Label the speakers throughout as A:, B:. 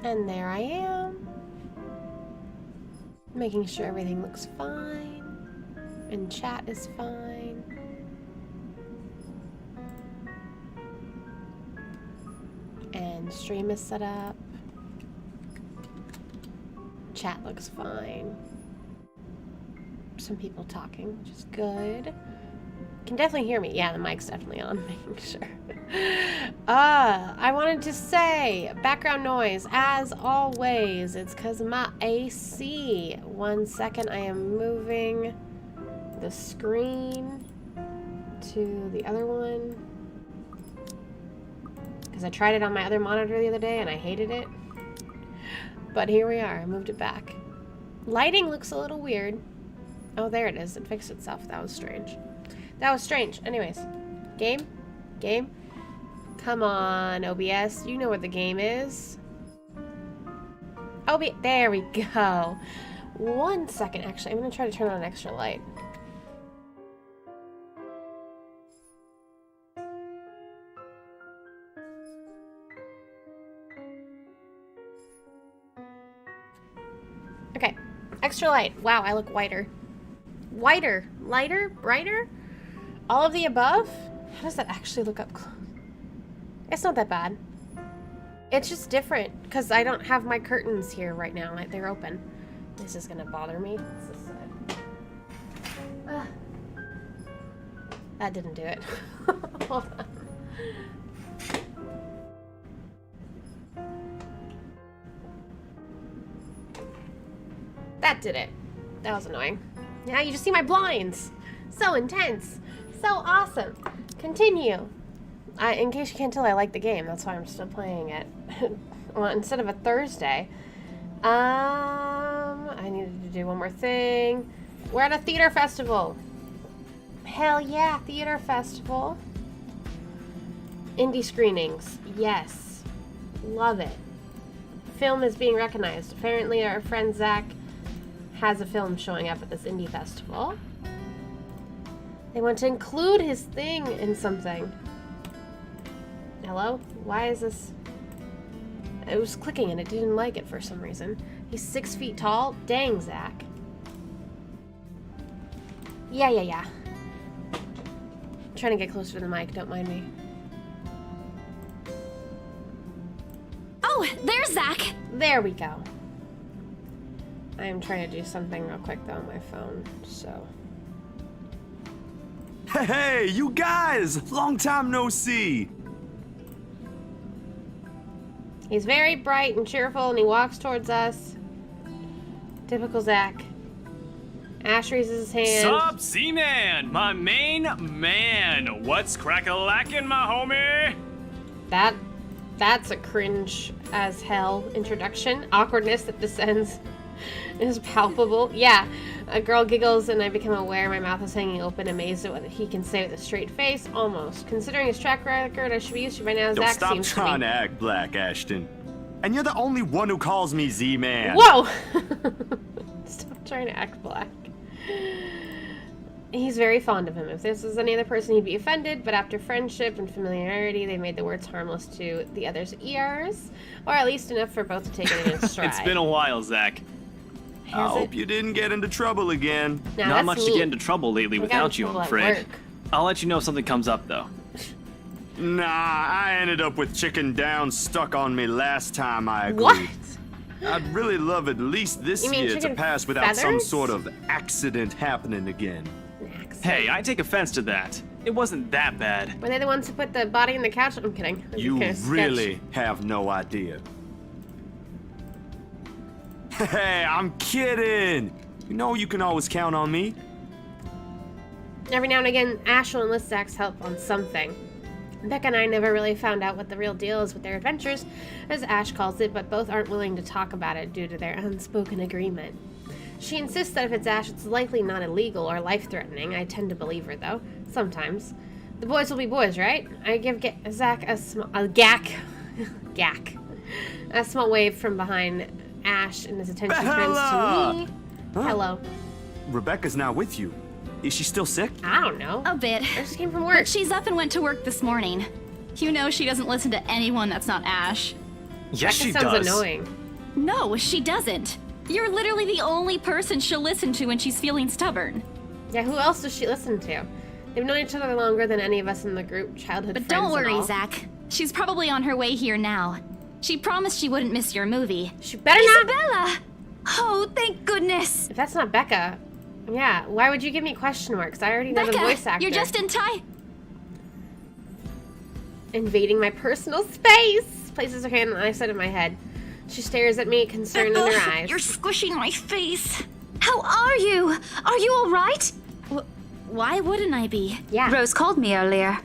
A: And there I am. Making sure everything looks fine. And chat is fine. And stream is set up. Chat looks fine. Some people talking, which is good. Can definitely hear me. Yeah, the mic's definitely on, making sure. I wanted to say, background noise, as always, it's because of my AC. 1 second, I am moving the screen to the other one. Because I tried it on my other monitor the other day and I hated it. But here we are, I moved it back. Lighting looks a little weird. Oh, there it is, it fixed itself. That was strange. That was strange. Anyways, game? Game? Come on, OBS. You know where the game is. There we go. 1 second, actually. I'm going to try to turn on an extra light. Okay. Extra light. Wow, I look whiter. Whiter. Lighter? Brighter? All of the above? How does that actually look up close? It's not that bad. It's just different because I don't have my curtains here right now. They're open. This is gonna bother me. That didn't do it. Hold on. That did it. That was annoying. Now you just see my blinds. So intense. So awesome. Continue. In case you can't tell, I like the game. That's why I'm still playing it. Well, instead of a Thursday. I needed to do one more thing. We're at a theater festival. Hell yeah, theater festival. Indie screenings. Yes. Love it. Film is being recognized. Apparently our friend Zach has a film showing up at this indie festival. They want to include his thing in something. Hello? Why is this? It was clicking and it didn't like it for some reason. He's 6 feet tall? Dang, Zach. Yeah. I'm trying to get closer to the mic, don't mind me.
B: Oh, there's Zach!
A: There we go. I am trying to do something real quick though on my phone, so.
C: Hey, you guys! Long time no see!
A: He's very bright and cheerful and he walks towards us. Typical Zach. Ash raises his hand.
D: Sup, Z-Man? My main man. What's crack-a-lackin', my homie?
A: That's a cringe as hell introduction. Awkwardness that descends is palpable. Yeah, a girl giggles and I become aware my mouth is hanging open, amazed at what he can say with a straight face. Almost. Considering his track record, I should be used to by now.
C: Don't
A: Zach
C: stop
A: seems
C: trying
A: to
C: to act black, Ashton. And you're the only one who calls me Z-Man.
A: Whoa! Stop trying to act black. He's very fond of him. If this was any other person, he'd be offended, but after friendship and familiarity, they made the words harmless to the other's ears, or at least enough for both to take it in its stride.
D: It's been a while, Zach.
C: I hope you didn't get into trouble again.
A: Nah,
D: Not much
A: me.
D: to get into trouble lately
A: I got
D: without
A: in
D: you,
A: trouble
D: I'm
A: at
D: afraid.
A: work.
D: I'll let you know if something comes up, though.
C: Nah, I ended up with chicken down stuck on me last time I agreed.
A: What?
C: I'd really love at least this
A: You mean
C: year to
A: chicken
C: pass without some
A: feathers?
C: sort of accident happening again.
D: Hey, I take offense to that. It wasn't that bad.
A: Were they the ones who put the body in the couch? I'm kidding. It was
C: You
A: kinda sketch.
C: really have no idea. Hey, I'm kidding. You know you can always count on me.
A: Every now and again, Ash will enlist Zach's help on something. Becca and I never really found out what the real deal is with their adventures, as Ash calls it, but both aren't willing to talk about it due to their unspoken agreement. She insists that if it's Ash, it's likely not illegal or life-threatening. I tend to believe her, though. Sometimes. The boys will be boys, right? I give Zach a small wave from behind Ash, and his attention turns to me.
C: Huh?
A: Hello.
C: Rebecca's not with you. Is she still sick?
A: I don't know.
B: A bit.
A: I just came from work.
B: But she's up and went to work this morning. You know she doesn't listen to anyone that's not Ash.
D: Yes,
A: Becca
D: she
A: sounds
D: does.
A: annoying.
B: No, she doesn't. You're literally the only person she'll listen to when she's feeling stubborn.
A: Yeah, who else does she listen to? They've known each other longer than any of us in the group, childhood
B: But
A: friends
B: don't
A: and
B: worry,
A: all.
B: Zach. She's probably on her way here now. She promised she wouldn't miss your movie.
A: She better not.
B: Isabella! Oh, thank goodness.
A: If that's not Becca, yeah, why would you give me question marks? I already know the
B: Becca,
A: voice actor.
B: you're just in time.
A: Invading my personal space. Places her hand on the side of my head. She stares at me, concerned in her eyes.
B: You're squishing my face. How are you? Are you all right? Why wouldn't I be?
A: Yeah.
B: Rose called me earlier.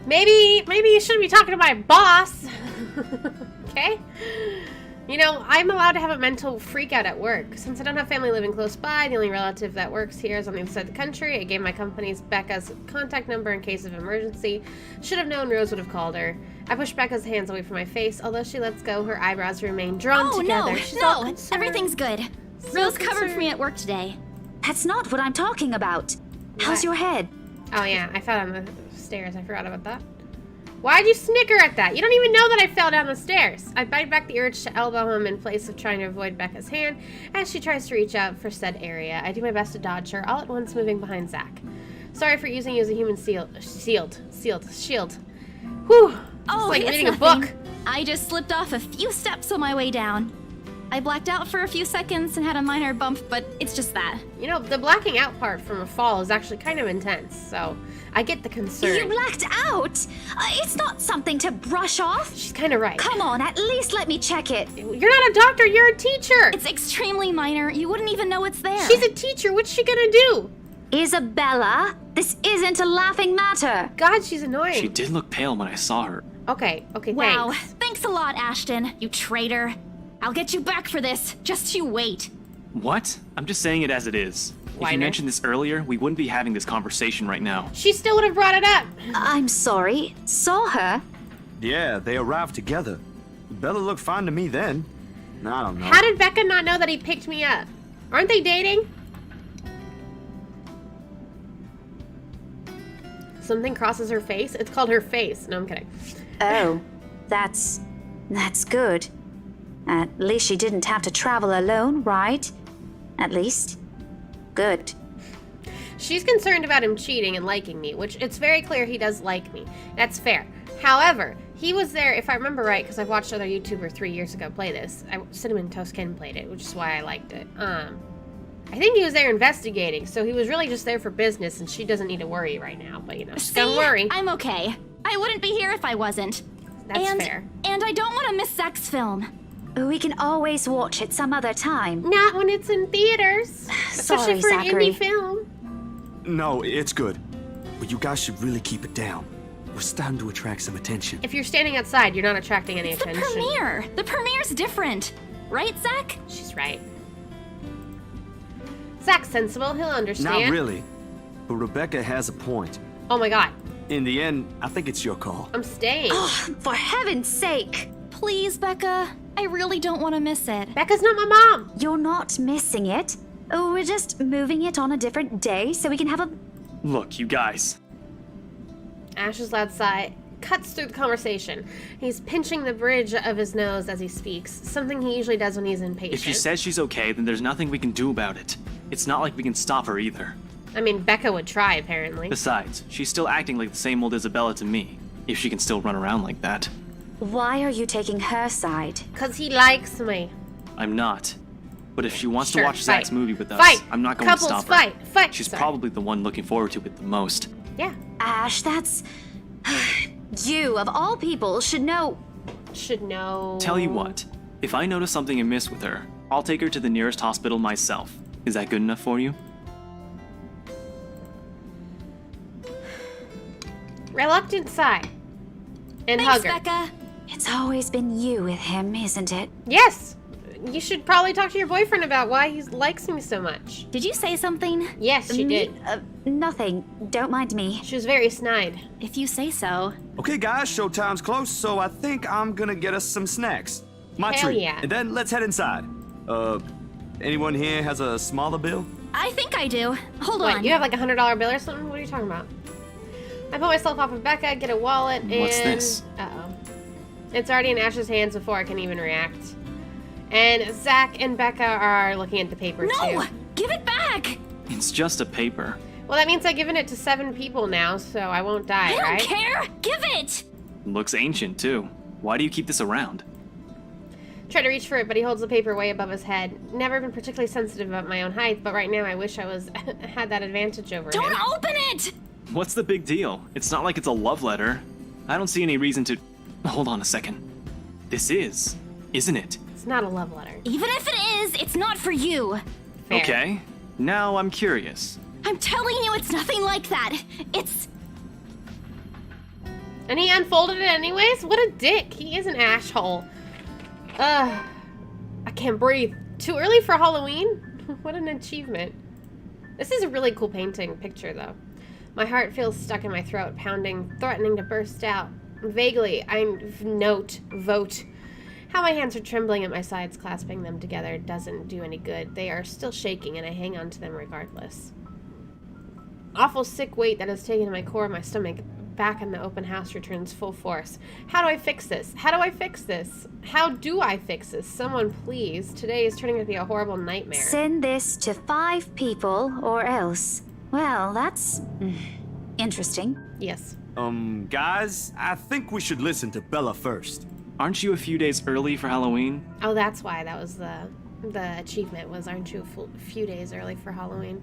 A: Maybe you shouldn't be talking to my boss. Okay? You know, I'm allowed to have a mental freak out at work. Since I don't have family living close by, the only relative that works here is on the other side of the country. I gave my company's Becca's contact number in case of emergency. Should have known Rose would have called her. I push Becca's hands away from my face. Although she lets go, her eyebrows remain drawn together. She's all
B: No,
A: concerned.
B: everything's good.
A: So
B: Rose covered for
A: concerned.
B: me at work today. That's not what I'm talking about. How's
A: What?
B: your head?
A: Oh yeah, I fell down the stairs. I forgot about that. Why'd you snicker at that? You don't even know that I fell down the stairs. I bite back the urge to elbow him in place of trying to avoid Becca's hand as she tries to reach out for said area. I do my best to dodge her, all at once moving behind Zach. Sorry for using you as a human shield. Whew.
B: Oh,
A: it's like
B: it's
A: reading a
B: nothing.
A: book.
B: I just slipped off a few steps on my way down. I blacked out for a few seconds and had a minor bump, but it's just that.
A: You know, the blacking out part from a fall is actually kind of intense, so I get the concern.
B: You blacked out? It's not something to brush off.
A: She's kind of right.
B: Come on, at least let me check it.
A: You're not a doctor, you're a teacher.
B: It's extremely minor. You wouldn't even know it's there.
A: She's a teacher. What's she gonna do?
B: Isabella, this isn't a laughing matter.
A: God, she's annoying.
D: She did look pale when I saw her.
A: Okay,
B: Wow,
A: thanks.
B: thanks a lot, Ashton, you traitor. I'll get you back for this. Just you wait.
D: What? I'm just saying it as it is. If
A: Whiner.
D: you mentioned this earlier, we wouldn't be having this conversation right now.
A: She still would have brought it up.
B: I'm sorry. Saw her?
C: Yeah, they arrived together. Bella looked fine to me then. I don't know.
A: How did Becca not know that he picked me up? Aren't they dating? Something crosses her face? It's called her face. No, I'm kidding.
E: Oh, that's good. At least she didn't have to travel alone, right? At least. Good.
A: She's concerned about him cheating and liking me, which it's very clear he does like me. That's fair. However, he was there, if I remember right, because I've watched other YouTuber 3 years ago play this. Cinnamon Toast Ken played it, which is why I liked it. I think he was there investigating, so he was really just there for business, and she doesn't need to worry right now. But you know,
B: See,
A: don't worry.
B: I'm okay. I wouldn't be here if I wasn't.
A: That's
B: and,
A: fair.
B: And I don't want to miss Zach's film.
E: We can always watch it some other time.
A: Not when it's in theaters, especially
E: Sorry,
A: for an
E: Zachary.
A: indie film.
C: No, it's good. But you guys should really keep it down. We're starting to attract some attention.
A: If you're standing outside, you're not attracting any
B: It's the
A: attention.
B: premiere. The premiere's different. Right, Zach?
A: She's right. Zach's sensible. He'll understand.
C: Not really. But Rebecca has a point.
A: Oh my god.
C: In the end, I think it's your call.
A: I'm staying.
E: For heaven's sake!
B: Please, Becca. I really don't want to miss it.
A: Becca's not my mom.
E: You're not missing it. We're just moving it on a different day so we can have a...
D: Look, you guys.
A: Ash's loud sigh cuts through the conversation. He's pinching the bridge of his nose as he speaks, something he usually does when he's impatient.
D: If she says she's okay, then there's nothing we can do about it. It's not like we can stop her either.
A: I mean, Becca would try, apparently.
D: Besides, she's still acting like the same old Isabella to me, if she can still run around like that.
E: Why are you taking her side?
A: Because he likes me.
D: I'm not. But if she wants
A: Sure,
D: to watch Zach's
A: fight.
D: movie with us,
A: Fight.
D: I'm not going
A: Couples,
D: to stop
A: fight.
D: her.
A: Fight.
D: She's
A: Sorry.
D: probably the one looking forward to it the most.
A: Yeah.
E: Ash, that's... You, of all people, should know...
A: Should know.
D: Tell you what, if I notice something amiss with her, I'll take her to the nearest hospital myself. Is that good enough for you?
A: Reluctant sigh. And
B: Thanks,
A: hug her.
B: Becca.
E: It's always been you with him, isn't it?
A: Yes. You should probably talk to your boyfriend about why he likes me so much.
B: Did you say something?
A: Yes, she did.
E: Nothing. Don't mind me.
A: She was very snide.
B: If you say so.
C: Okay, guys, showtime's close, so I think I'm gonna get us some snacks. My
A: Hell
C: treat.
A: yeah.
C: And then let's head inside. Anyone here has a smaller bill?
B: I think I do. Hold
A: What,
B: on.
A: you have like $100 bill or something? What are you talking about? I pull myself off of Becca, get a wallet, and...
D: What's this?
A: Uh-oh. It's already in Ash's hands before I can even react. And Zach and Becca are looking at the paper
B: No!
A: too.
B: Give it back!
D: It's just a paper.
A: Well, that means I've given it to 7 people now, so I won't die,
B: I don't
A: right?
B: care! Give it!
D: Looks ancient, too. Why do you keep this around?
A: Try to reach for it, but he holds the paper way above his head. Never been particularly sensitive about my own height, but right now I wish I was had that advantage over
B: Don't
A: him.
B: open it!
D: What's the big deal? It's not like it's a love letter. I don't see any reason to... Hold on a second. This is, isn't it?
A: It's not a love letter.
B: Even if it is, it's not for you.
A: Fair.
D: Okay. Now I'm curious.
B: I'm telling you, it's nothing like that. It's...
A: And he unfolded it anyways? What a dick. He is an asshole. Ugh. I can't breathe. Too early for Halloween? What an achievement. This is a really cool picture though. My heart feels stuck in my throat, pounding, threatening to burst out. Vaguely, I vote. How my hands are trembling at my sides, clasping them together doesn't do any good. They are still shaking, and I hang on to them regardless. Awful sick weight that has taken to my core of my stomach. Back in the open house returns full force. How do I fix this? How do I fix this? How do I fix this? Someone please. Today is turning out to be a horrible nightmare.
E: Send this to 5 people or else. Well, that's interesting.
A: Yes.
C: Guys, I think we should listen to Bella first.
D: Aren't you a few days early for Halloween?
A: Oh, that's why. That was the achievement was, aren't you a few days early for Halloween?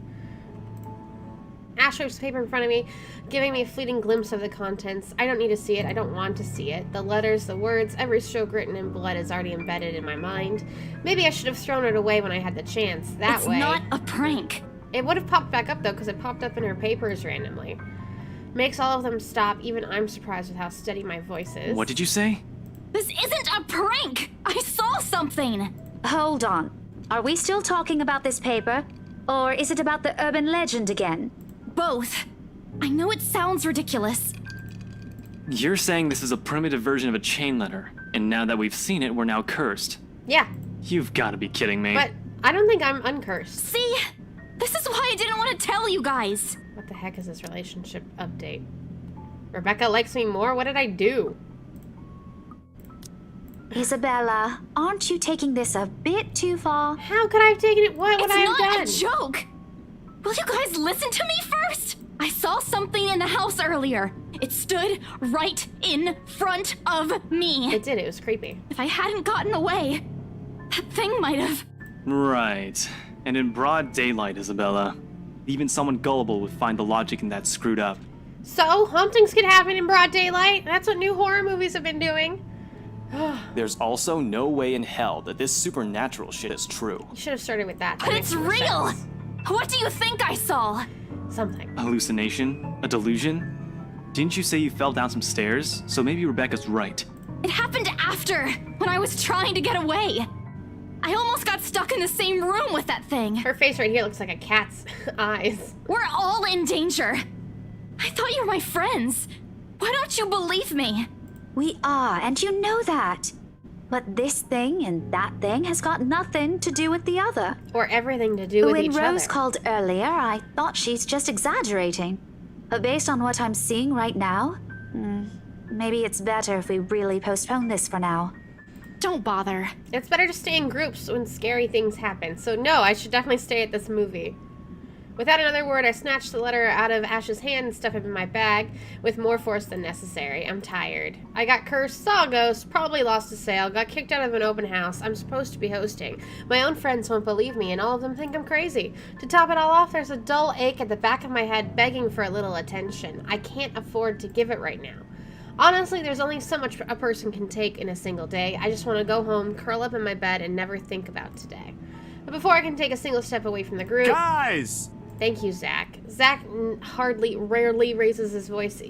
A: Ash wipes the paper in front of me, giving me a fleeting glimpse of the contents. I don't need to see it. I don't want to see it. The letters, the words, every stroke written in blood is already embedded in my mind. Maybe I should have thrown it away when I had the chance. That way.
B: It's not a prank.
A: It would have popped back up, though, because it popped up in her papers randomly. Makes all of them stop. Even I'm surprised with how steady my voice is.
D: What did you say?
B: This isn't a prank! I saw something!
E: Hold on. Are we still talking about this paper? Or is it about the urban legend again?
B: Both. I know it sounds ridiculous.
D: You're saying this is a primitive version of a chain letter, and now that we've seen it, we're now cursed.
A: Yeah,
D: You've got to be kidding me.
A: but I don't think I'm uncursed.
B: See? This is why I didn't want to tell you guys.
A: What the heck is this relationship update? Rebecca likes me more? What did I do?
E: Isabella, aren't you taking this a bit too far?
A: How could I have taken it? What would
B: It's
A: I have
B: not
A: done?
B: a joke! Will you guys listen to me first? I saw something in the house earlier. It stood right in front of me.
A: It did. It was creepy.
B: If I hadn't gotten away, that thing might have...
D: Right. And in broad daylight, Isabella. Even someone gullible would find the logic in that screwed up.
A: So, hauntings could happen in broad daylight. That's what new horror movies have been doing.
F: There's also no way in hell that this supernatural shit is true.
A: You should have started with that. That
B: But
A: makes
B: it's
A: more
B: real!
A: sense.
B: What do you think I saw?
A: Something.
D: Hallucination? A delusion? Didn't you say you fell down some stairs? So maybe Rebecca's right.
B: It happened after, when I was trying to get away. I almost got stuck in the same room with that thing.
A: Her face right here looks like a cat's eyes.
B: We're all in danger. I thought you were my friends. Why don't you believe me?
E: We are, and you know that. But this thing and that thing has got nothing to do with the other.
A: Or everything to do with
E: When
A: each
E: Rose
A: other.
E: called earlier, I thought she's just exaggerating. But based on what I'm seeing right now, maybe it's better if we really postpone this for now.
B: Don't bother.
A: It's better to stay in groups when scary things happen. So no, I should definitely stay at this movie. Without another word, I snatched the letter out of Ash's hand and stuffed it in my bag with more force than necessary. I'm tired. I got cursed, saw a ghost, probably lost a sale, got kicked out of an open house I'm supposed to be hosting. My own friends won't believe me, and all of them think I'm crazy. To top it all off, there's a dull ache at the back of my head begging for a little attention. I can't afford to give it right now. Honestly, there's only so much a person can take in a single day. I just want to go home, curl up in my bed, and never think about today. But before I can take a single step away from the group...
C: Guys!
A: Thank you, Zach. Zach rarely raises his voice.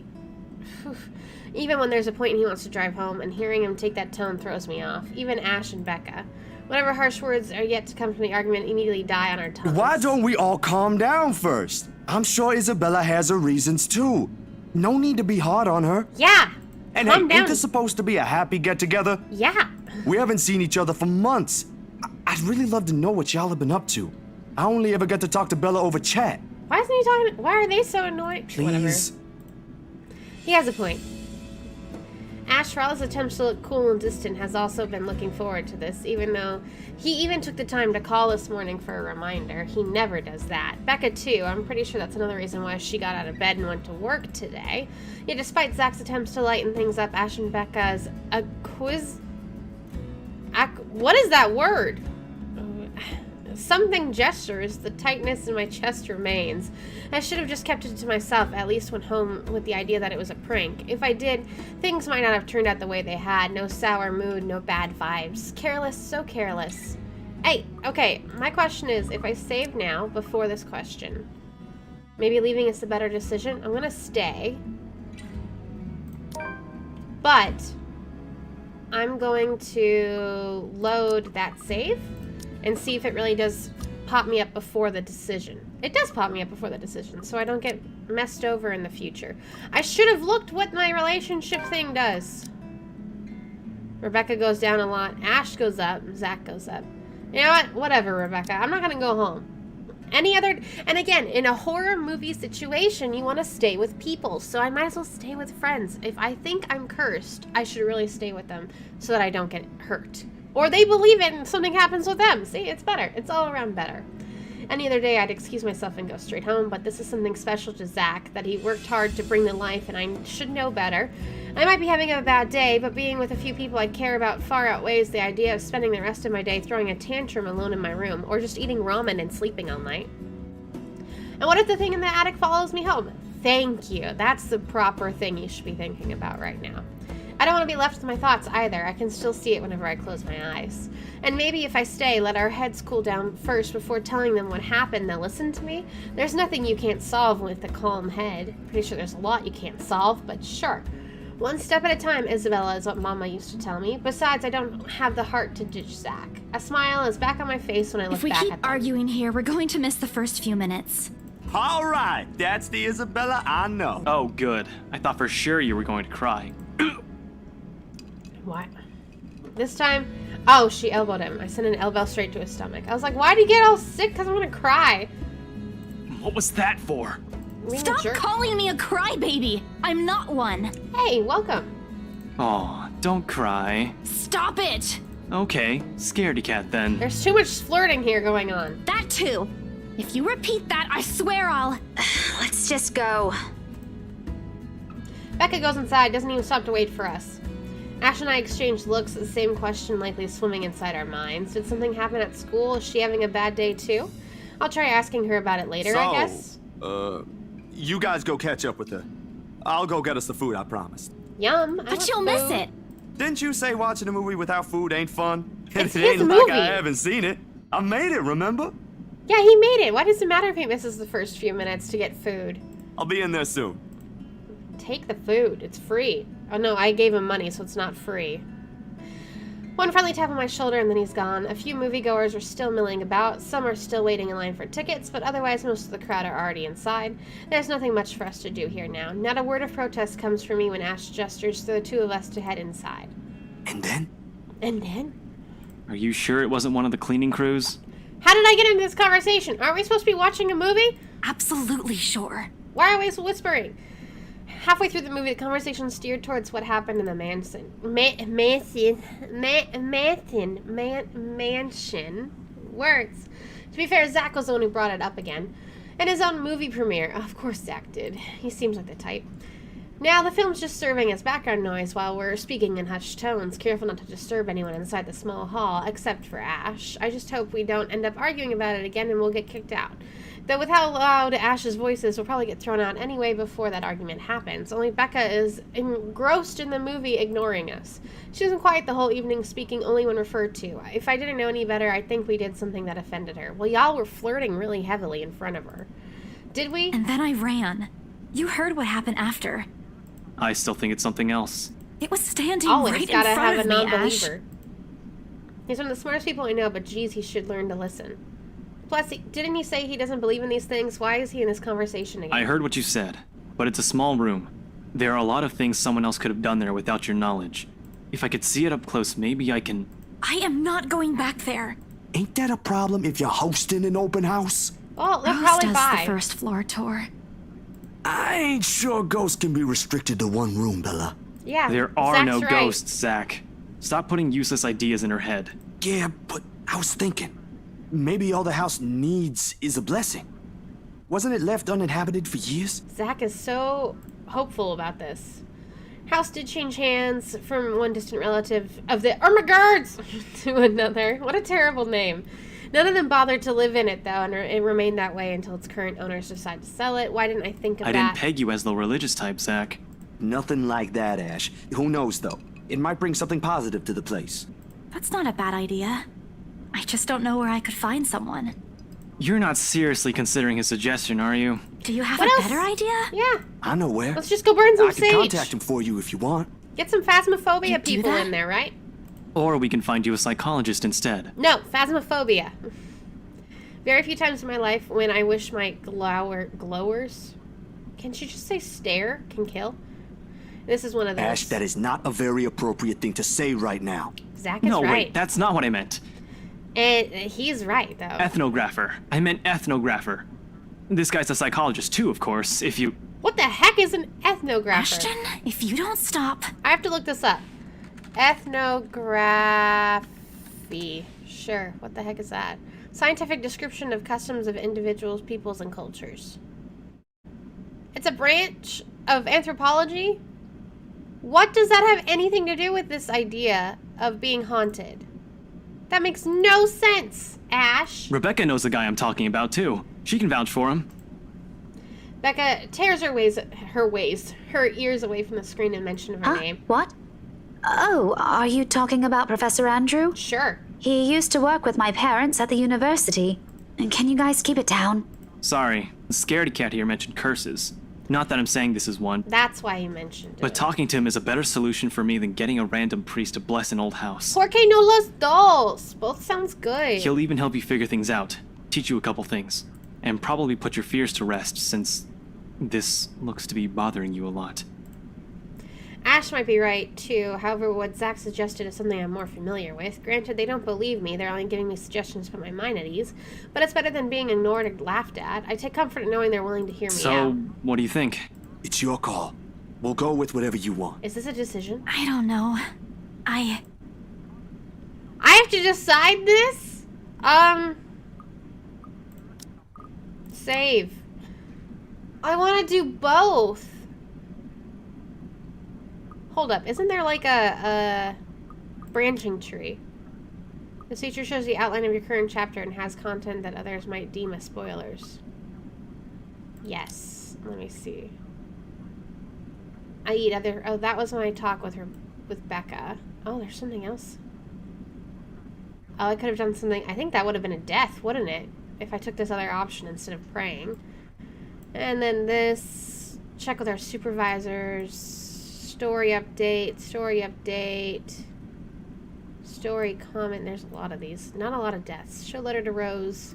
A: Even when there's a point he wants to drive home, and hearing him take that tone throws me off. Even Ash and Becca. Whatever harsh words are yet to come from the argument immediately die on our tongues.
C: Why don't we all calm down first? I'm sure Isabella has her reasons too. No need to be hard on her.
A: Yeah!
C: And
A: Calm
C: hey,
A: down.
C: ain't this supposed to be a happy get-together?
A: Yeah!
C: We haven't seen each other for months. I'd really love to know what y'all have been up to. I only ever get to talk to Bella over chat.
A: Why isn't he talking? Why are they so annoyed? Whatever.
C: Please.
A: He has a point. Ash, for all his attempts to look cool and distant, has also been looking forward to this, even though he even took the time to call this morning for a reminder. He never does that. Becca, too. I'm pretty sure that's another reason why she got out of bed and went to work today. Yet despite Zach's attempts to lighten things up, Ash and Becca's what is that word? Something gestures, the tightness in my chest remains. I should have just kept it to myself, at least went home with the idea that it was a prank. If I did, things might not have turned out the way they had. No sour mood, no bad vibes. Careless, so careless. Hey, okay, my question is, if I save now, before this question, maybe leaving is the better decision? I'm gonna stay. But I'm going to load that save and see if it really does pop me up before the decision. It does pop me up before the decision, so I don't get messed over in the future. I should have looked what my relationship thing does. Rebecca goes down a lot. Ash goes up. Zach goes up. You know what? Whatever, Rebecca. I'm not going to go home. And again, in a horror movie situation, you want to stay with people, so I might as well stay with friends. If I think I'm cursed, I should really stay with them so that I don't get hurt. Or they believe it and something happens with them. See, it's better. It's all around better. Any other day, I'd excuse myself and go straight home, but this is something special to Zach that he worked hard to bring to life, and I should know better. I might be having a bad day, but being with a few people I care about far outweighs the idea of spending the rest of my day throwing a tantrum alone in my room, or just eating ramen and sleeping all night. And what if the thing in the attic follows me home? Thank you. That's the proper thing you should be thinking about right now. I don't want to be left with my thoughts either. I can still see it whenever I close my eyes. And maybe if I stay, let our heads cool down first before telling them what happened, they'll listen to me. There's nothing you can't solve with a calm head. Pretty sure there's a lot you can't solve, but sure. One step at a time, Isabella, is what Mama used to tell me. Besides, I don't have the heart to ditch Zach. A smile is back on my face when I look
B: If we
A: back
B: keep
A: at them.
B: arguing here, we're going to miss the first few minutes.
C: All right, that's the Isabella I know.
D: Oh, good. I thought for sure you were going to cry.
A: What? This time? Oh, she elbowed him. I sent an elbow straight to his stomach. I was like, why'd you get all sick? Because I'm going to cry.
D: What was that for?
A: Being a
B: Stop
A: jerk.
B: calling me a crybaby! I'm not one.
A: Hey, welcome.
D: Aw, don't cry.
B: Stop it!
D: Okay, scaredy cat then.
A: There's too much flirting here going on.
B: That too. If you repeat that, I swear I'll...
E: Let's just go.
A: Becca goes inside, doesn't even stop to wait for us. Ash and I exchange looks, the same question likely swimming inside our minds. Did something happen at school? Is she having a bad day too? I'll try asking her about it later, I guess.
C: You guys go catch up with her. I'll go get us the food I promised.
A: Yum. I
B: But
A: want
B: you'll miss
A: food.
B: it.
C: Didn't you say watching a movie without food ain't fun?
A: It's
C: It
A: his
C: ain't like
A: movie.
C: I haven't seen it. I made it, remember?
A: Yeah, he made it. Why does it matter if he misses the first few minutes to get food?
C: I'll be in there soon.
A: Take the food. It's free. Oh no, I gave him money, so it's not free. One friendly tap on my shoulder and then he's gone. A few moviegoers are still milling about. Some are still waiting in line for tickets, but otherwise most of the crowd are already inside. There's nothing much for us to do here now. Not a word of protest comes from me when Ash gestures for the two of us to head inside.
C: And then?
A: And then?
D: Are you sure it wasn't one of the cleaning crews?
A: How did I get into this conversation? Aren't we supposed to be watching a movie?
B: Absolutely sure.
A: Why are we whispering? Halfway through the movie, the conversation steered towards what happened in the mansion. Mansion. Words. To be fair, Zach was the one who brought it up again. And his own movie premiere. Of course Zach did. He seems like the type. Now, the film's just serving as background noise while we're speaking in hushed tones, careful not to disturb anyone inside the small hall, except for Ash. I just hope we don't end up arguing about it again and we'll get kicked out. Though with how loud Ash's voice is, we'll probably get thrown out anyway before that argument happens. Only Becca is engrossed in the movie, ignoring us. She isn't quiet the whole evening, speaking only when referred to. If I didn't know any better, I'd think we did something that offended her. Well, y'all were flirting really heavily in front of her. Did we?
B: And then I ran. You heard what happened after.
D: I still think it's something else.
B: It was standing
A: Always
B: right in
A: gotta
B: front
A: have
B: of
A: a
B: me, Ash.
A: non-believer. He's one of the smartest people I know, but geez, he should learn to listen. Plus, didn't he say he doesn't believe in these things? Why is he in this conversation again?
D: I heard what you said, but it's a small room. There are a lot of things someone else could have done there without your knowledge. If I could see it up close, maybe I can...
B: I am not going back there.
C: Ain't that a problem if you're hosting an open house?
A: Well, they'll
B: Rose
A: probably
B: does
A: buy.
B: the first floor tour.
C: I ain't sure ghosts can be restricted to one room, Bella.
A: Yeah,
D: There are
A: Zach's
D: no
A: right.
D: ghosts, Zach. Stop putting useless ideas in her head.
C: Yeah, but I was thinking, maybe all the house needs is a blessing. Wasn't it left uninhabited for years?
A: Zach is so hopeful about this. House did change hands from one distant relative of the Ermengardes to another. What a terrible name. None of them bothered to live in it, though, and it remained that way until its current owners decided to sell it. Why didn't I think of
D: I
A: that?
D: didn't peg you as the religious type, Zach.
C: Nothing like that, Ash. Who knows, though? It might bring something positive to the place.
B: That's not a bad idea. I just don't know where I could find someone.
D: You're not seriously considering his suggestion, are you?
B: Do you have
A: What
B: a
A: else?
B: better idea?
A: Yeah,
C: I know where.
A: let's just go burn some
C: I can
A: sage.
C: contact him for you if you want.
A: Get some phasmophobia
B: You do
A: people
B: that?
A: in there, right?
D: Or we can find you a psychologist instead.
A: No, phasmophobia. Very few times in my life when I wish my glowers, can she just say stare, can kill? This is one of those.
C: Ash, that is not a very appropriate thing to say right now.
A: Zach is
D: No,
A: right.
D: wait, that's not what I meant.
A: And he's right, though.
D: Ethnographer. I meant ethnographer. This guy's a psychologist too, of course, if you...
A: What the heck is an ethnographer?
B: Ashton, if you don't stop.
A: I have to look this up. Ethnography. Sure. What the heck is that? Scientific description of customs of individuals, peoples, and cultures. It's a branch of anthropology? What does that have anything to do with this idea of being haunted? That makes no sense, Ash.
D: Rebecca knows the guy I'm talking about too. She can vouch for him.
A: Becca tears her ears away from the screen and mention of her name.
E: What? Oh, are you talking about Professor Andrew?
A: Sure.
E: He used to work with my parents at the university. And can you guys keep it down?
D: Sorry, the scaredy cat here mentioned curses. Not that I'm saying this is one,
A: That's why he mentioned it.
D: but talking to him is a better solution for me than getting a random priest to bless an old house.
A: Porque no los dos. Both sounds good.
D: He'll even help you figure things out, teach you a couple things, and probably put your fears to rest since this looks to be bothering you a lot.
A: Ash might be right, too. However, what Zach suggested is something I'm more familiar with. Granted, they don't believe me. They're only giving me suggestions to put my mind at ease. But it's better than being ignored or laughed at. I take comfort in knowing they're willing to hear me
D: So,
A: out.
D: what do you think?
C: It's your call. We'll go with whatever you want.
A: Is this a decision?
B: I don't know.
A: I have to decide this? Save. I want to do both. Hold up. Isn't there like a branching tree? This feature shows the outline of your current chapter and has content that others might deem as spoilers. Yes. Let me see. I eat other... Oh, that was when I talk with Becca. Oh, there's something else. Oh, I could have done something... I think that would have been a death, wouldn't it? If I took this other option instead of praying. And then this... Check with our supervisors. Story update. Story update. Story comment. There's a lot of these. Not a lot of deaths. Show letter to Rose.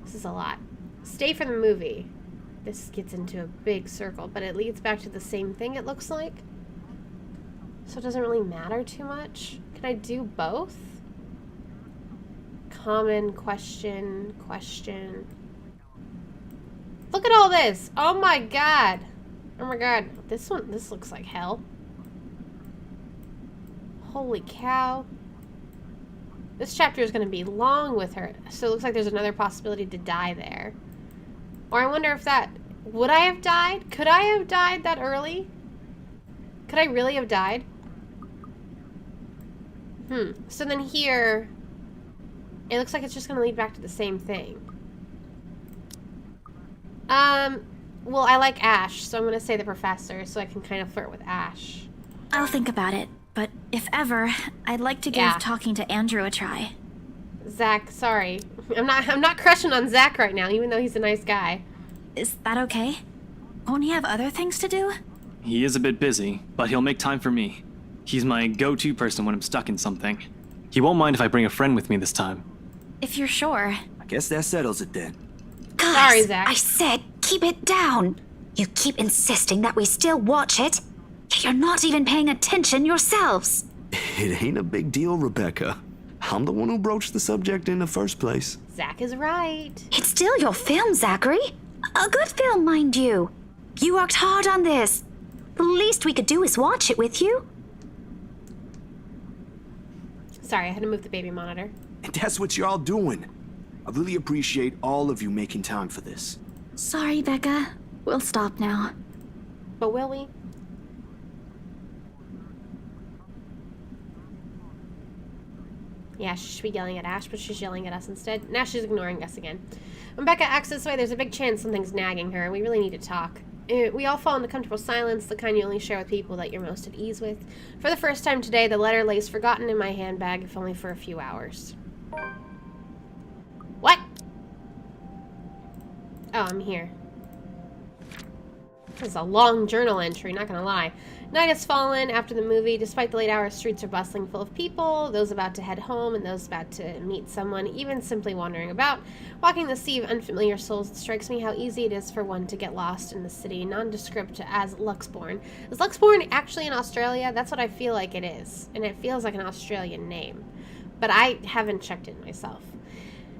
A: This is a lot. Stay for the movie. This gets into a big circle, but it leads back to the same thing, it looks like. So it doesn't really matter too much. Can I do both? Common, question, question. Look at all this! Oh my god! Oh my god. This looks like hell. Holy cow. This chapter is going to be long with her, so it looks like there's another possibility to die there. Or I wonder if that... Would I have died? Could I have died that early? Could I really have died? So then here... It looks like it's just going to lead back to the same thing. Well, I like Ash, so I'm going to say the professor, so I can kind of flirt with Ash.
B: I'll think about it. But if ever, I'd like to give
A: Yeah.
B: talking to Andrew a try.
A: Zach, sorry. I'm not crushing on Zach right now, even though he's a nice guy.
B: Is that okay? Won't he have other things to do?
D: He is a bit busy, but he'll make time for me. He's my go-to person when I'm stuck in something. He won't mind if I bring a friend with me this time.
B: If you're sure.
C: I guess that settles it then.
E: Guys,
A: Sorry, Zach.
E: I said keep it down. You keep insisting that we still watch it. Yet you're not even paying attention yourselves.
C: It ain't a big deal, Rebecca. I'm the one who broached the subject in the first place.
A: Zach is right.
E: It's still your film, Zachary. A good film, mind you. You worked hard on this. The least we could do is watch it with you.
A: Sorry, I had to move the baby monitor.
C: And that's what you're all doing. I really appreciate all of you making time for this.
B: Sorry, Becca. We'll stop now.
A: But will we? Yeah, she should be yelling at Ash, but she's yelling at us instead. Now she's ignoring us again. When Becca acts this way, there's a big chance something's nagging her, and we really need to talk. We all fall into comfortable silence, the kind you only share with people that you're most at ease with. For the first time today, the letter lays forgotten in my handbag, if only for a few hours. What? Oh, I'm here. This is a long journal entry, not gonna lie. Night has fallen after the movie. Despite the late hours, streets are bustling full of people, those about to head home and those about to meet someone, even simply wandering about. Walking the sea of unfamiliar souls, it strikes me how easy it is for one to get lost in the city, nondescript as Luxbourne. Is Luxbourne actually in Australia? That's what I feel like it is, and it feels like an Australian name. But I haven't checked it myself.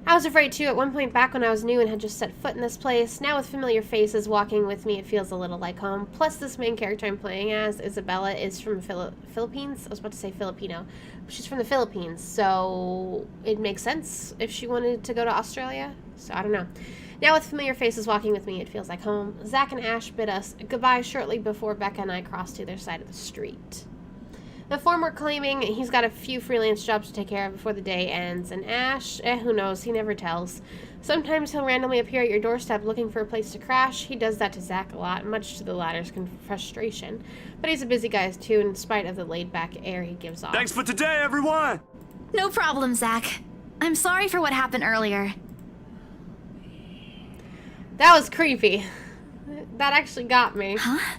A: I was afraid too at one point back when I was new and had just set foot in this place. Now with familiar faces walking with me, it feels a little like home. Plus this main character I'm playing as, Isabella, is from Philippines. I was about to say Filipino. She's from the Philippines, so it makes sense if she wanted to go to Australia. So I don't know. Now with familiar faces walking with me, it feels like home. Zach and Ash bid us goodbye shortly before Becca and I crossed to their side of the street. The former claiming he's got a few freelance jobs to take care of before the day ends, and Ash, who knows, he never tells. Sometimes he'll randomly appear at your doorstep looking for a place to crash. He does that to Zach a lot, much to the latter's frustration. But he's a busy guy too, in spite of the laid-back air he gives off.
C: Thanks for today, everyone!
B: No problem, Zach. I'm sorry for what happened earlier.
A: That was creepy. That actually got me.
B: Huh?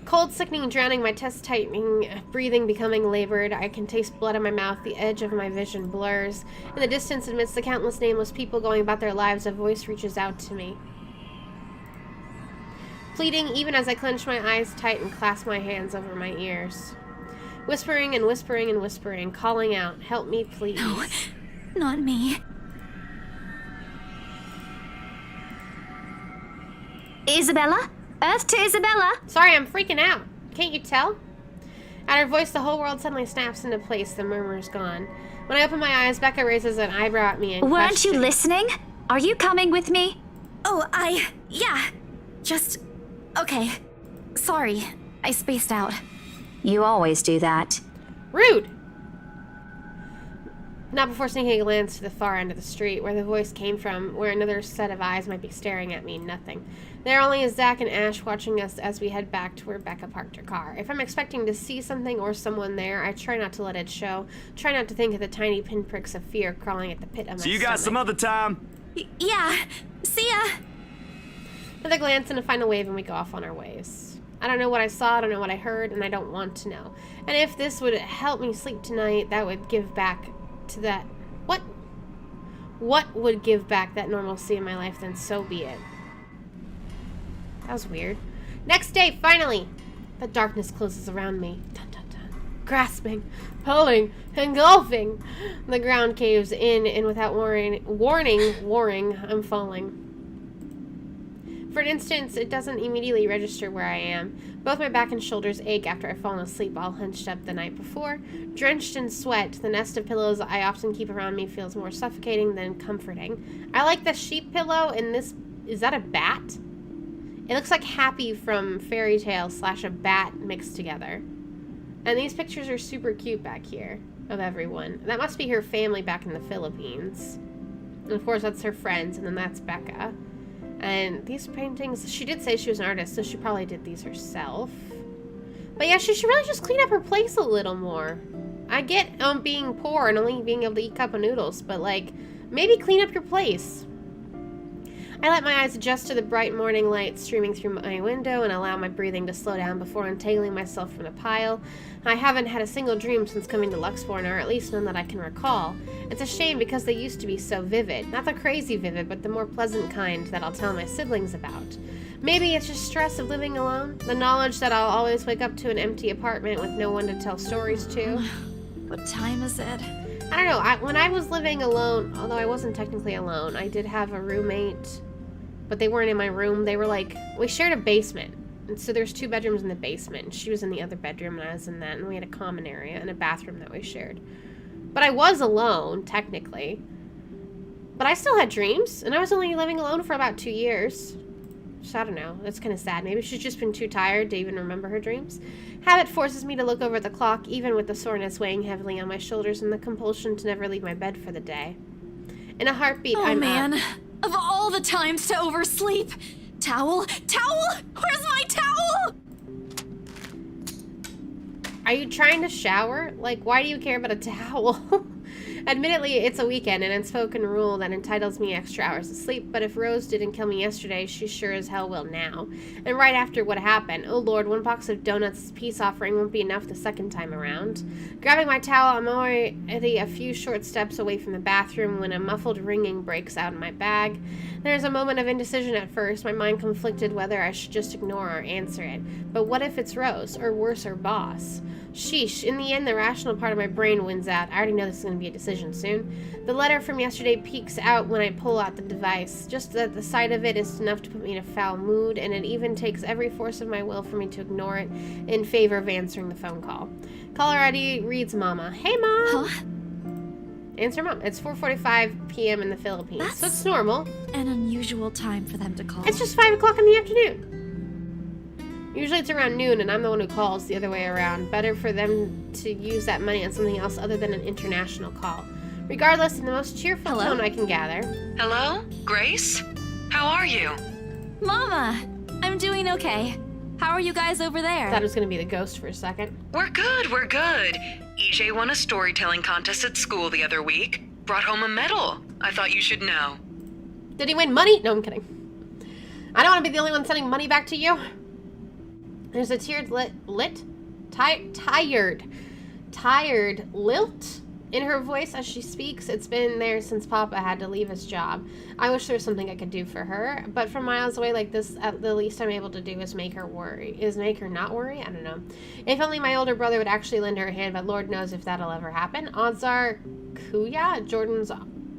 A: Cold, sickening, drowning, my chest tightening, breathing becoming labored. I can taste blood in my mouth. The edge of my vision blurs. In the distance, amidst the countless nameless people going about their lives, a voice reaches out to me. Pleading even as I clench my eyes tight and clasp my hands over my ears. Whispering and whispering and whispering, calling out, help me, please.
B: No, not me.
E: Isabella? Earth to Isabella?
A: Sorry, I'm freaking out. Can't you tell? At her voice, the whole world suddenly snaps into place. The murmur's gone. When I open my eyes, Becca raises an eyebrow at me and
E: Weren't you listening? Are you coming with me?
B: Oh, yeah. Just, okay. Sorry, I spaced out.
E: You always do that.
A: Rude! Not before sneaking a glance to the far end of the street, where the voice came from, where another set of eyes might be staring at me. Nothing. There only is Zach and Ash watching us as we head back to where Becca parked her car. If I'm expecting to see something or someone there, I try not to let it show. Try not to think of the tiny pinpricks of fear crawling at the pit of my stomach.
C: See you guys some other time.
B: Yeah, see ya.
A: Another glance and a final wave, and we go off on our ways. I don't know what I saw, I don't know what I heard, and I don't want to know. And if this would help me sleep tonight, that would give back to that... What would give back that normalcy in my life, then so be it. That was weird. Next day, finally! The darkness closes around me. Dun, dun, dun. Grasping, pulling, engulfing. The ground caves in, and without warning, I'm falling. For an instant, it doesn't immediately register where I am. Both my back and shoulders ache after I've fallen asleep all hunched up the night before. Drenched in sweat, the nest of pillows I often keep around me feels more suffocating than comforting. I like the sheep pillow, and this... Is that a bat? It looks like Happy from Fairy Tale / a bat mixed together. And these pictures are super cute back here of everyone. That must be her family back in the Philippines. And of course, that's her friends, and then that's Becca. And these paintings, she did say she was an artist, so she probably did these herself. But yeah, she should really just clean up her place a little more. I get being poor and only being able to eat cup of noodles, but like, maybe clean up your place. I let my eyes adjust to the bright morning light streaming through my window and allow my breathing to slow down before untangling myself from the pile. I haven't had a single dream since coming to Luxbourne, or at least none that I can recall. It's a shame because they used to be so vivid. Not the crazy vivid, but the more pleasant kind that I'll tell my siblings about. Maybe it's just stress of living alone, the knowledge that I'll always wake up to an empty apartment with no one to tell stories to.
B: What time is it?
A: I don't know. When I was living alone, although I wasn't technically alone, I did have a roommate, but they weren't in my room. They were like, we shared a basement. And so there's 2 bedrooms in the basement. She was in the other bedroom and I was in that. And we had a common area and a bathroom that we shared. But I was alone, technically. But I still had dreams. And I was only living alone for about 2 years. So I don't know. That's kind of sad. Maybe she's just been too tired to even remember her dreams. Habit forces me to look over at the clock, even with the soreness weighing heavily on my shoulders and the compulsion to never leave my bed for the day. In a heartbeat,
B: Oh
A: I'm
B: man,
A: up.
B: of all the times to oversleep. Towel? Towel? Where's my towel?
A: Are you trying to shower? Like, why do you care about a towel? Admittedly, it's a weekend, an unspoken rule that entitles me extra hours of sleep, but if Rose didn't kill me yesterday, she sure as hell will now. And right after what happened, oh lord, 1 box of donuts as peace offering won't be enough the second time around. Grabbing my towel, I'm already a few short steps away from the bathroom when a muffled ringing breaks out in my bag. There's a moment of indecision at first, my mind conflicted whether I should just ignore or answer it. But what if it's Rose, or worse, her boss? Sheesh, in the end, the rational part of my brain wins out. I already know this is going to be a decision soon. The letter from yesterday peeks out when I pull out the device. Just that the sight of it is enough to put me in a foul mood, and it even takes every force of my will for me to ignore it in favor of answering the phone call. Caller ID reads Mama. Hey, Mom!
B: Huh?
A: Answer Mom. It's 4:45 p.m. in the Philippines, so
B: That's-
A: it's normal.
B: An unusual time for them to call.
A: It's just 5 o'clock in the afternoon. Usually it's around noon, and I'm the one who calls the other way around. Better for them to use that money on something else other than an international call. Regardless, in the most cheerful
B: Hello?
A: tone I can gather.
G: Hello? Grace? How are you?
B: Mama, I'm doing okay. How are you guys over there?
A: Thought it was going to be the ghost for a second.
G: We're good, we're good. EJ won a storytelling contest at school the other week. Brought home a medal. I thought you should know.
A: Did he win money? No, I'm kidding. I don't want to be the only one sending money back to you. There's a tired lilt in her voice as she speaks. It's been there since Papa had to leave his job. I wish there was something I could do for her, but from miles away like this, at the least I'm able to do is make her not worry? I don't know. If only my older brother would actually lend her a hand, but Lord knows if that'll ever happen. Odds are, Kuya, Jordan's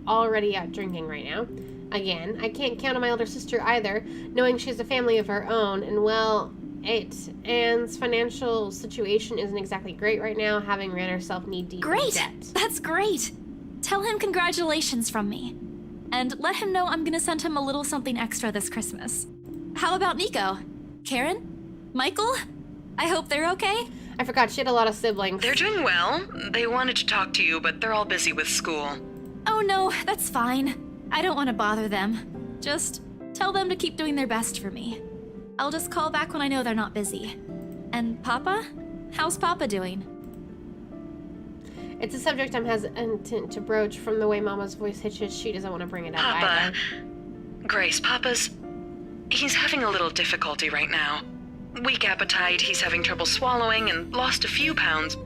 A: already out drinking right now. Again, I can't count on my older sister either, knowing she has a family of her own, and well, Anne's financial situation isn't exactly great right now, having ran herself knee-deep in
B: Great!
A: debt.
B: That's great! Tell him congratulations from me. And let him know I'm gonna send him a little something extra this Christmas. How about Nico? Karen? Michael? I hope they're okay?
A: I forgot she had a lot of siblings.
G: They're doing well. They wanted to talk to you, but they're all busy with school.
B: Oh no, that's fine. I don't want to bother them. Just tell them to keep doing their best for me. I'll just call back when I know they're not busy. And Papa? How's Papa doing?
A: It's a subject I'm hesitant to broach from the way Mama's voice hitches. She doesn't want to bring it up
G: Papa.
A: either.
G: Grace, he's having a little difficulty right now. Weak appetite, he's having trouble swallowing, and lost a few pounds.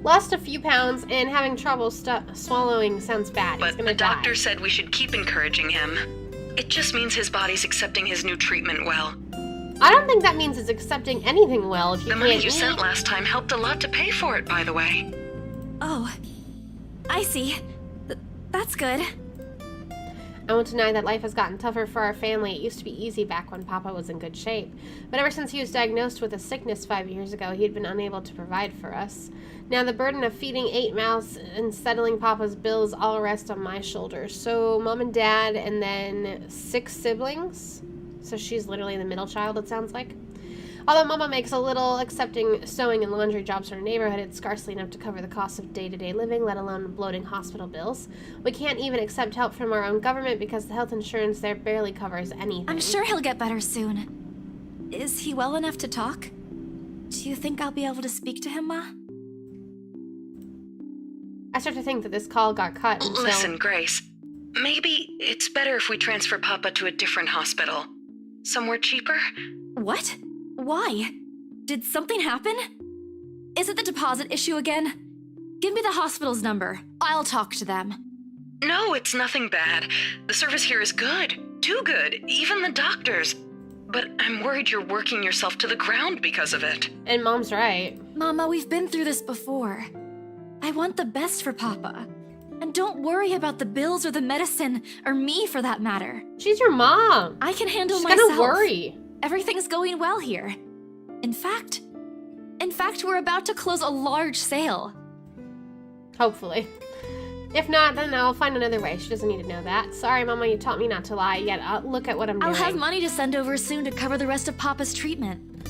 A: Lost a few pounds and having trouble swallowing sounds bad. He's
G: But
A: gonna
G: the doctor
A: die.
G: said we should keep encouraging him. It just means his body's accepting his new treatment well.
A: I don't think that means it's accepting anything well if you
G: The money
A: can't
G: you
A: eat.
G: sent last time helped a lot to pay for it, by the way.
B: Oh, I see. That's good.
A: I won't deny that life has gotten tougher for our family. It used to be easy back when Papa was in good shape. But ever since he was diagnosed with a sickness 5 years ago, he had been unable to provide for us. Now the burden of feeding 8 mouths and settling Papa's bills all rest on my shoulders. So Mom and Dad and then 6 siblings. So she's literally the middle child, it sounds like. Although Mama makes a little, accepting sewing and laundry jobs in our neighborhood, it's scarcely enough to cover the costs of day-to-day living, let alone bloating hospital bills. We can't even accept help from our own government because the health insurance there barely covers anything.
B: I'm sure he'll get better soon. Is he well enough to talk? Do you think I'll be able to speak to him, Ma?
A: I start to think that this call got cut until...
G: Listen, Grace. Maybe it's better if we transfer Papa to a different hospital. Somewhere cheaper?
B: What? Why? Did something happen? Is it the deposit issue again? Give me the hospital's number. I'll talk to them.
G: No, it's nothing bad. The service here is good. Too good. Even the doctors. But I'm worried you're working yourself to the ground because of it.
A: And Mom's right.
B: Mama, we've been through this before. I want the best for Papa. And don't worry about the bills or the medicine, or me for that matter.
A: She's your mom.
B: I can handle
A: She's
B: myself.
A: gonna worry.
B: Everything's going well here. In fact, we're about to close a large sale.
A: Hopefully. If not, then I'll find another way. She doesn't need to know that. Sorry, Mama, you taught me not to lie. Yet look at what I'm doing.
B: I'll have money to send over soon to cover the rest of Papa's treatment.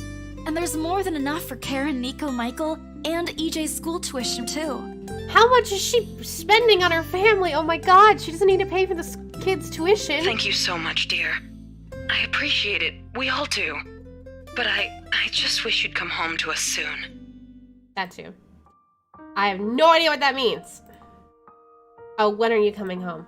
B: And there's more than enough for Karen, Nico, Michael, and EJ's school tuition too.
A: How much is she spending on her family? Oh my god, she doesn't need to pay for this kid's tuition.
G: Thank you so much, dear. I appreciate it. We all do. But I just wish you'd come home to us soon.
A: That too. I have no idea what that means. Oh, when are you coming home?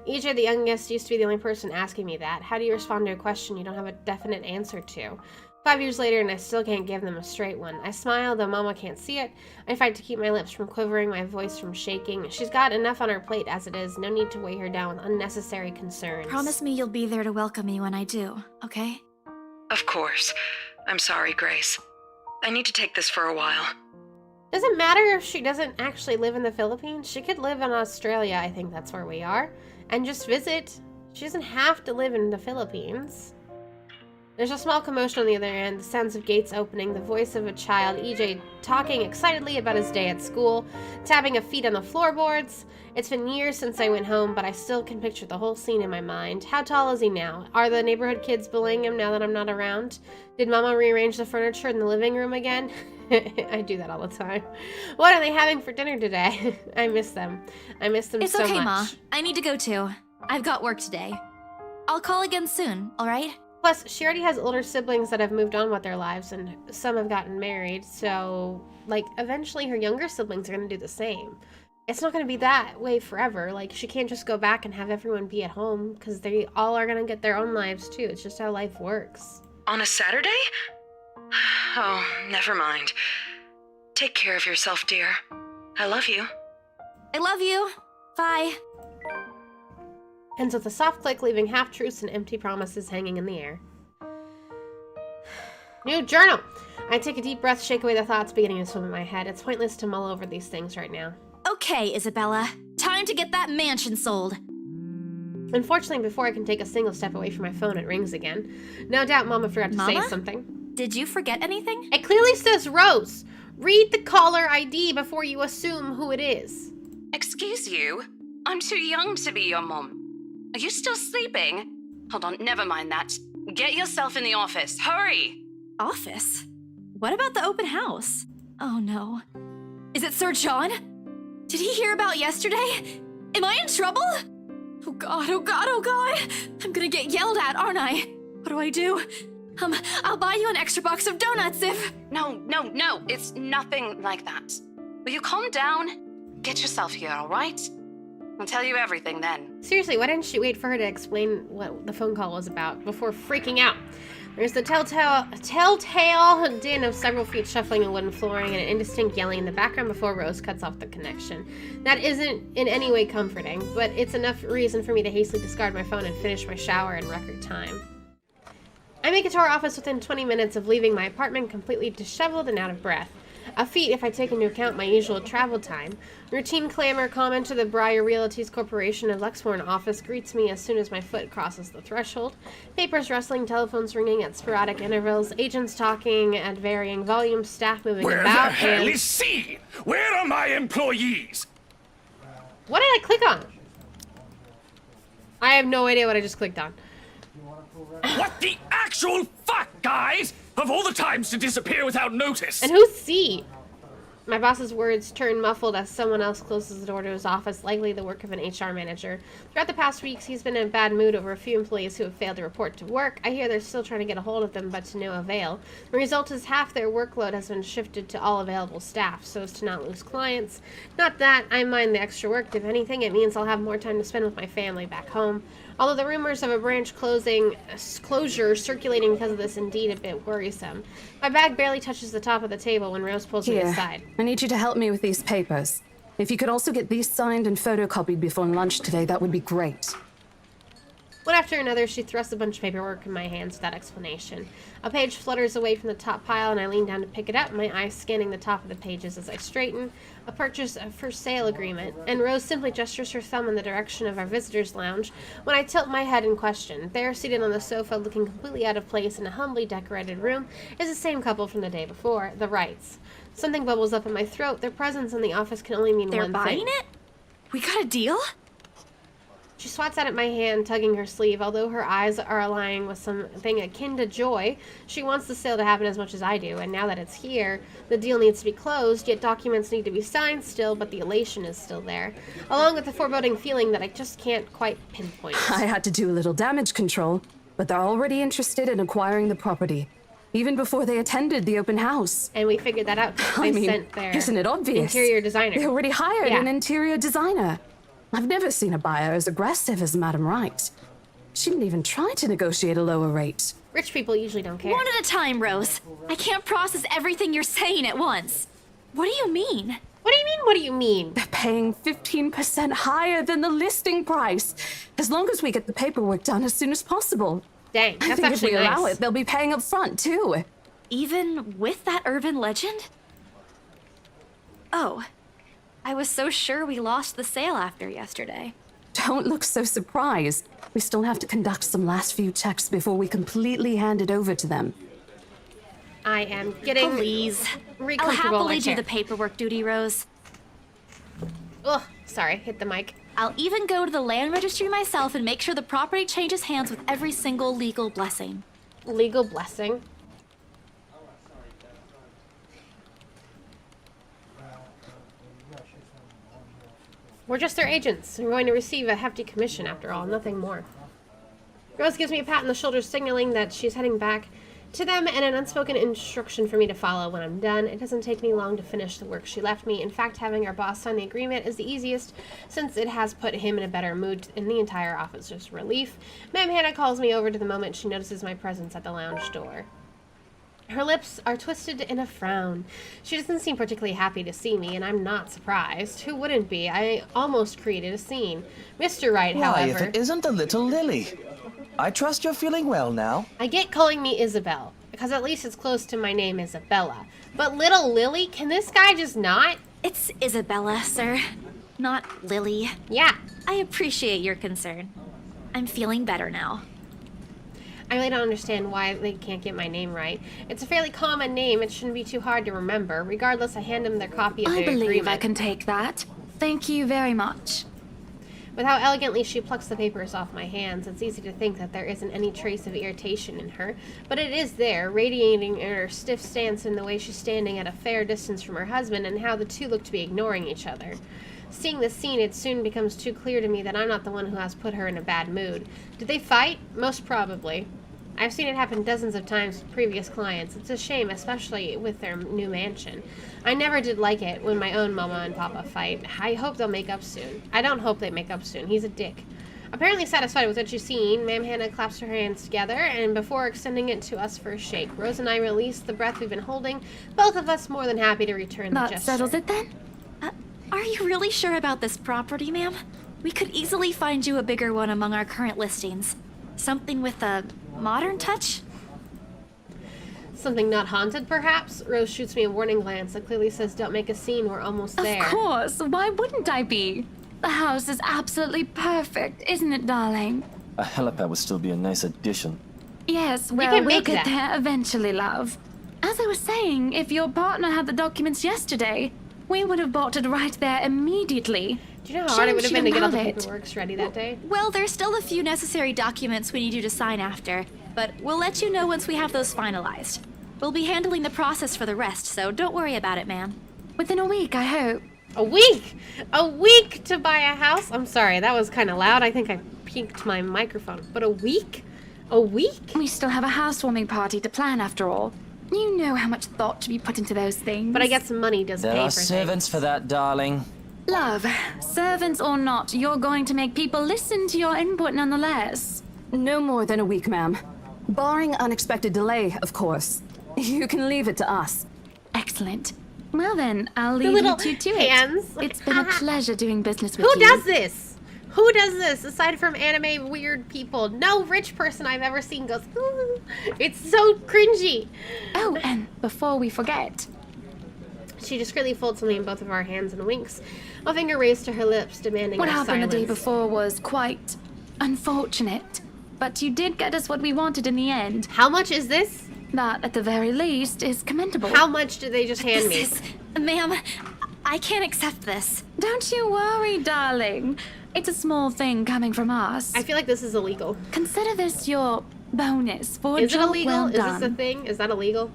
A: EJ, the youngest, used to be the only person asking me that. How do you respond to a question you don't have a definite answer to? 5 years later, and I still can't give them a straight one. I smile, though Mama can't see it. I fight to keep my lips from quivering, my voice from shaking. She's got enough on her plate as it is. No need to weigh her down with unnecessary concerns.
B: Promise me you'll be there to welcome me when I do, okay?
G: Of course. I'm sorry, Grace. I need to take this for a while.
A: Doesn't matter if she doesn't actually live in the Philippines. She could live in Australia, I think that's where we are, and just visit. She doesn't have to live in the Philippines. There's a small commotion on the other end, the sounds of gates opening, the voice of a child, EJ talking excitedly about his day at school, tapping of feet on the floorboards. It's been years since I went home, but I still can picture the whole scene in my mind. How tall is he now? Are the neighborhood kids bullying him now that I'm not around? Did Mama rearrange the furniture in the living room again? I do that all the time. What are they having for dinner today? I miss them. I miss them
B: It's
A: so
B: okay,
A: much.
B: Ma. I need to go too. I've got work today. I'll call again soon, alright?
A: Plus, she already has older siblings that have moved on with their lives, and some have gotten married, so, like, eventually her younger siblings are going to do the same. It's not going to be that way forever. Like, she can't just go back and have everyone be at home, because they all are going to get their own lives, too. It's just how life works.
G: On a Saturday? Oh, never mind. Take care of yourself, dear. I love you.
B: I love you. Bye.
A: Ends with a soft click, leaving half-truths and empty promises hanging in the air. New journal! I take a deep breath, shake away the thoughts beginning to swim in my head. It's pointless to mull over these things right now.
B: Okay, Isabella. Time to get that mansion sold.
A: Unfortunately, before I can take a single step away from my phone, it rings again. No doubt Mama forgot to say
B: Mama?
A: something.
B: Did you forget anything?
A: It clearly says Rose. Read the caller ID before you assume who it is.
H: Excuse you? I'm too young to be your mom. Are you still sleeping? Hold on, never mind that. Get yourself in the office, hurry!
B: Office? What about the open house? Oh no. Is it Sir John? Did he hear about yesterday? Am I in trouble? Oh god, oh god, oh god! I'm gonna get yelled at, aren't I? What do I do? I'll buy you an extra box of donuts if...
H: No, it's nothing like that. Will you calm down? Get yourself here, alright? I'll tell you everything then.
A: Seriously, why didn't she wait for her to explain what the phone call was about before freaking out? There's the telltale din of several feet shuffling the wooden flooring and an indistinct yelling in the background before Rose cuts off the connection. That isn't in any way comforting, but it's enough reason for me to hastily discard my phone and finish my shower in record time. I make it to our office within 20 minutes of leaving my apartment completely disheveled and out of breath. A feat if I take into account my usual travel time. Routine clamor common to the Briar Realties Corporation of Lexmorn office greets me as soon as my foot crosses the threshold. Papers rustling, telephones ringing at sporadic intervals, agents talking at varying volumes, staff moving
I: Where
A: about,
I: the hell
A: and...
I: is C? Where are my employees?
A: What did I click on? I have no idea what I just clicked on.
I: What the actual fuck, guys? Of all the times to disappear without notice.
A: And who's C? My boss's words turn muffled as someone else closes the door to his office, likely the work of an HR manager. Throughout the past weeks, he's been in a bad mood over a few employees who have failed to report to work. I hear they're still trying to get a hold of them, but to no avail. The result is half their workload has been shifted to all available staff, so as to not lose clients. Not that I mind the extra work. If anything, it means I'll have more time to spend with my family back home. Although the rumors of a branch closure circulating because of this indeed a bit worrisome. My bag barely touches the top of the table when Rose pulls me aside.
J: I need you to help me with these papers. If you could also get these signed and photocopied before lunch today, that would be great.
A: One after another, she thrusts a bunch of paperwork in my hands without explanation. A page flutters away from the top pile, and I lean down to pick it up, my eyes scanning the top of the pages as I straighten. A purchase for sale agreement, and Rose simply gestures her thumb in the direction of our visitors' lounge when I tilt my head in question. There, seated on the sofa, looking completely out of place in a humbly decorated room, is the same couple from the day before, the Wrights. Something bubbles up in my throat. Their presence in the office can only mean
B: They're
A: one
B: buying
A: thing.
B: it? We got a deal?
A: She swats out at my hand, tugging her sleeve. Although her eyes are aligning with something akin to joy, she wants the sale to happen as much as I do, and now that it's here, the deal needs to be closed, yet documents need to be signed still, but the elation is still there, along with the foreboding feeling that I just can't quite pinpoint.
J: I had to do a little damage control, but they're already interested in acquiring the property, even before they attended the open house.
A: And we figured that out. They sent their
J: isn't it obvious?
A: interior designer.
J: They already hired
A: Yeah.
J: an interior designer. I've never seen a buyer as aggressive as Madame Wright. She didn't even try to negotiate a lower rate.
A: Rich people usually don't care.
B: One at a time, Rose. I can't process everything you're saying at once. What do you mean?
A: What do you mean, what do you mean?
J: They're paying 15% higher than the listing price, as long as we get the paperwork done as soon as possible.
A: Dang,
J: I
A: that's
J: think if
A: actually
J: we
A: nice.
J: allow it, they'll be paying up front, too.
B: Even with that urban legend? Oh, I was so sure we lost the sale after yesterday.
J: Don't look so surprised. We still have to conduct some last few checks before we completely hand it over to them.
A: I am getting
B: Please.
A: really
B: I'll
A: comfortable in my
B: happily do
A: chair.
B: the paperwork duty, Rose.
A: Ugh, sorry, hit the mic.
B: I'll even go to the land registry myself and make sure the property changes hands with every single legal blessing.
A: Legal blessing. We're just their agents. We're going to receive a hefty commission after all, nothing more. Rose gives me a pat on the shoulder, signaling that she's heading back to them and an unspoken instruction for me to follow when I'm done. It doesn't take me long to finish the work she left me. In fact, having our boss sign the agreement is the easiest, since it has put him in a better mood in the entire office's relief. Ma'am Hannah calls me over to the moment she notices my presence at the lounge door. Her lips are twisted in a frown. She doesn't seem particularly happy to see me, and I'm not surprised. Who wouldn't be? I almost created a scene. Mr. Wright,
K: Why, if
A: however...
K: it isn't the little Lily. I trust you're feeling well now.
A: I get calling me Isabel, because at least it's close to my name Isabella. But little Lily, can this guy just not?
B: It's Isabella, sir. Not Lily.
A: Yeah.
B: I appreciate your concern. I'm feeling better now.
A: I really don't understand why they can't get my name right. It's a fairly common name. It shouldn't be too hard to remember. Regardless, I hand them their copy of
B: I
A: the
B: believe
A: agreement.
B: I can take that. Thank you very much.
A: With how elegantly she plucks the papers off my hands, it's easy to think that there isn't any trace of irritation in her, but it is there, radiating in her stiff stance in the way she's standing at a fair distance from her husband and how the two look to be ignoring each other. Seeing this scene, it soon becomes too clear to me that I'm not the one who has put her in a bad mood. Did they fight? Most probably. I've seen it happen dozens of times with previous clients. It's a shame, especially with their new mansion. I never did like it when my own mama and papa fight. I hope they'll make up soon. I don't hope they make up soon. He's a dick. Apparently satisfied with what she's seen, Ma'am Hannah claps her hands together, and before extending it to us for a shake, Rose and I release the breath we've been holding, both of us more than happy to return the
B: That
A: gesture.
B: settles it then? Are you really sure about this property, ma'am? We could easily find you a bigger one among our current listings. Something with a modern touch?
A: Something not haunted, perhaps? Rose shoots me a warning glance that clearly says, don't make a scene, we're almost there.
L: Of course, why wouldn't I be? The house is absolutely perfect, isn't it, darling?
K: A helipad would still be a nice addition.
L: Yes,
A: can
L: well, we'll
A: make
L: get
A: that.
L: there eventually, love. As I was saying, if your partner had the documents yesterday, we would have bought it right there immediately.
A: Do you know how hard it would have
L: Shame
A: been to
L: she
A: get all the
L: didn't have it.
A: paperwork ready that day?
B: Well, there's still a few necessary documents we need you to sign after, but we'll let you know once we have those finalized. We'll be handling the process for the rest, so don't worry about it, ma'am.
L: Within a week, I hope.
A: A week! A week to buy a house? I'm sorry, that was kind of loud. I think I peaked my microphone. But a week? A week?
L: We still have a housewarming party to plan after all. You know how much thought to be put into those things.
A: But I guess money does
K: There
A: pay
K: are
A: for
K: servants for that, darling.
L: Love, servants or not, you're going to make people listen to your input nonetheless.
J: No more than a week, ma'am. Barring unexpected delay, of course. You can leave it to us.
L: Excellent. Well then, I'll
A: The
L: leave
A: little
L: you two to it.
A: hands.
L: It's been a pleasure doing business with
A: Who
L: you.
A: does this? Who does this aside from anime weird people? No rich person I've ever seen goes, ooh. It's so cringy.
L: Oh, and before we forget,
A: she discreetly folds something in both of our hands and winks, a finger raised to her lips, demanding
L: what
A: our
L: happened
A: silence.
L: the day before was quite unfortunate. But you did get us what we wanted in the end.
A: How much is this?
L: That, at the very least, is commendable.
A: How much did they just hand me?
B: Ma'am, I can't accept this.
L: Don't you worry, darling. It's a small thing coming from us.
A: I feel like this is illegal.
L: Consider this your bonus for a
A: Is it
L: job
A: illegal?
L: well
A: Is
L: done.
A: this a thing? Is that illegal?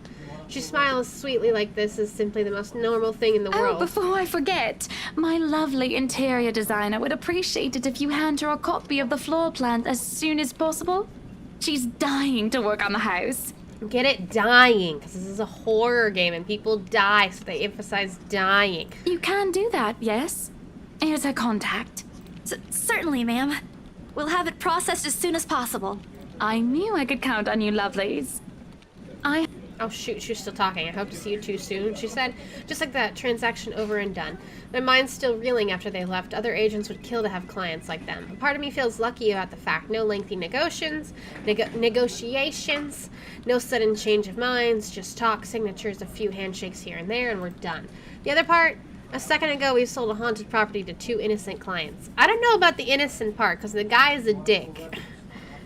A: She smiles sweetly like this is simply the most normal thing in the
L: Oh,
A: world.
L: before I forget, my lovely interior designer would appreciate it if you hand her a copy of the floor plan as soon as possible. She's dying to work on the house.
A: Get it? Dying. Because this is a horror game and people die, so they emphasize dying.
L: You can do that, yes? Here's her contact.
B: Certainly, ma'am. We'll have it processed as soon as possible.
L: I knew I could count on you, lovelies.
A: Oh shoot, she's still talking. I hope to see you too soon, she said. Just like that, transaction over and done. My mind's still reeling after they left. Other agents would kill to have clients like them. A part of me feels lucky about the fact. No lengthy negotiations, no sudden change of minds, just talk, signatures, a few handshakes here and there, and we're done. The other part, a second ago we sold a haunted property to 2 innocent clients. I don't know about the innocent part, because the guy is a dick.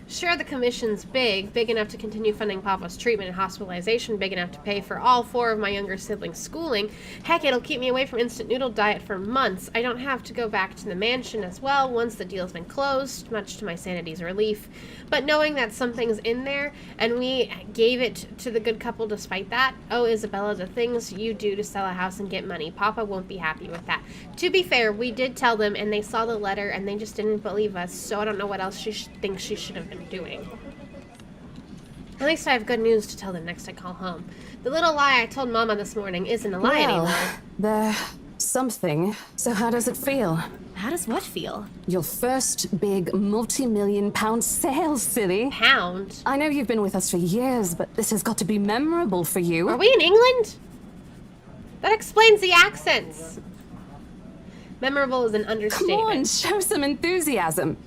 A: Sure, the commission's big enough to continue funding Papa's treatment and hospitalization, big enough to pay for all 4 of my younger siblings' schooling. Heck, it'll keep me away from instant noodle diet for months. I don't have to go back to the mansion as well once the deal's been closed, much to my sanity's relief. But knowing that something's in there, and we gave it to the good couple despite that, oh, Isabella, the things you do to sell a house and get money, Papa won't be happy with that. To be fair, we did tell them, and they saw the letter, and they just didn't believe us, so I don't know what else she thinks she should have been doing. At least I have good news to tell them next I call home. The little lie I told Mama this morning isn't a lie anymore.
J: There's something. So how does it feel?
B: How does what feel?
J: Your first big multi-million-pound sale, silly.
A: Pound?
J: I know you've been with us for years, but this has got to be memorable for you.
A: Are we in England? That explains the accents. Memorable is an understatement.
J: Come on, show some enthusiasm.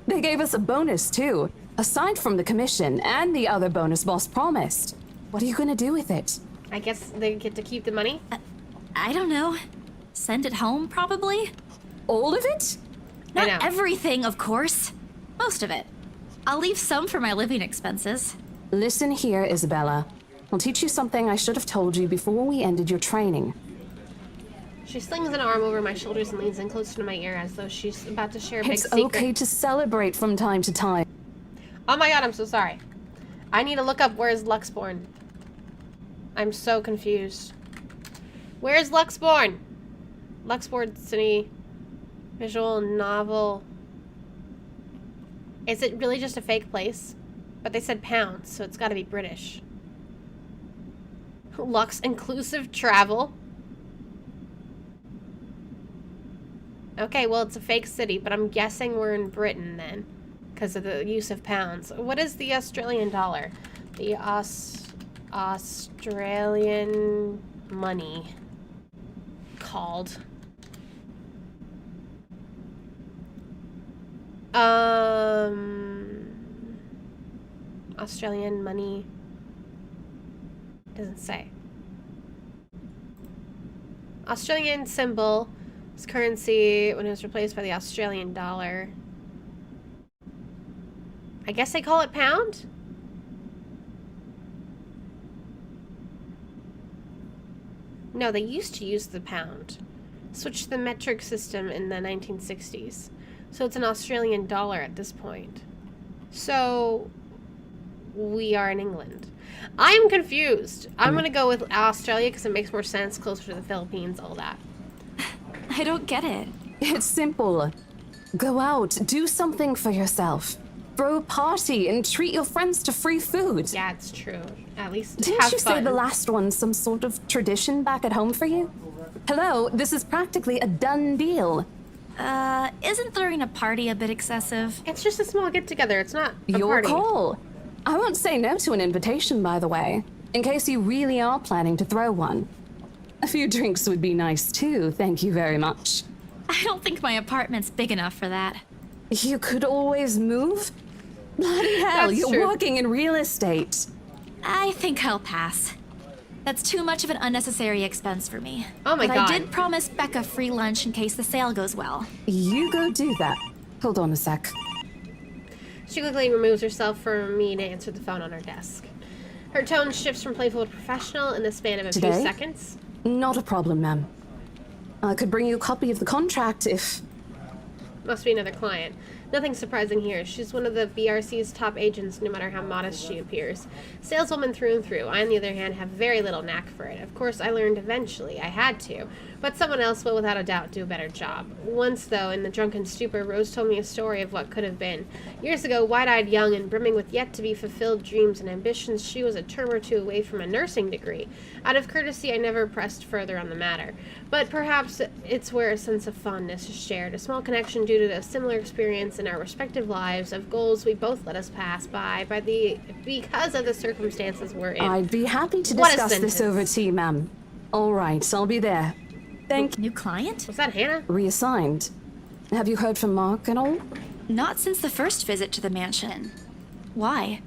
J: They gave us a bonus, too. Aside from the commission and the other bonus boss promised. What are you gonna do with it?
A: I guess they get to keep the money?
B: I don't know. Send it home, probably?
J: All of it?
A: I know.
B: Not everything, of course. Most of it. I'll leave some for my living expenses.
J: Listen here, Isabella. I'll teach you something I should have told you before we ended your training.
A: She slings an arm over my shoulders and leans in closer to my ear as though she's about to share a big secret.
J: It's okay to celebrate from time to time.
A: Oh my god, I'm so sorry. I need to look up where's Luxborn. I'm so confused. Where's Luxborn? Luxborn City. Visual novel. Is it really just a fake place? But they said pounds, so it's gotta be British. Lux inclusive travel. Okay, well, it's a fake city, but I'm guessing we're in Britain then, because of the use of pounds. What is the Australian dollar? The Australian money called. Australian money doesn't say. Australian symbol. Its currency when it was replaced by the Australian dollar. I guess they call it pound? No, they used to use the pound. Switched to the metric system in the 1960s. So it's an Australian dollar at this point. So we are in England. I'm confused. I'm gonna go with Australia because it makes more sense, closer to the Philippines, all that.
B: I don't get it.
J: It's simple. Go out, do something for yourself. Throw a party and treat your friends to free food.
A: Yeah, it's true. At least
J: Didn't
A: have
J: you say
A: fun.
J: the last one's some sort of tradition back at home for you? Hello, this is practically a done deal.
B: Isn't throwing a party a bit excessive?
A: It's just a small get-together. It's not a
J: Your
A: party.
J: call. I won't say no to an invitation, by the way, in case you really are planning to throw one. A few drinks would be nice too, thank you very much.
B: I don't think my apartment's big enough for that.
J: You could always move? Bloody hell,
A: That's
J: you're
A: true.
J: working in real estate.
B: I think I'll pass. That's too much of an unnecessary expense for me.
A: Oh my
B: but
A: God.
B: I did promise Becca free lunch in case the sale goes well.
J: You go do that. Hold on a sec.
A: She quickly removes herself from me to answer the phone on her desk. Her tone shifts from playful to professional in the span of a few
J: Today?
A: seconds.
J: Not a problem, ma'am. I could bring you a copy of the contract if...
A: Must be another client. Nothing surprising here. She's one of the BRC's top agents, no matter how modest she appears. Saleswoman through and through. I, on the other hand, have very little knack for it. Of course, I learned eventually. I had to. But someone else will, without a doubt, do a better job. Once, though, in the drunken stupor, Rose told me a story of what could have been. Years ago, wide-eyed, young, and brimming with yet-to-be-fulfilled dreams and ambitions, she was a term or two away from a nursing degree. Out of courtesy, I never pressed further on the matter. But perhaps it's where a sense of fondness is shared, a small connection due to a similar experience in our respective lives of goals we both let us pass by because of the circumstances we're in.
J: I'd be happy to
A: What a
J: discuss this
A: sentence.
J: over tea, ma'am. All right, I'll be there. Thank
B: New client?
A: Was that Hannah?
J: Reassigned. Have you heard from Mark at all?
B: Not since the first visit to the mansion. Why?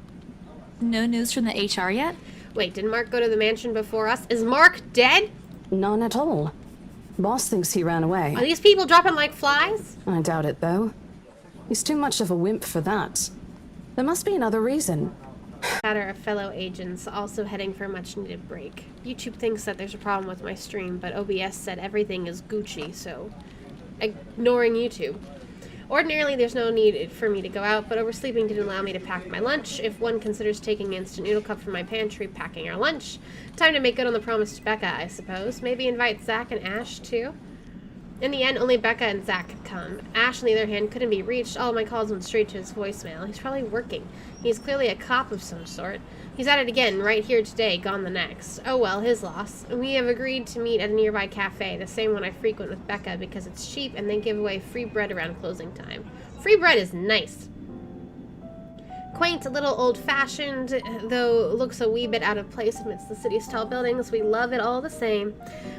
B: No news from the HR yet?
A: Wait, did Mark go to the mansion before us? Is Mark dead?
J: None at all. Boss thinks he ran away.
A: Are these people dropping like flies?
J: I doubt it, though. He's too much of a wimp for that. There must be another reason.
A: Chatter of fellow agents also heading for a much-needed break. YouTube thinks that there's a problem with my stream, but OBS said everything is Gucci, so ignoring YouTube. Ordinarily, there's no need for me to go out, but oversleeping didn't allow me to pack my lunch. If one considers taking an instant noodle cup from my pantry, packing our lunch. Time to make good on the promise to Becca, I suppose. Maybe invite Zach and Ash, too? In the end, only Becca and Zach could come. Ash, on the other hand, couldn't be reached. All of my calls went straight to his voicemail. He's probably working. He's clearly a cop of some sort. He's at it again, right here today, gone the next. Oh well, his loss. We have agreed to meet at a nearby cafe, the same one I frequent with Becca because it's cheap and they give away free bread around closing time. Free bread is nice. Quaint, a little old-fashioned, though looks a wee bit out of place amidst the city's tall buildings, we love it all the same.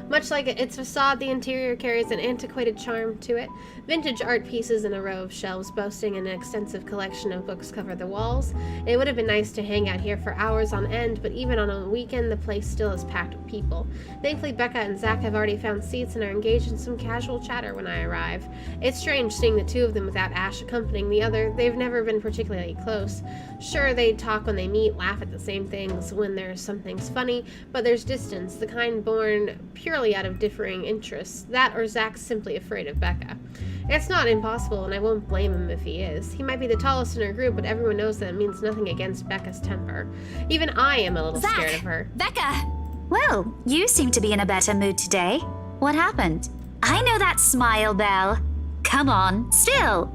A: Much like its facade, the interior carries an antiquated charm to it. Vintage art pieces in a row of shelves boasting an extensive collection of books cover the walls. It would have been nice to hang out here for hours on end, but even on a weekend, the place still is packed with people. Thankfully, Becca and Zach have already found seats and are engaged in some casual chatter when I arrive. It's strange seeing the two of them without Ash accompanying the other. They've never been particularly close. Sure, they talk when they meet, laugh at the same things when there's something's funny, but there's distance, the kind born purely out of differing interests. That or Zach's simply afraid of Becca. It's not impossible, and I won't blame him if he is. He might be the tallest in our group, but everyone knows that it means nothing against Becca's temper. Even I am a little
B: Zach!
A: scared of her.
B: Becca!
E: Well, you seem to be in a better mood today. What happened? I know that smile, Belle. Come on, still.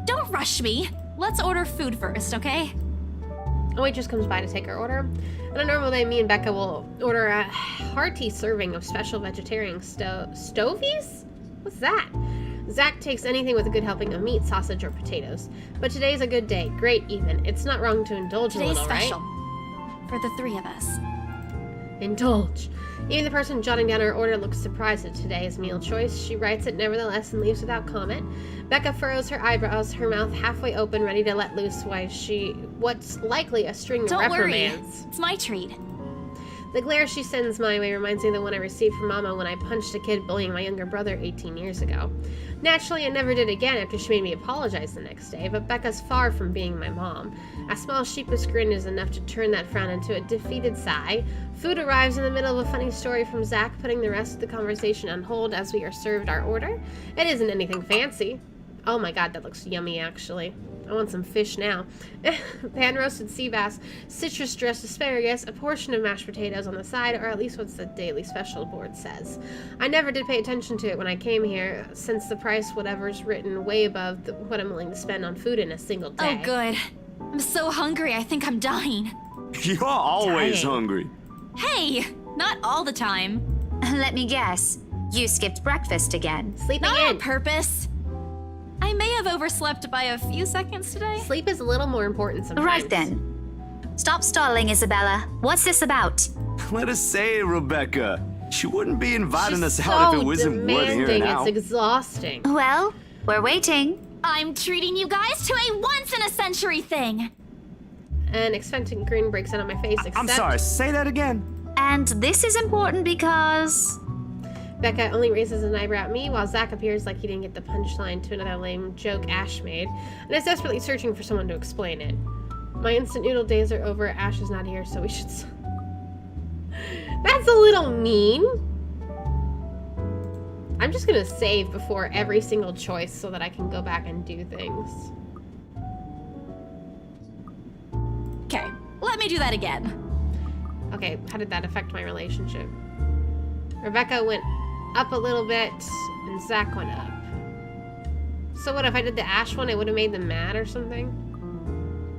B: Don't rush me. Let's order food first, okay?
A: A waitress comes by to take our order. On a normal day, me and Becca will order a hearty serving of special vegetarian stovies? What's that? Zach takes anything with a good helping of meat, sausage, or potatoes. But today's a good day. Great, even. It's not wrong to indulge a
B: Today's
A: little,
B: special.
A: right?
B: For the three of us.
A: Indulge. Even the person jotting down our order looks surprised at today's meal choice. She writes it nevertheless and leaves without comment. Becca furrows her eyebrows, her mouth halfway open, ready to let loose what's likely a string of
B: Don't worry.
A: reprimands.
B: It's my treat.
A: The glare she sends my way reminds me of the one I received from Mama when I punched a kid bullying my younger brother 18 years ago. Naturally, I never did again after she made me apologize the next day, but Becca's far from being my mom. A small sheepish grin is enough to turn that frown into a defeated sigh. Food arrives in the middle of a funny story from Zach, putting the rest of the conversation on hold as we are served our order. It isn't anything fancy. Oh my god, that looks yummy, actually. I want some fish now. Pan-roasted sea bass, citrus-dressed asparagus, a portion of mashed potatoes on the side, or at least what the daily special board says. I never did pay attention to it when I came here, since the price whatever's written way above what I'm willing to spend on food in a single day.
B: Oh, good. I'm so hungry, I think I'm dying.
C: You're always
A: Dying.
C: hungry.
B: Hey, not all the time.
E: Let me guess. You skipped breakfast again.
A: Sleeping
B: Not
A: in.
B: on purpose. I may have overslept by a few seconds today.
A: Sleep is a little more important sometimes.
E: Right then. Stop stalling, Isabella. What's this about?
C: Let us say, Rebecca. She wouldn't be inviting
A: She's
C: us out
A: so
C: if it wasn't worth
A: demanding,
C: hearing out.
A: it's exhausting.
E: Well, we're waiting.
B: I'm treating you guys to a once-in-a-century thing.
A: An expectant grin breaks out on my face,
C: I'm sorry, say that again.
E: And this is important because...
A: Becca only raises an eyebrow at me, while Zach appears like he didn't get the punchline to another lame joke Ash made, and is desperately searching for someone to explain it. My instant noodle days are over. Ash is not here, so we should... That's a little mean. I'm just gonna save before every single choice so that I can go back and do things.
B: Okay, let me do that again.
A: Okay, how did that affect my relationship? Rebecca went up a little bit, and Zach went up. So what, if I did the Ash one, it would have made them mad or something?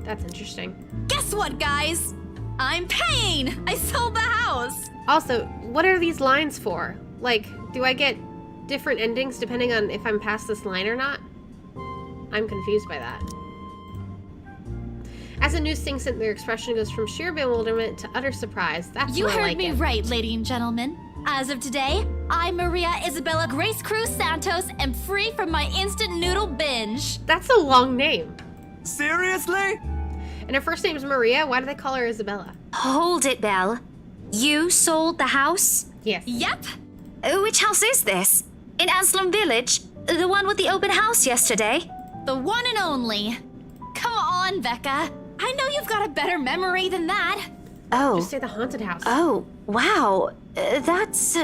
A: That's interesting.
B: Guess what, guys? I'm paying! I sold the house!
A: Also, what are these lines for? Like, do I get different endings depending on if I'm past this line or not? I'm confused by that. As the news sinks in, their expression goes from sheer bewilderment to utter surprise. That's
B: You
A: more
B: heard
A: like
B: me
A: it.
B: right, ladies and gentlemen. As of today, I, Maria Isabella Grace Cruz Santos, am free from my instant noodle binge.
A: That's a long name.
C: Seriously?
A: And her first name is Maria. Why do they call her Isabella?
E: Hold it, Belle. You sold the house?
A: Yes.
B: Yep.
E: Which house is this? In Anselm Village? The one with the open house yesterday?
B: The one and only. Come on, Becca. I know you've got a better memory than that.
E: Oh.
A: Just say the haunted house.
E: Oh, wow. That's...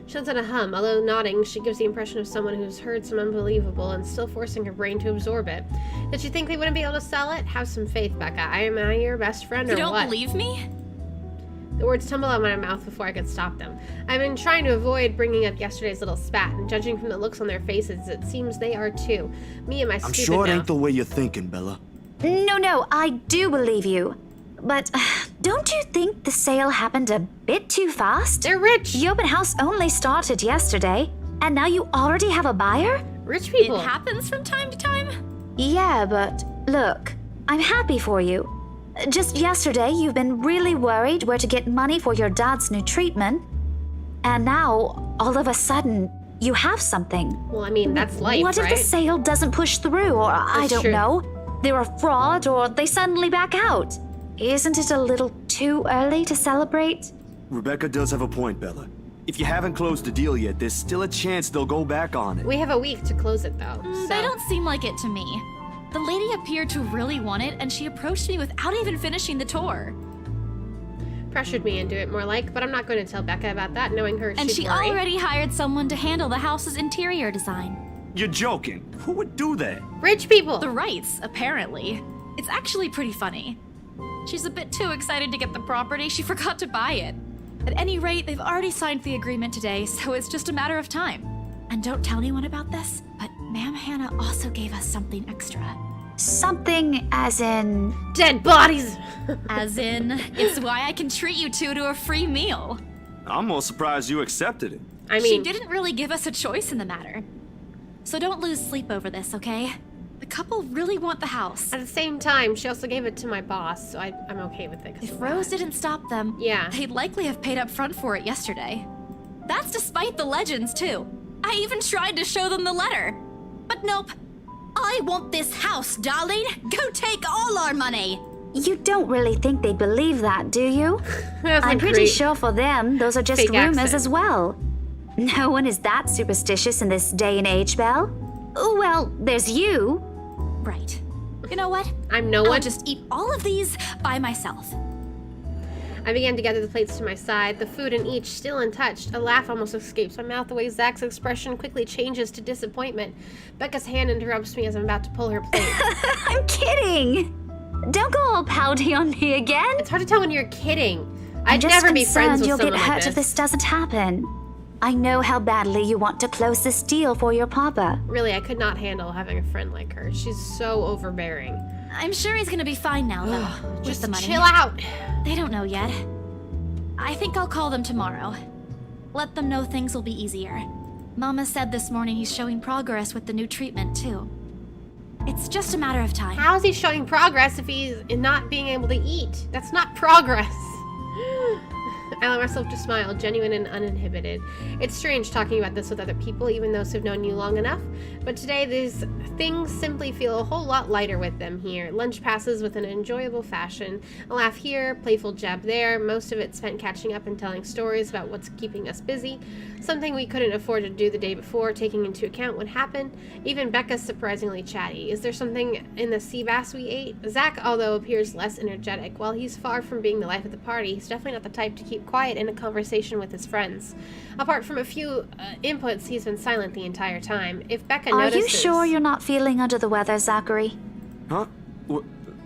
A: She lets out a hum. Although nodding, she gives the impression of someone who's heard some unbelievable and still forcing her brain to absorb it. Did you think we wouldn't be able to sell it? Have some faith, Becca. Am I your best friend or
B: You don't
A: what?
B: believe me?
A: The words tumble out of my mouth before I could stop them. I've been trying to avoid bringing up yesterday's little spat, and judging from the looks on their faces, it seems they are too. Me and my
C: I'm
A: stupid
C: sure it
A: mouth.
C: ain't the way you're thinking, Bella.
E: No, I do believe you. But don't you think the sale happened a bit too fast?
A: They're rich.
E: The open house only started yesterday, and now you already have a buyer?
A: Rich people.
B: It happens from time to time.
E: Yeah, but look, I'm happy for you. Just yesterday, you've been really worried where to get money for your dad's new treatment. And now, all of a sudden, you have something.
A: Well, I mean, that's life,
E: What if
A: right?
E: the sale doesn't push through, or I
A: That's
E: don't
A: true.
E: know, they're a fraud, or they suddenly back out? Isn't it a little too early to celebrate?
C: Rebecca does have a point, Bella. If you haven't closed the deal yet, there's still a chance they'll go back on it.
A: We have a week to close it, though. So.
B: They don't seem like it to me. The lady appeared to really want it, and she approached me without even finishing the tour.
A: Pressured me into it, more like, but I'm not going to tell Becca about that, knowing her.
B: And
A: she'd
B: she
A: worry.
B: already hired someone to handle the house's interior design.
C: You're joking. Who would do that?
A: Rich people.
B: The Wrights, apparently. It's actually pretty funny. She's a bit too excited to get the property, she forgot to buy it. At any rate, they've already signed the agreement today, so it's just a matter of time. And don't tell anyone about this, but Ma'am Hannah also gave us something extra.
E: Something as in...
A: Dead bodies!
B: As in, it's why I can treat you two to a free meal.
C: I'm more surprised you accepted it.
A: I
B: She
A: mean,
B: didn't really give us a choice in the matter. So don't lose sleep over this, okay? The couple really want the house.
A: at the same time, she also gave it to my boss, so I'm okay with it. 'cause
B: If
A: of
B: Rose
A: that.
B: didn't stop them,
A: Yeah.
B: they'd likely have paid up front for it yesterday. That's despite the legends, too. I even tried to show them the letter. But nope. I want this house, darling. Go take all our money.
E: You don't really think they'd believe that, do you?
A: That's a
E: I'm pretty
A: great
E: sure for them, those are just
A: fake
E: rumors
A: accent.
E: as well. No one is that superstitious in this day and age, Belle. Oh, well, there's you.
B: Right. You know what?
A: I'm no
B: I'll
A: one.
B: just eat all of these by myself.
A: I began to gather the plates to my side, the food in each still untouched. A laugh almost escapes my mouth the way Zach's expression quickly changes to disappointment. Becca's hand interrupts me as I'm about to pull her plate.
E: I'm kidding. Don't go all pouty on me again.
A: It's hard to tell when you're kidding.
E: I'm
A: I'd
E: just
A: never be friends
E: concerned
A: with
E: you'll
A: someone
E: get
A: like
E: hurt if
A: this.
E: this doesn't happen. I know how badly you want to close this deal for your papa.
A: Really, I could not handle having a friend like her. She's so overbearing.
B: I'm sure he's gonna be fine now, though. with
A: Just
B: the money.
A: chill out.
B: They don't know yet. I think I'll call them tomorrow. Let them know things will be easier. Mama said this morning he's showing progress with the new treatment, too. It's just a matter of time.
A: How is he showing progress if he's not being able to eat? That's not progress. I allow myself to smile, genuine and uninhibited. It's strange talking about this with other people, even those who've known you long enough, but today these things simply feel a whole lot lighter with them here. Lunch passes with an enjoyable fashion. A laugh here, playful jab there, most of it spent catching up and telling stories about what's keeping us busy, something we couldn't afford to do the day before, taking into account what happened. Even Becca's surprisingly chatty. Is there something in the sea bass we ate? Zach, although appears less energetic, while he's far from being the life of the party, he's definitely not the type to keep quiet in a conversation with his friends. Apart from a few inputs, he's been silent the entire time. If Becca notices...
E: Are you sure you're not feeling under the weather, Zachary?
C: Huh?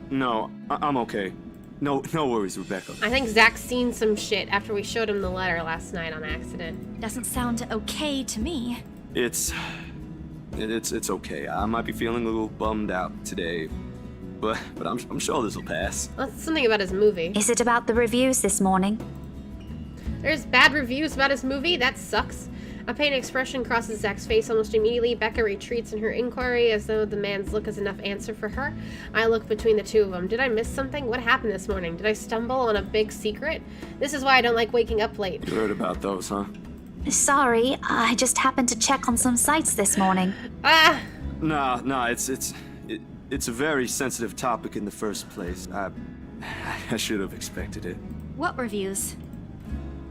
C: No, I'm okay. No worries, Rebecca.
A: I think Zach's seen some shit after we showed him the letter last night on accident.
B: Doesn't sound okay to me.
C: It's okay. I might be feeling a little bummed out today, but I'm sure this will pass.
A: Well, that's something about his movie.
E: Is it about the reviews this morning?
A: There's bad reviews about his movie? That sucks. A pained expression crosses Zach's face almost immediately. Becca retreats in her inquiry as though the man's look is enough answer for her. I look between the two of them. Did I miss something? What happened this morning? Did I stumble on a big secret? This is why I don't like waking up late.
C: You heard about those, huh?
E: Sorry, I just happened to check on some sites this morning.
A: Ah!
C: Nah, it's a very sensitive topic in the first place. I should have expected it.
B: What reviews?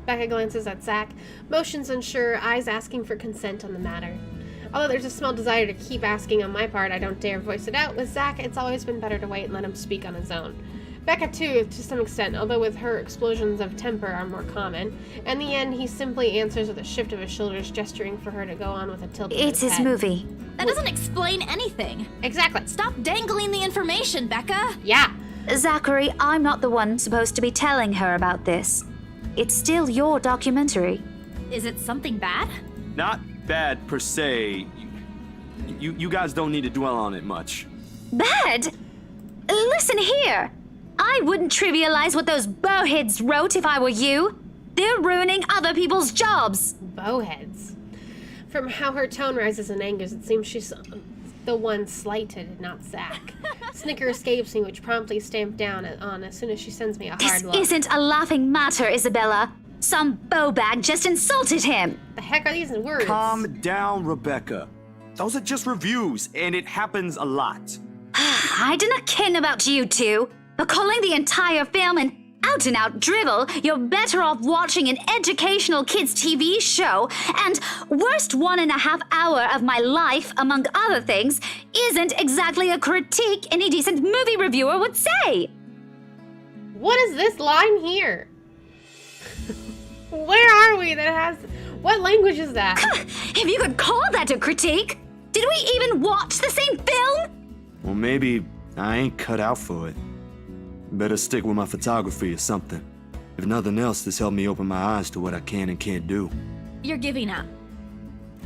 A: Becca glances at Zach, motions unsure, eyes asking for consent on the matter. Although there's a small desire to keep asking on my part, I don't dare voice it out. With Zach, it's always been better to wait and let him speak on his own. Becca, too, to some extent, although with her explosions of temper are more common. In the end, he simply answers with a shift of his shoulders, gesturing for her to go on with a tilt of
E: It's his
A: head.
E: movie.
B: That doesn't explain anything.
A: Exactly.
B: Stop dangling the information, Becca.
A: Yeah.
E: Zachary, I'm not the one supposed to be telling her about this. It's still your documentary.
B: Is it something bad?
C: Not bad per se. You guys don't need to dwell on it much.
E: Bad? Listen here. I wouldn't trivialize what those bowheads wrote if I were you. They're ruining other people's jobs.
A: Bowheads. From how her tone rises in anger, it seems she's the one slighted, not Zach. Snicker escapes me, which promptly stamped down on as soon as she sends me a hard look.
E: This isn't a laughing matter, Isabella. Some bowbag just insulted him.
A: The heck are these words?
C: Calm down, Rebecca. Those are just reviews, and it happens a lot.
E: I do not ken about you two, but calling the entire film an out-and-out drivel, you're better off watching an educational kids' TV show, and worst 1.5 hour of my life, among other things, isn't exactly a critique any decent movie reviewer would say.
A: What is this line here? Where are we that has... What language is that?
E: If you could call that a critique, did we even watch the same film?
C: Well, maybe I ain't cut out for it. Better stick with my photography or something. If nothing else, this helped me open my eyes to what I can and can't do.
B: You're giving up.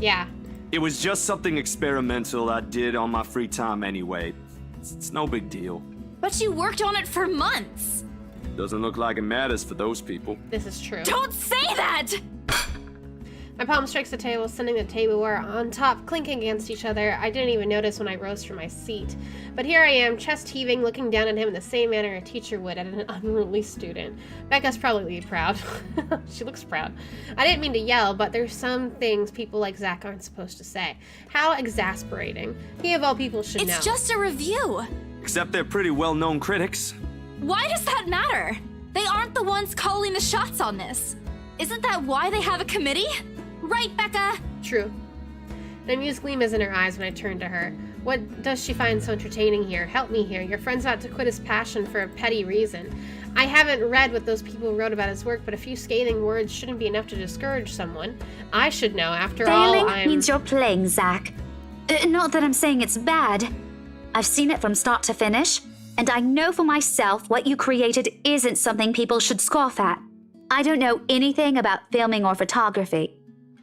A: Yeah.
C: It was just something experimental I did on my free time anyway. It's no big deal.
B: But you worked on it for months.
C: Doesn't look like it matters for those people.
A: This is true.
B: Don't say that!
A: My palm strikes the table, sending the tableware on top clinking against each other. I didn't even notice when I rose from my seat. But here I am, chest heaving, looking down at him in the same manner a teacher would at an unruly student. Becca's probably proud. She looks proud. I didn't mean to yell, but there's some things people like Zach aren't supposed to say. How exasperating. He of all people should know.
B: It's just a review.
C: Except they're pretty well-known critics.
B: Why does that matter? They aren't the ones calling the shots on this. Isn't that why they have a committee? Right, Becca?
A: True. An amused gleam is in her eyes when I turn to her. What does she find so entertaining here? Help me here. Your friend's about to quit his passion for a petty reason. I haven't read what those people wrote about his work, but a few scathing words shouldn't be enough to discourage someone. I should know, after all,
E: Failing means you're playing, Zach. Not that I'm saying it's bad. I've seen it from start to finish, and I know for myself what you created isn't something people should scoff at. I don't know anything about filming or photography.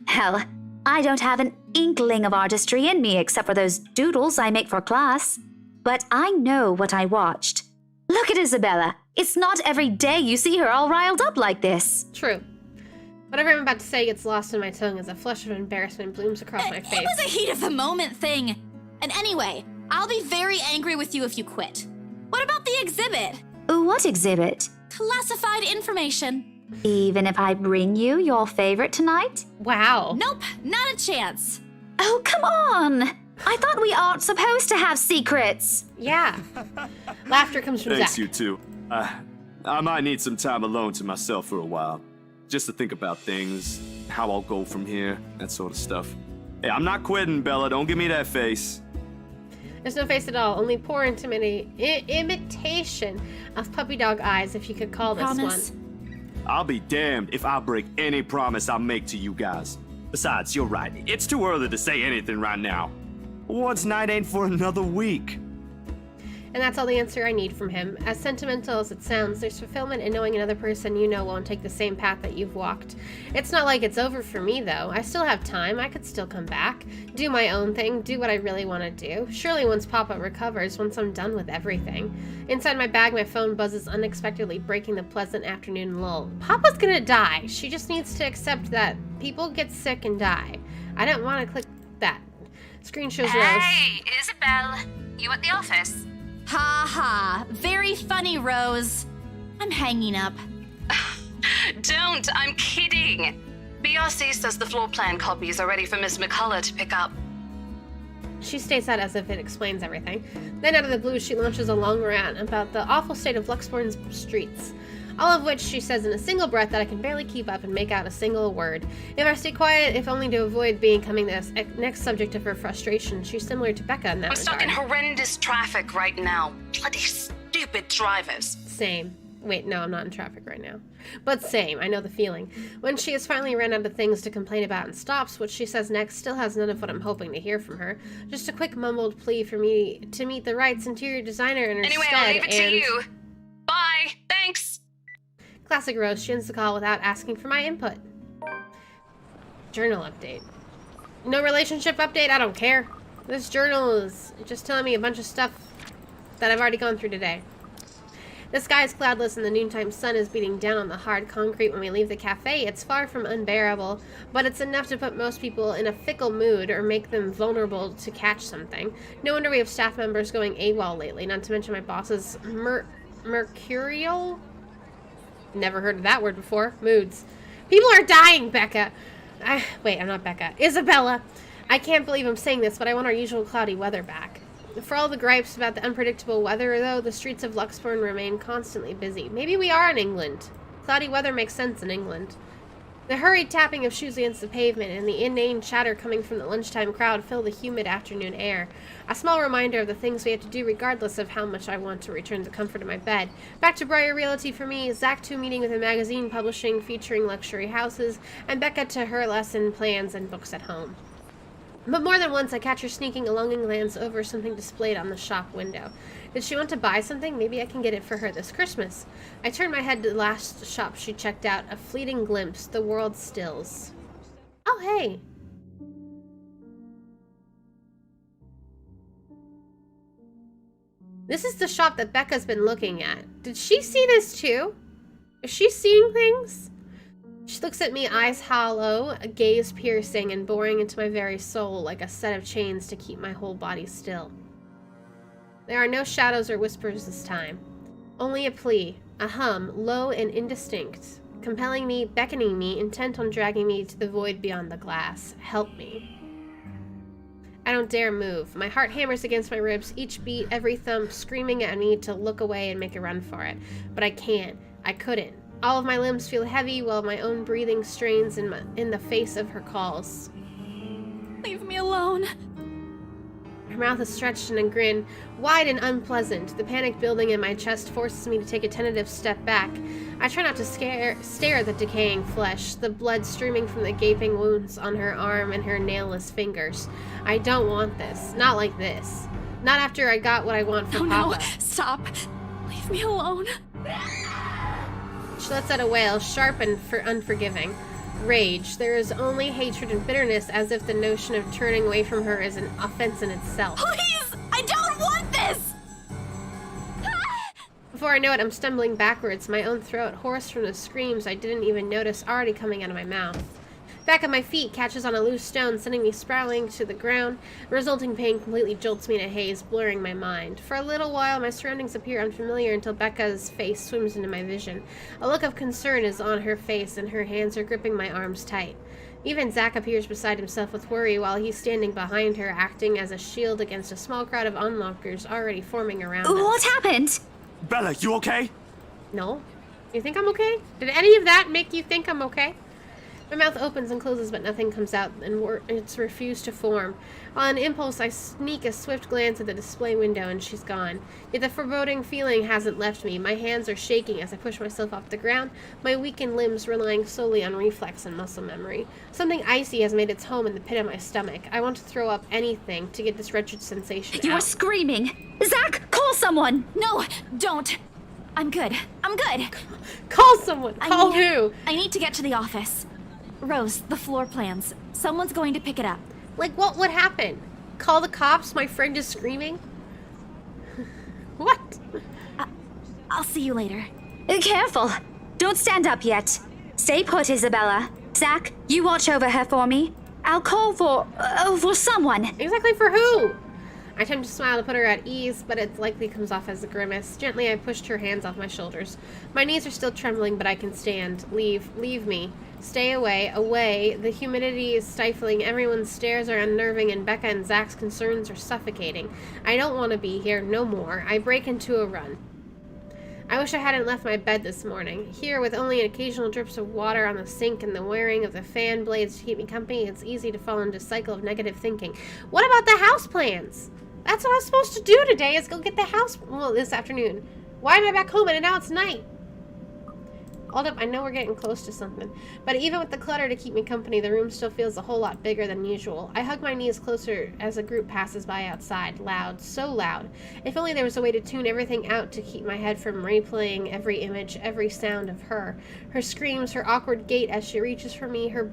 E: Hell, I don't have an inkling of artistry in me except for those doodles I make for class. But I know what I watched. Look at Isabella. It's not every day you see her all riled up like this.
A: True. Whatever I'm about to say gets lost in my tongue as a flush of embarrassment blooms across my face.
B: It was a heat of the moment thing. And anyway, I'll be very angry with you if you quit. What about the exhibit?
E: What exhibit?
B: Classified information.
E: Even if I bring you your favorite tonight?
A: Wow.
B: Nope, not a chance.
E: Oh, come on! I thought we aren't supposed to have secrets.
A: Yeah. Laughter comes from
C: Thanks,
A: Zach.
C: you two. I might need some time alone to myself for a while. Just to think about things, how I'll go from here, that sort of stuff. Hey, I'm not quitting, Bella. Don't give me that face.
A: There's no face at all, only poor imitation of puppy dog eyes, if you could call this
B: Promise.
A: one.
C: I'll be damned if I break any promise I make to you guys. Besides, you're right. It's too early to say anything right now. Awards night ain't for another week.
A: And that's all the answer I need from him. As sentimental as it sounds, there's fulfillment in knowing another person you know won't take the same path that you've walked. It's not like it's over for me, though. I still have time. I could still come back, do my own thing, do what I really want to do. Surely once Papa recovers, once I'm done with everything. Inside my bag, my phone buzzes unexpectedly, breaking the pleasant afternoon lull. Papa's gonna die. She just needs to accept that people get sick and die. I don't want to click that. Screen shows Rose.
H: Hey, Isabel. You at the office?
B: Ha ha. Very funny, Rose. I'm hanging up.
H: Don't, I'm kidding. BRC says the floor plan copies are ready for Miss McCullough to pick up.
A: She states that as if it explains everything. Then out of the blue, she launches a long rant about the awful state of Luxborn's streets. All of which she says in a single breath that I can barely keep up and make out a single word. If I stay quiet, if only to avoid becoming the next subject of her frustration, she's similar to Becca in that
H: I'm stuck in
A: regard.
H: horrendous traffic right now. Bloody stupid drivers.
A: Same. Wait, no, I'm not in traffic right now. But same, I know the feeling. When she has finally run out of things to complain about and stops, what she says next still has none of what I'm hoping to hear from her. Just a quick mumbled plea for me to meet the right interior designer in her
H: Anyway,
A: stead,
H: I'll leave it to you. Bye. Thanks.
A: Classic Rose, she ends the call without asking for my input. Journal update. No relationship update, I don't care. This journal is just telling me a bunch of stuff that I've already gone through today. The sky is cloudless and the noontime sun is beating down on the hard concrete when we leave the cafe. It's far from unbearable, but it's enough to put most people in a fickle mood or make them vulnerable to catch something. No wonder we have staff members going AWOL lately, not to mention my boss's mercurial? Never heard of that word before. Moods. People are dying, Becca. Wait, I'm not Becca. Isabella. I can't believe I'm saying this, but I want our usual cloudy weather back. For all the gripes about the unpredictable weather, though, the streets of Luxbourne remain constantly busy. Maybe we are in England. Cloudy weather makes sense in England. The hurried tapping of shoes against the pavement and the inane chatter coming from the lunchtime crowd fill the humid afternoon air. A small reminder of the things we have to do regardless of how much I want to return to the comfort of my bed. Back to Briar Realty for me, Zach to a meeting with a magazine publishing featuring luxury houses, and Becca to her lesson plans and books at home. But more than once, I catch her sneaking a longing glance over something displayed on the shop window. Did she want to buy something? Maybe I can get it for her this Christmas. I turn my head to the last shop she checked out, a fleeting glimpse. The world stills. Oh, hey. This is the shop that Becca's been looking at. Did she see this too? Is she seeing things? She looks at me, eyes hollow, a gaze piercing and boring into my very soul like a set of chains to keep my whole body still. There are no shadows or whispers this time. Only a plea, a hum, low and indistinct, compelling me, beckoning me, intent on dragging me to the void beyond the glass. Help me. I don't dare move. My heart hammers against my ribs, each beat, every thump screaming at me to look away and make a run for it. But I can't. I couldn't. All of my limbs feel heavy while my own breathing strains in the face of her calls.
B: Leave me alone.
A: Her mouth is stretched in a grin, wide and unpleasant. The panic building in my chest forces me to take a tentative step back. I try not to stare at the decaying flesh, the blood streaming from the gaping wounds on her arm and her nailless fingers. I don't want this. Not like this. Not after I got what I want from Papa.
B: No, stop. Leave me alone.
A: She lets out a wail, sharp and unforgiving. Rage. There is only hatred and bitterness, as if the notion of turning away from her is an offense in itself.
B: Please! I don't want this!
A: Before I know it, I'm stumbling backwards, my own throat hoarse from the screams I didn't even notice already coming out of my mouth. Back of my feet catches on a loose stone, sending me sprawling to the ground. The resulting pain completely jolts me in a haze, blurring my mind. For a little while, my surroundings appear unfamiliar until Becca's face swims into my vision. A look of concern is on her face, and her hands are gripping my arms tight. Even Zach appears beside himself with worry while he's standing behind her, acting as a shield against a small crowd of onlookers already forming around us.
E: What happened?
C: Bella, you okay?
A: No? You think I'm okay? Did any of that make you think I'm okay? My mouth opens and closes, but nothing comes out, and it's refused to form. On impulse, I sneak a swift glance at the display window, and she's gone. Yet the foreboding feeling hasn't left me. My hands are shaking as I push myself off the ground, my weakened limbs relying solely on reflex and muscle memory. Something icy has made its home in the pit of my stomach. I want to throw up anything to get this wretched sensation
E: You
A: out.
E: are screaming! Zach, call someone!
B: No, don't. I'm good. I'm good.
A: Call someone! Call who?
B: I need to get to the office. Rose, the floor plans. Someone's going to pick it up.
A: Like, what would happen? Call the cops? My friend is screaming? What?
B: I'll see you later.
E: Careful! Don't stand up yet. Stay put, Isabella. Zach, you watch over her for me. I'll call for someone.
A: Exactly for who? I attempt to smile to put her at ease, but it likely comes off as a grimace. Gently, I pushed her hands off my shoulders. My knees are still trembling, but I can stand. Leave me. Stay away, away. The humidity is stifling, everyone's stares are unnerving, and Becca and Zach's concerns are suffocating. I don't want to be here, no more. I break into a run. I wish I hadn't left my bed this morning. Here, with only occasional drips of water on the sink and the whirring of the fan blades to keep me company, it's easy to fall into a cycle of negative thinking. What about the house plans? That's what I was supposed to do today, is go get the house... Well, this afternoon. Why am I back home and now it's night? Hold up, I know we're getting close to something. But even with the clutter to keep me company, the room still feels a whole lot bigger than usual. I hug my knees closer as a group passes by outside. Loud, so loud. If only there was a way to tune everything out to keep my head from replaying every image, every sound of her. Her screams, her awkward gait as she reaches for me, her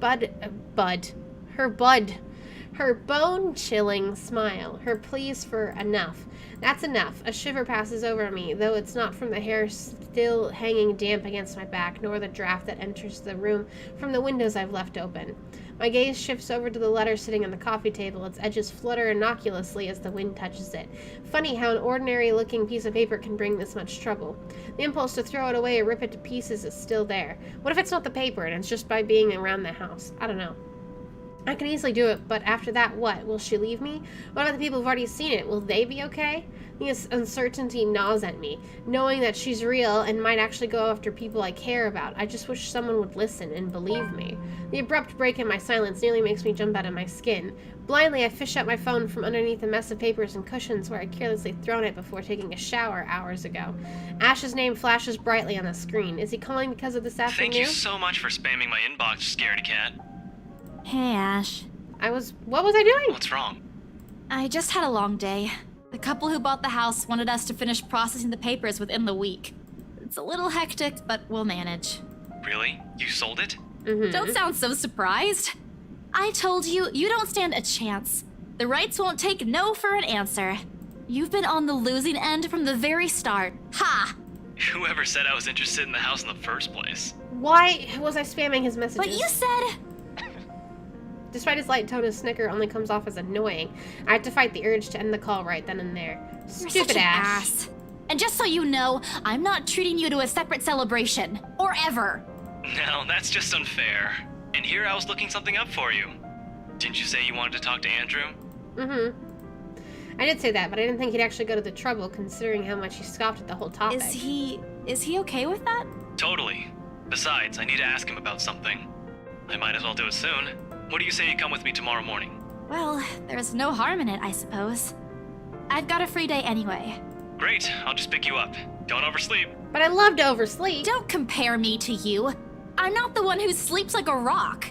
A: her bone-chilling smile, her pleas for enough. That's enough. A shiver passes over me, though it's not from the hair still hanging damp against my back, nor the draft that enters the room from the windows I've left open. My gaze shifts over to the letter sitting on the coffee table. Its edges flutter innocuously as the wind touches it. Funny how an ordinary-looking piece of paper can bring this much trouble. The impulse to throw it away or rip it to pieces is still there. What if it's not the paper and it's just by being around the house? I don't know. I can easily do it, but after that, what? Will she leave me? What about the people who've already seen it? Will they be okay? This uncertainty gnaws at me, knowing that she's real and might actually go after people I care about. I just wish someone would listen and believe me. The abrupt break in my silence nearly makes me jump out of my skin. Blindly, I fish out my phone from underneath a mess of papers and cushions where I'd carelessly thrown it before taking a shower hours ago. Ash's name flashes brightly on the screen. Is he calling because of this afternoon?
D: Thank you so much for spamming my inbox, scaredy cat.
B: Hey, Ash.
A: What was I doing?
D: What's wrong?
B: I just had a long day. The couple who bought the house wanted us to finish processing the papers within the week. It's a little hectic, but we'll manage.
D: Really? You sold it?
A: Mm-hmm.
B: Don't sound so surprised. I told you, you don't stand a chance. The rights won't take no for an answer. You've been on the losing end from the very start. Ha!
D: Whoever said I was interested in the house in the first place?
A: Why was I spamming his messages?
B: But you said...
A: Despite his light tone, his snicker only comes off as annoying. I had to fight the urge to end the call right then and there.
B: You're
A: Stupid
B: such an
A: Ash.
B: ass. And just so you know, I'm not treating you to a separate celebration. Or ever.
D: No, that's just unfair. And here I was looking something up for you. Didn't you say you wanted to talk to Andrew?
A: Mm-hmm. I did say that, but I didn't think he'd actually go to the trouble considering how much he scoffed at the whole topic.
B: Is he okay with that?
D: Totally. Besides, I need to ask him about something. I might as well do it soon. What do you say you come with me tomorrow morning?
B: Well, there's no harm in it, I suppose. I've got a free day anyway.
D: Great, I'll just pick you up. Don't oversleep.
A: But I love to oversleep.
B: Don't compare me to you. I'm not the one who sleeps like a rock.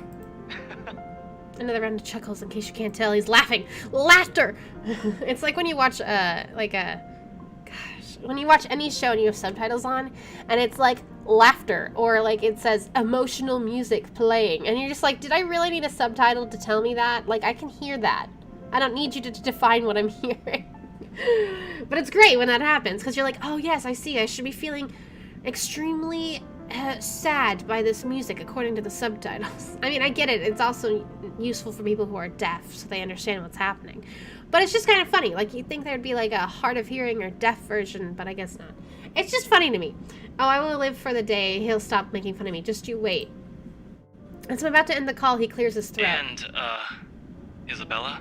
A: Another round of chuckles, in case you can't tell. He's laughing. Laughter! It's like when you watch, when you watch any show and you have subtitles on, and it's like laughter, or like it says emotional music playing, and you're just like, did I really need a subtitle to tell me that? Like, I can hear that. I don't need you to define what I'm hearing. But it's great when that happens, because you're like, oh yes, I see. I should be feeling extremely sad by this music, according to the subtitles. I mean, I get it. It's also useful for people who are deaf, so they understand what's happening. But it's just kind of funny. Like, you'd think there'd be like a hard of hearing or deaf version, but I guess not. It's just funny to me. Oh, I will live for the day he'll stop making fun of me. Just you wait. As I'm about to end the call, he clears his throat.
D: And, Isabella?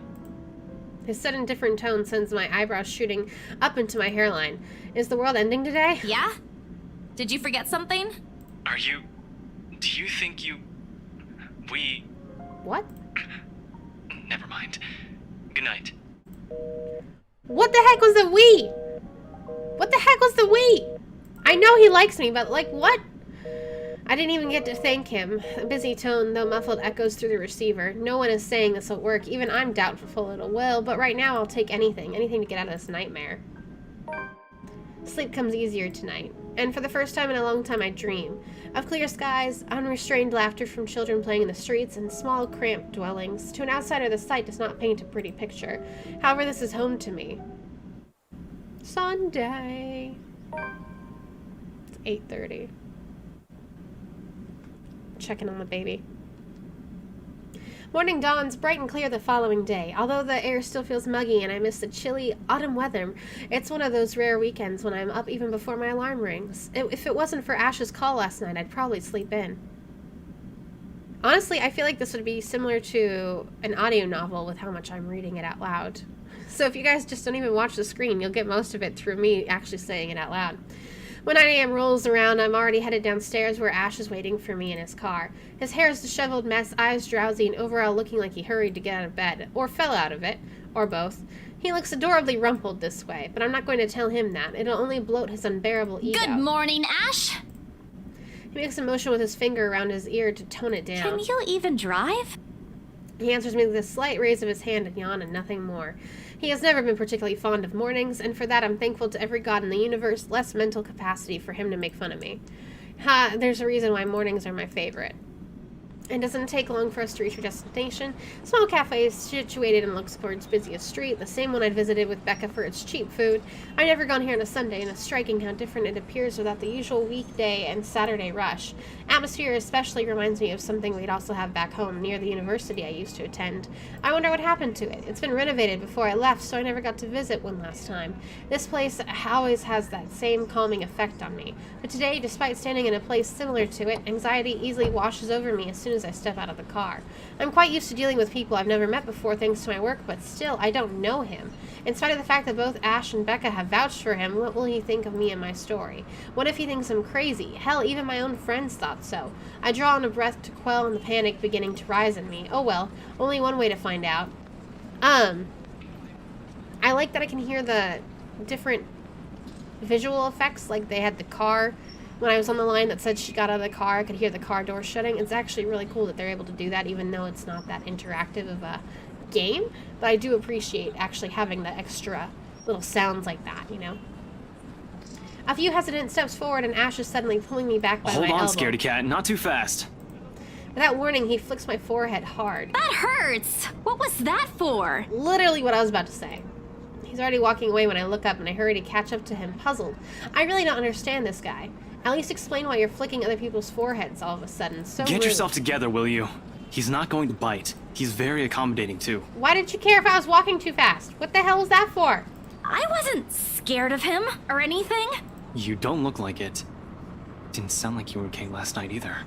A: His sudden different tone sends my eyebrows shooting up into my hairline. Is the world ending today?
B: Yeah? Did you forget something?
D: Do you think we...
A: What?
D: Never mind. Good night.
A: What the heck was the we? What the heck was the we? I know he likes me, but like what? I didn't even get to thank him. A busy tone, though muffled, echoes through the receiver. No one is saying this will work. Even I'm doubtful it will, but right now I'll take anything. Anything to get out of this nightmare. Sleep comes easier tonight. And for the first time in a long time, I dream. Of clear skies, unrestrained laughter from children playing in the streets, and small, cramped dwellings. To an outsider, the sight does not paint a pretty picture. However, this is home to me. Sunday. It's 8:30. Checking on the baby. Morning dawns bright and clear the following day. Although the air still feels muggy and I miss the chilly autumn weather, it's one of those rare weekends when I'm up even before my alarm rings. If it wasn't for Ash's call last night, I'd probably sleep in. Honestly, I feel like this would be similar to an audio novel with how much I'm reading it out loud. So if you guys just don't even watch the screen, you'll get most of it through me actually saying it out loud. When 9 a.m. rolls around, I'm already headed downstairs where Ash is waiting for me in his car. His hair is a disheveled mess, eyes drowsy, and overall looking like he hurried to get out of bed, or fell out of it, or both. He looks adorably rumpled this way, but I'm not going to tell him that. It'll only bloat his unbearable ego.
B: Good morning, Ash!
A: He makes a motion with his finger around his ear to tone it down.
B: Can you even drive?
A: He answers me with a slight raise of his hand and yawn and nothing more. He has never been particularly fond of mornings, and for that I'm thankful to every god in the universe, less mental capacity for him to make fun of me. There's a reason why mornings are my favorite. It doesn't take long for us to reach our destination. Small cafe is situated in Luxembourg's busiest street, the same one I'd visited with Becca for its cheap food. I've never gone here on a Sunday, and it's striking how different it appears without the usual weekday and Saturday rush. Atmosphere especially reminds me of something we'd also have back home near the university I used to attend. I wonder what happened to it. It's been renovated before I left, so I never got to visit one last time. This place always has that same calming effect on me. But today, despite standing in a place similar to it, anxiety easily washes over me as soon as I step out of the car. I'm quite used to dealing with people I've never met before thanks to my work, but still, I don't know him. In spite of the fact that both Ash and Becca have vouched for him, what will he think of me and my story? What if he thinks I'm crazy? Hell, even my own friends thought so. I draw on a breath to quell the panic beginning to rise in me. Oh well, only one way to find out. I like that I can hear the different visual effects, like they had the car. When I was on the line that said she got out of the car, I could hear the car door shutting. It's actually really cool that they're able to do that, even though it's not that interactive of a game. But I do appreciate actually having the extra little sounds like that, you know? A few hesitant steps forward, and Ash is suddenly pulling me back by my elbow.
D: Hold on, scaredy cat. Not too fast.
A: Without warning, he flicks my forehead hard.
B: That hurts! What was that for?
A: Literally what I was about to say. He's already walking away when I look up, and I hurry to catch up to him, puzzled. I really don't understand this guy. At least explain why you're flicking other people's foreheads all of a sudden. So
D: Get
A: rude.
D: yourself together, will you? He's not going to bite. He's very accommodating, too.
A: Why did you care if I was walking too fast? What the hell was that for?
B: I wasn't scared of him or anything.
D: You don't look like it. Didn't sound like you were okay last night either.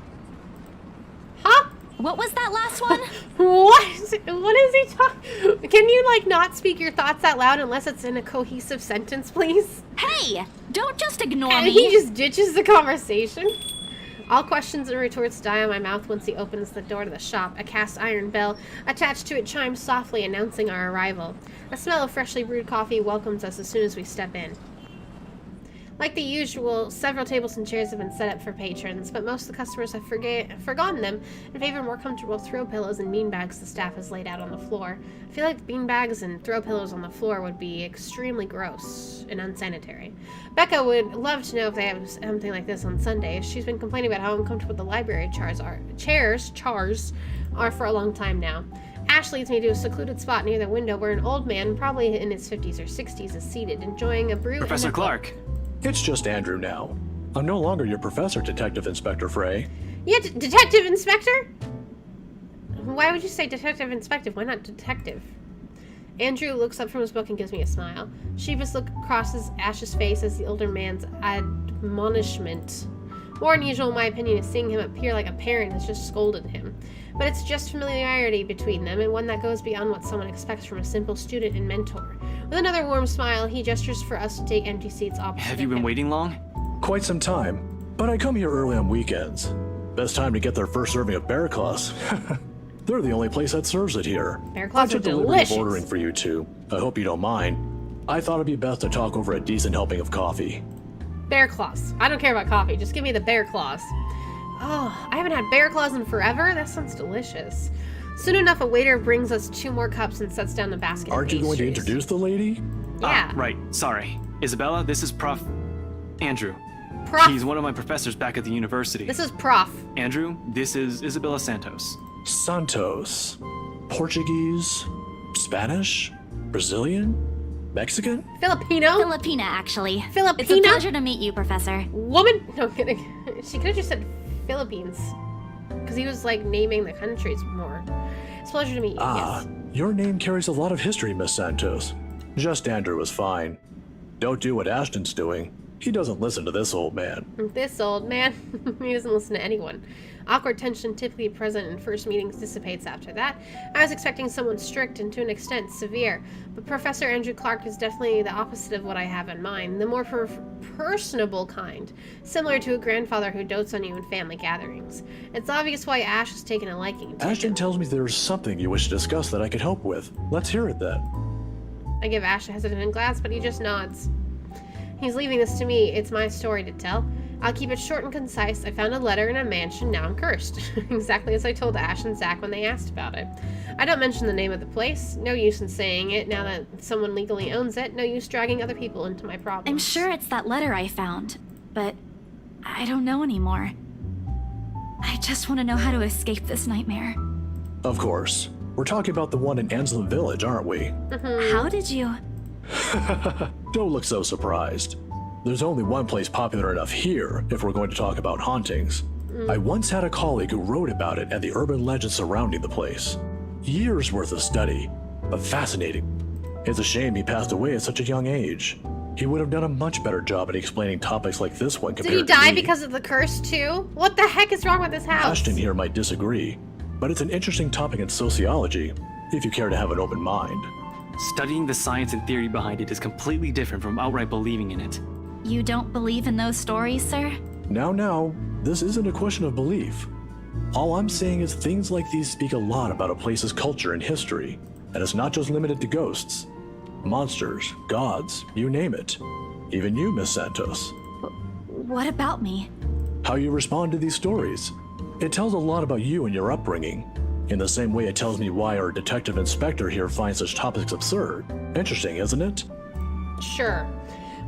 A: Huh?
B: What was that last one?
A: What is he talking? Can you, like, not speak your thoughts out loud unless it's in a cohesive sentence, please?
B: Hey! Don't just ignore
A: And
B: me!
A: he just ditches the conversation. All questions and retorts die on my mouth once he opens the door to the shop. A cast iron bell attached to it chimes softly, announcing our arrival. A smell of freshly brewed coffee welcomes us as soon as we step in. Like the usual, several tables and chairs have been set up for patrons, but most of the customers have forgotten them in favor of more comfortable throw pillows and beanbags the staff has laid out on the floor. I feel like beanbags and throw pillows on the floor would be extremely gross and unsanitary. Becca would love to know if they have something like this on Sundays. She's been complaining about how uncomfortable the library chairs are for a long time now. Ash leads me to a secluded spot near the window where an old man, probably in his 50s or 60s, is seated, enjoying a brew.
D: Professor Clark.
M: It's just Andrew now. I'm no longer your professor, Detective Inspector Frey.
A: Yeah, Detective Inspector? Why would you say Detective Inspector? Why not Detective? Andrew looks up from his book and gives me a smile. Sheepish look crosses Ash's face as the older man's admonishment. More unusual, in my opinion, is seeing him appear like a parent has just scolded him. But it's just familiarity between them, and one that goes beyond what someone expects from a simple student and mentor. With another warm smile, he gestures for us to take empty seats opposite
D: Have you been waiting long?
M: Quite some time, but I come here early on weekends. Best time to get their first serving of bear claws. They're the only place that serves it here.
A: Bear claws are
M: I took the liberty
A: delicious.
M: of ordering for you two. I hope you don't mind. I thought it'd be best to talk over a decent helping of coffee.
A: Bear claws. I don't care about coffee. Just give me the bear claws. Oh, I haven't had bear claws in forever. That sounds delicious. Soon enough, a waiter brings us 2 more cups and sets down the basket.
M: Aren't you going to introduce the lady?
A: Yeah.
D: Right. Sorry. Isabella, this is Prof. Andrew.
A: Prof.
D: He's one of my professors back at the university.
A: This is Prof.
D: Andrew, this is Isabella Santos.
M: Santos. Portuguese? Spanish? Brazilian? Mexican?
A: Filipino?
B: Filipina, actually.
A: Filipina?
B: It's a pleasure to meet you, Professor.
A: Woman? No, I'm kidding. She could have just said Philippines. Because he was, like, naming the countries more. It's a pleasure to meet you, yes.
M: Your name carries a lot of history, Miss Santos. Just Andrew is fine. Don't do what Ashton's doing. He doesn't listen to this old man.
A: This old man? He doesn't listen to anyone. Awkward tension typically present in first meetings dissipates after that. I was expecting someone strict and to an extent severe, but Professor Andrew Clark is definitely the opposite of what I have in mind, the more personable kind, similar to a grandfather who dotes on you in family gatherings. It's obvious why Ash has taken a liking to
M: Ashton
A: him.
M: tells me there's something you wish to discuss that I could help with. Let's hear it then.
A: I give Ash a hesitant glance, but he just nods. He's leaving this to me. It's my story to tell. I'll keep it short and concise. I found a letter in a mansion, now I'm cursed. Exactly as I told Ash and Zach when they asked about it. I don't mention the name of the place. No use in saying it now that someone legally owns it. No use dragging other people into my problems.
B: I'm sure it's that letter I found, but I don't know anymore. I just want to know how to escape this nightmare.
M: Of course. We're talking about the one in Anslem Village, aren't we?
B: How did you...
M: Don't look so surprised. There's only one place popular enough here if we're going to talk about hauntings. I once had a colleague who wrote about it and the urban legends surrounding the place. Years worth of study, but fascinating. It's a shame he passed away at such a young age. He would have done a much better job at explaining topics like this one compared to me.
A: Did he die because of the curse too? What the heck is wrong with this house?
M: Ashton here might disagree, but it's an interesting topic in sociology, if you care to have an open mind.
D: Studying the science and theory behind it is completely different from outright believing in it.
B: You don't believe in those stories, sir?
M: Now, this isn't a question of belief. All I'm saying is things like these speak a lot about a place's culture and history, and it's not just limited to ghosts. Monsters, gods, you name it. Even you, Miss Santos.
B: What about me?
M: How you respond to these stories. It tells a lot about you and your upbringing. In the same way it tells me why our detective inspector here finds such topics absurd. Interesting, isn't it?
A: Sure.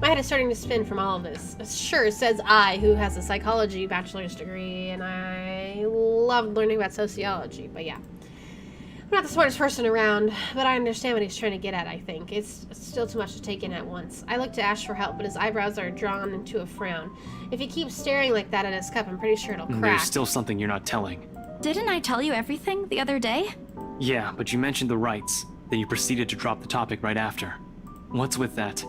A: My head is starting to spin from all of this. Sure, says I, who has a psychology bachelor's degree, and I love learning about sociology, but yeah. I'm not the smartest person around, but I understand what he's trying to get at, I think. It's still too much to take in at once. I look to Ash for help, but his eyebrows are drawn into a frown. If he keeps staring like that at his cup, I'm pretty sure it'll crack.
D: There's still something you're not telling.
B: Didn't I tell you everything the other day?
D: Yeah, but you mentioned the rights. Then you proceeded to drop the topic right after. What's with that?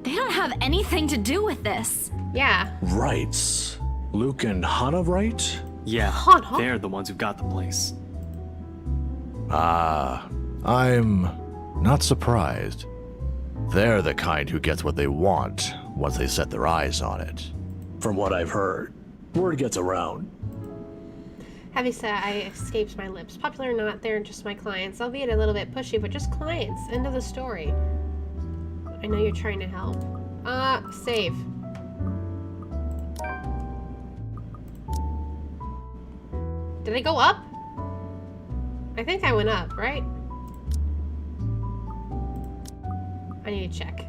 B: They don't have anything to do with this.
A: Yeah.
M: Rights. Luke and Hannah, right?
D: Yeah,
A: Hannah?
D: they're the ones who got the place.
N: I'm not surprised. They're the kind who gets what they want once they set their eyes on it.
M: From what I've heard, word gets around.
A: Heavy sigh escapes my lips. Popular or not, they're just my clients. Albeit a little bit pushy, but just clients. End of the story. I know you're trying to help. Save. Did I go up? I think I went up, right? I need to check.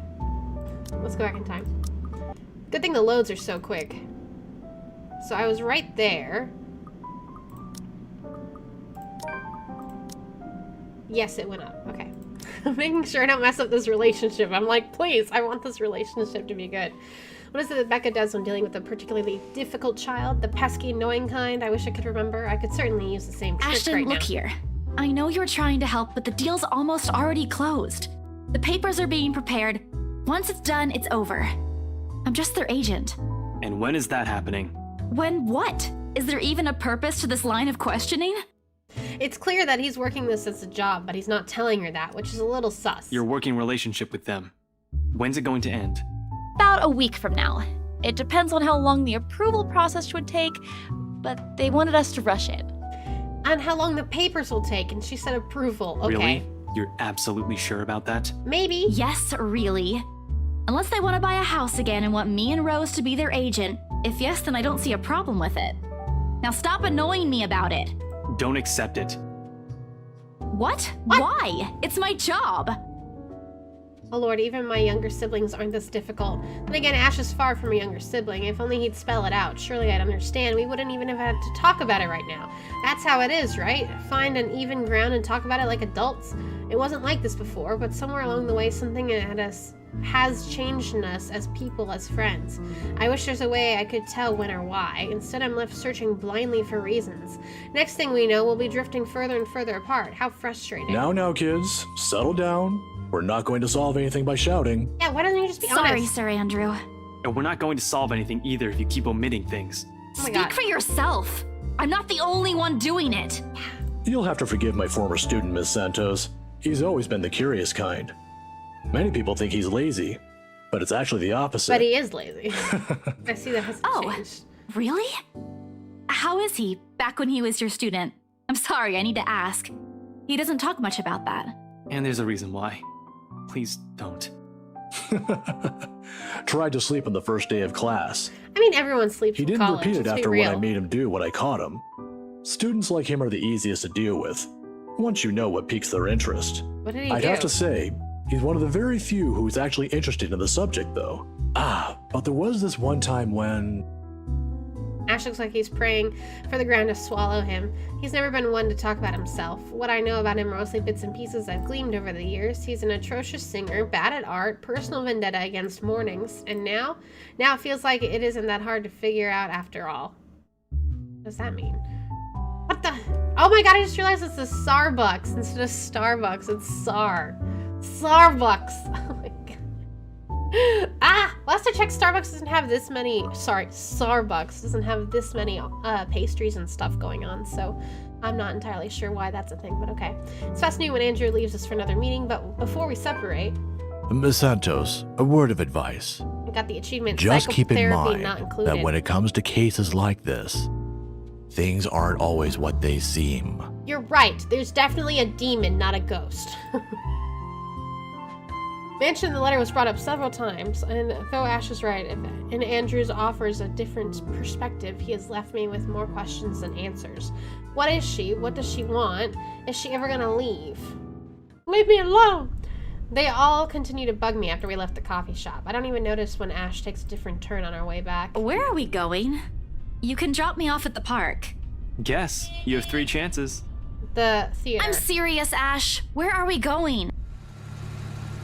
A: Let's go back in time. Good thing the loads are so quick. So I was right there. Yes, it went up. Okay. I'm making sure I don't mess up this relationship. I'm like, please, I want this relationship to be good. What is it that Becca does when dealing with a particularly difficult child? The pesky, annoying kind? I wish I could remember. I could certainly use the same trick
B: Ashton,
A: right
B: look
A: now.
B: here. I know you're trying to help, but the deal's almost already closed. The papers are being prepared. Once it's done, it's over. I'm just their agent.
D: And when is that happening?
B: When what? Is there even a purpose to this line of questioning?
A: It's clear that he's working this as a job, but he's not telling her that, which is a little sus.
D: Your working relationship with them. When's it going to end?
O: About a week from now. It depends on how long the approval process would take, but they wanted us to rush it.
A: And how long the papers will take, and she said approval. Okay.
D: Really? You're absolutely sure about that?
A: Maybe.
B: Yes, really. Unless they want to buy a house again and want me and Rose to be their agent. If yes, then I don't see a problem with it. Now stop annoying me about it.
D: Don't accept it.
B: What? Why? It's my job.
A: Oh lord, even my younger siblings aren't this difficult. Then again, Ash is far from a younger sibling. If only he'd spell it out. Surely I'd understand. We wouldn't even have had to talk about it right now. That's how it is, right? Find an even ground and talk about it like adults. It wasn't like this before, but somewhere along the way something has changed in us as people, as friends. I wish there's a way I could tell when or why. Instead, I'm left searching blindly for reasons. Next thing we know, we'll be drifting further and further apart. How frustrating.
M: Now, kids, settle down. We're not going to solve anything by shouting.
A: Yeah, why don't you just be
B: Sorry,
A: honest?
B: Sir Andrew.
D: And we're not going to solve anything either if you keep omitting things.
A: Oh my
B: Speak
A: God.
B: for yourself. I'm not the only one doing it.
M: You'll have to forgive my former student, Miss Santos. He's always been the curious kind. Many people think he's lazy, but it's actually the opposite.
A: But he is lazy. I see that hasn't changed.
B: Really? How is he back when he was your student? I'm sorry, I need to ask. He doesn't talk much about that.
D: And there's a reason why. Please don't.
M: Tried to sleep on the first day of class.
A: I mean, everyone sleeps
M: He
A: in
M: didn't
A: college.
M: repeat it
A: Let's be
M: after what I
A: real.
M: made him do when I caught him. Students like him are the easiest to deal with, once you know what piques their interest.
A: What did he
M: I'd
A: do?
M: have to say, he's one of the very few who's actually interested in the subject, though. But there was this one time when...
A: Ash looks like he's praying for the ground to swallow him. He's never been one to talk about himself. What I know about him are mostly bits and pieces I've gleaned over the years. He's an atrocious singer, bad at art, personal vendetta against mornings, and now it feels like it isn't that hard to figure out after all. What does that mean? What the? Oh my god, I just realized it's a Starbucks instead of Starbucks. It's Sar. Starbucks. Oh my god. Last I checked, Starbucks doesn't have this many, Starbucks doesn't have this many pastries and stuff going on, so I'm not entirely sure why that's a thing, but okay. It's fascinating when Andrew leaves us for another meeting, but before we separate,
N: Miss Santos, a word of advice.
A: I got the achievement
N: Just keep in
A: psychotherapy
N: mind
A: not included.
N: that when it comes to cases like this, things aren't always what they seem.
A: You're right, there's definitely a demon, not a ghost. Mention in the letter was brought up several times, and though Ash is right, and Andrews offers a different perspective, he has left me with more questions than answers. What is she? What does she want? Is she ever gonna leave? Leave me alone! They all continue to bug me after we left the coffee shop. I don't even notice when Ash takes a different turn on our way back.
B: Where are we going? You can drop me off at the park.
D: Guess. You have 3 chances.
A: The theater.
B: I'm serious, Ash. Where are we going?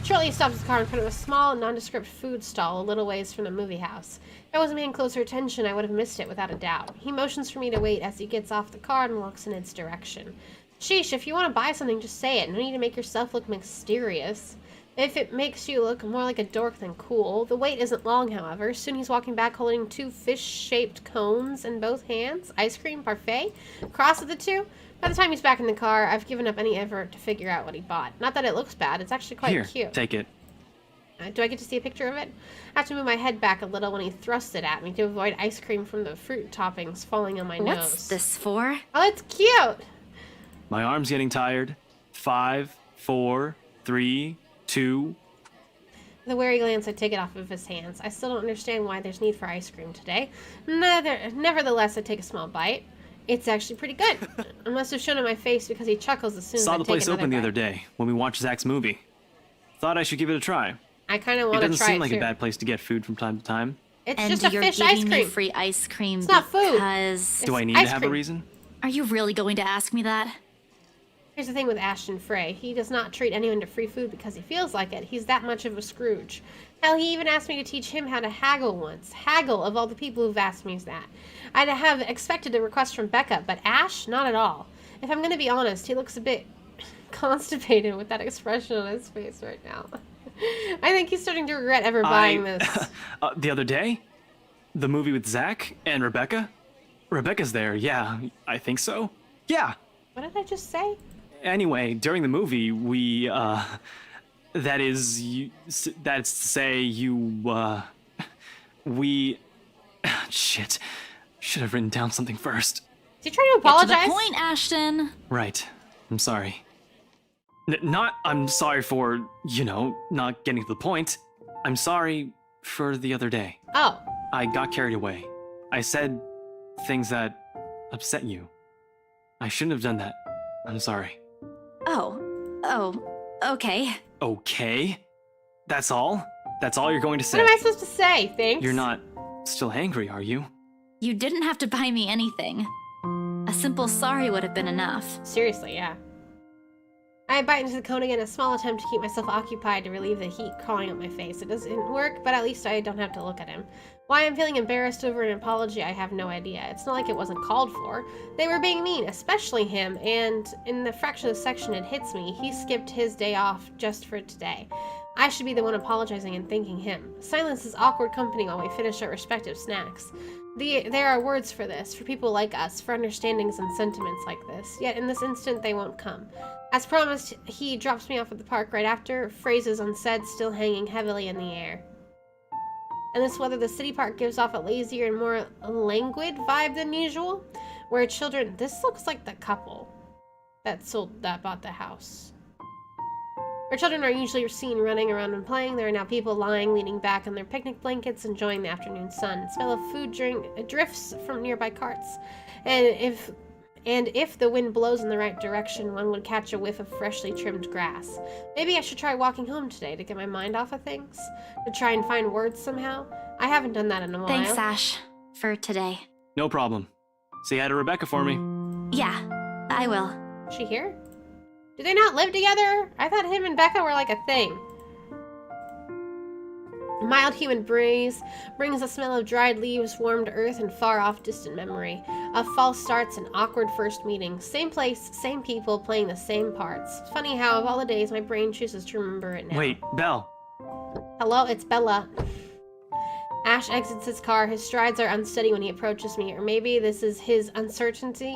A: Shortly, he stops his car in front of a small, nondescript food stall a little ways from the movie house. If I wasn't paying closer attention, I would have missed it without a doubt. He motions for me to wait as he gets off the car and walks in its direction. Sheesh, if you want to buy something, just say it. No need to make yourself look mysterious. If it makes you look more like a dork than cool. The wait isn't long, however. Soon he's walking back holding 2 fish-shaped cones in both hands. Ice cream parfait? Cross of the two? By the time he's back in the car, I've given up any effort to figure out what he bought. Not that it looks bad, it's actually quite
D: Here,
A: cute.
D: take it.
A: Do I get to see a picture of it? I have to move my head back a little when he thrusts it at me to avoid ice cream from the fruit toppings falling on my nose.
B: What's this for?
A: Oh, it's cute!
D: My arm's getting tired. 5, 4, 3, 2.
A: With a wary glance, I take it off of his hands. I still don't understand why there's need for ice cream today. Nevertheless, I take a small bite. It's actually pretty good. I must have shown him my face because he chuckles as soon as I
D: Saw
A: take
D: the place
A: another
D: open the
A: bite.
D: other day when we watched Zach's movie. Thought I should give it a try.
A: I kind of
D: It
A: want to
D: doesn't
A: try
D: seem
A: it
D: like
A: too.
D: a bad place to get food from time to time.
A: It's
B: And
A: just a
B: you're
A: fish
B: giving
A: ice
B: me
A: cream.
B: free ice cream
A: It's not food.
B: because...
D: Do I need
A: ice
D: to have
A: cream.
D: a reason?
B: Are you really going to ask me that?
A: Here's the thing with Ashton Frey. He does not treat anyone to free food because he feels like it. He's that much of a Scrooge. Hell, he even asked me to teach him how to haggle once. Haggle, of all the people who've asked me that. I'd have expected a request from Becca, but Ash, not at all. If I'm going to be honest, he looks a bit constipated with that expression on his face right now. I think he's starting to regret ever buying this.
D: The other day? The movie with Zach and Rebecca? Rebecca's there, yeah, I think so. Yeah.
A: What did I just say?
D: Anyway, during the movie, we, that's to say, we, shit, should have written down something first.
A: Is he trying to apologize?
B: Get to the point, Ashton.
D: Right, I'm sorry. I'm sorry for, not getting to the point. I'm sorry for the other day.
A: Oh.
D: I got carried away. I said things that upset you. I shouldn't have done that. I'm sorry.
B: Oh, okay.
D: Okay? That's all? That's all you're going to say?
A: What am I supposed to say? Thanks?
D: You're not still angry, are you?
B: You didn't have to buy me anything. A simple sorry would have been enough.
A: Seriously, yeah. I bite into the cone again, a small attempt to keep myself occupied to relieve the heat crawling up my face. It doesn't work, but at least I don't have to look at him. Why I'm feeling embarrassed over an apology, I have no idea. It's not like it wasn't called for. They were being mean, especially him, and in the fraction of the section it hits me, he skipped his day off just for today. I should be the one apologizing and thanking him. Silence is awkward company while we finish our respective snacks. There are words for this, for people like us, for understandings and sentiments like this, yet in this instant they won't come. As promised, he drops me off at the park right after, phrases unsaid still hanging heavily in the air. In this weather, the city park gives off a lazier and more languid vibe than usual, where children... This looks like the couple that bought the house. Where children are usually seen running around and playing, there are now people lying, leaning back on their picnic blankets, enjoying the afternoon sun. The smell of food drifts from nearby carts, and if the wind blows in the right direction, one would catch a whiff of freshly trimmed grass. Maybe I should try walking home today to get my mind off of things, to try and find words somehow. I haven't done that in a while.
B: Thanks, Ash, for today.
D: No problem. Say hi to Rebecca for me.
B: Yeah, I will.
A: Is she here? Do they not live together? I thought him and Becca were like a thing. A mild humid breeze brings the smell of dried leaves, warmed earth, and far-off distant memory. Of false starts and awkward first meetings. Same place, same people, playing the same parts. Funny how of all the days my brain chooses to remember it now.
D: Wait, Belle.
A: Hello, it's Bella. Ash exits his car. His strides are unsteady when he approaches me, or maybe this is his uncertainty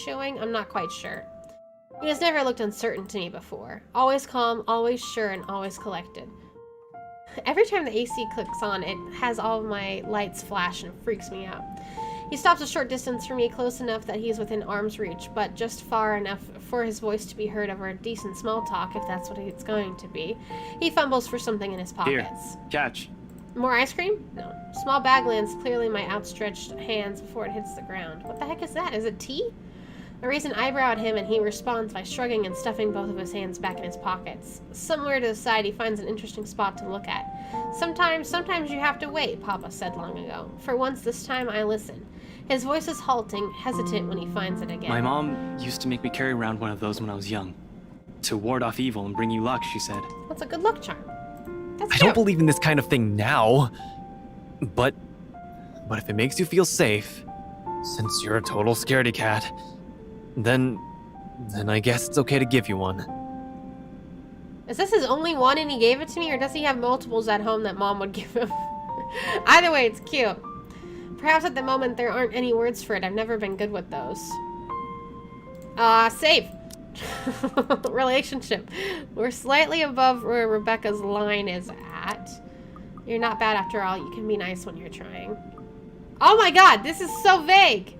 A: showing? I'm not quite sure. He has never looked uncertain to me before. Always calm, always sure, and always collected. Every time the AC clicks on, it has all of my lights flash and it freaks me out. He stops a short distance from me, close enough that he's within arm's reach, but just far enough for his voice to be heard over a decent small talk, if that's what it's going to be. He fumbles for something in his pockets.
D: Here, catch.
A: More ice cream? No. Small bag lands clearly in my outstretched hands before it hits the ground. What the heck is that? Is it tea? I raise an eyebrow at him and he responds by shrugging and stuffing both of his hands back in his pockets. Somewhere to the side he finds an interesting spot to look at. Sometimes you have to wait, Papa said long ago. For once this time I listen. His voice is halting, hesitant when he finds it again.
D: My mom used to make me carry around one of those when I was young. To ward off evil and bring you luck, she said.
A: That's a good luck charm. That's
P: I
A: cute.
P: don't believe in this kind of thing now. But if it makes you feel safe, since you're a total scaredy cat, then I guess it's okay to give you one.
A: Is this his only one and he gave it to me, or does he have multiples at home that Mom would give him? Either way, it's cute. Perhaps at the moment there aren't any words for it. I've never been good with those. Save. Relationship. We're slightly above where Rebecca's line is at. You're not bad after all. You can be nice when you're trying. Oh my god, this is so vague.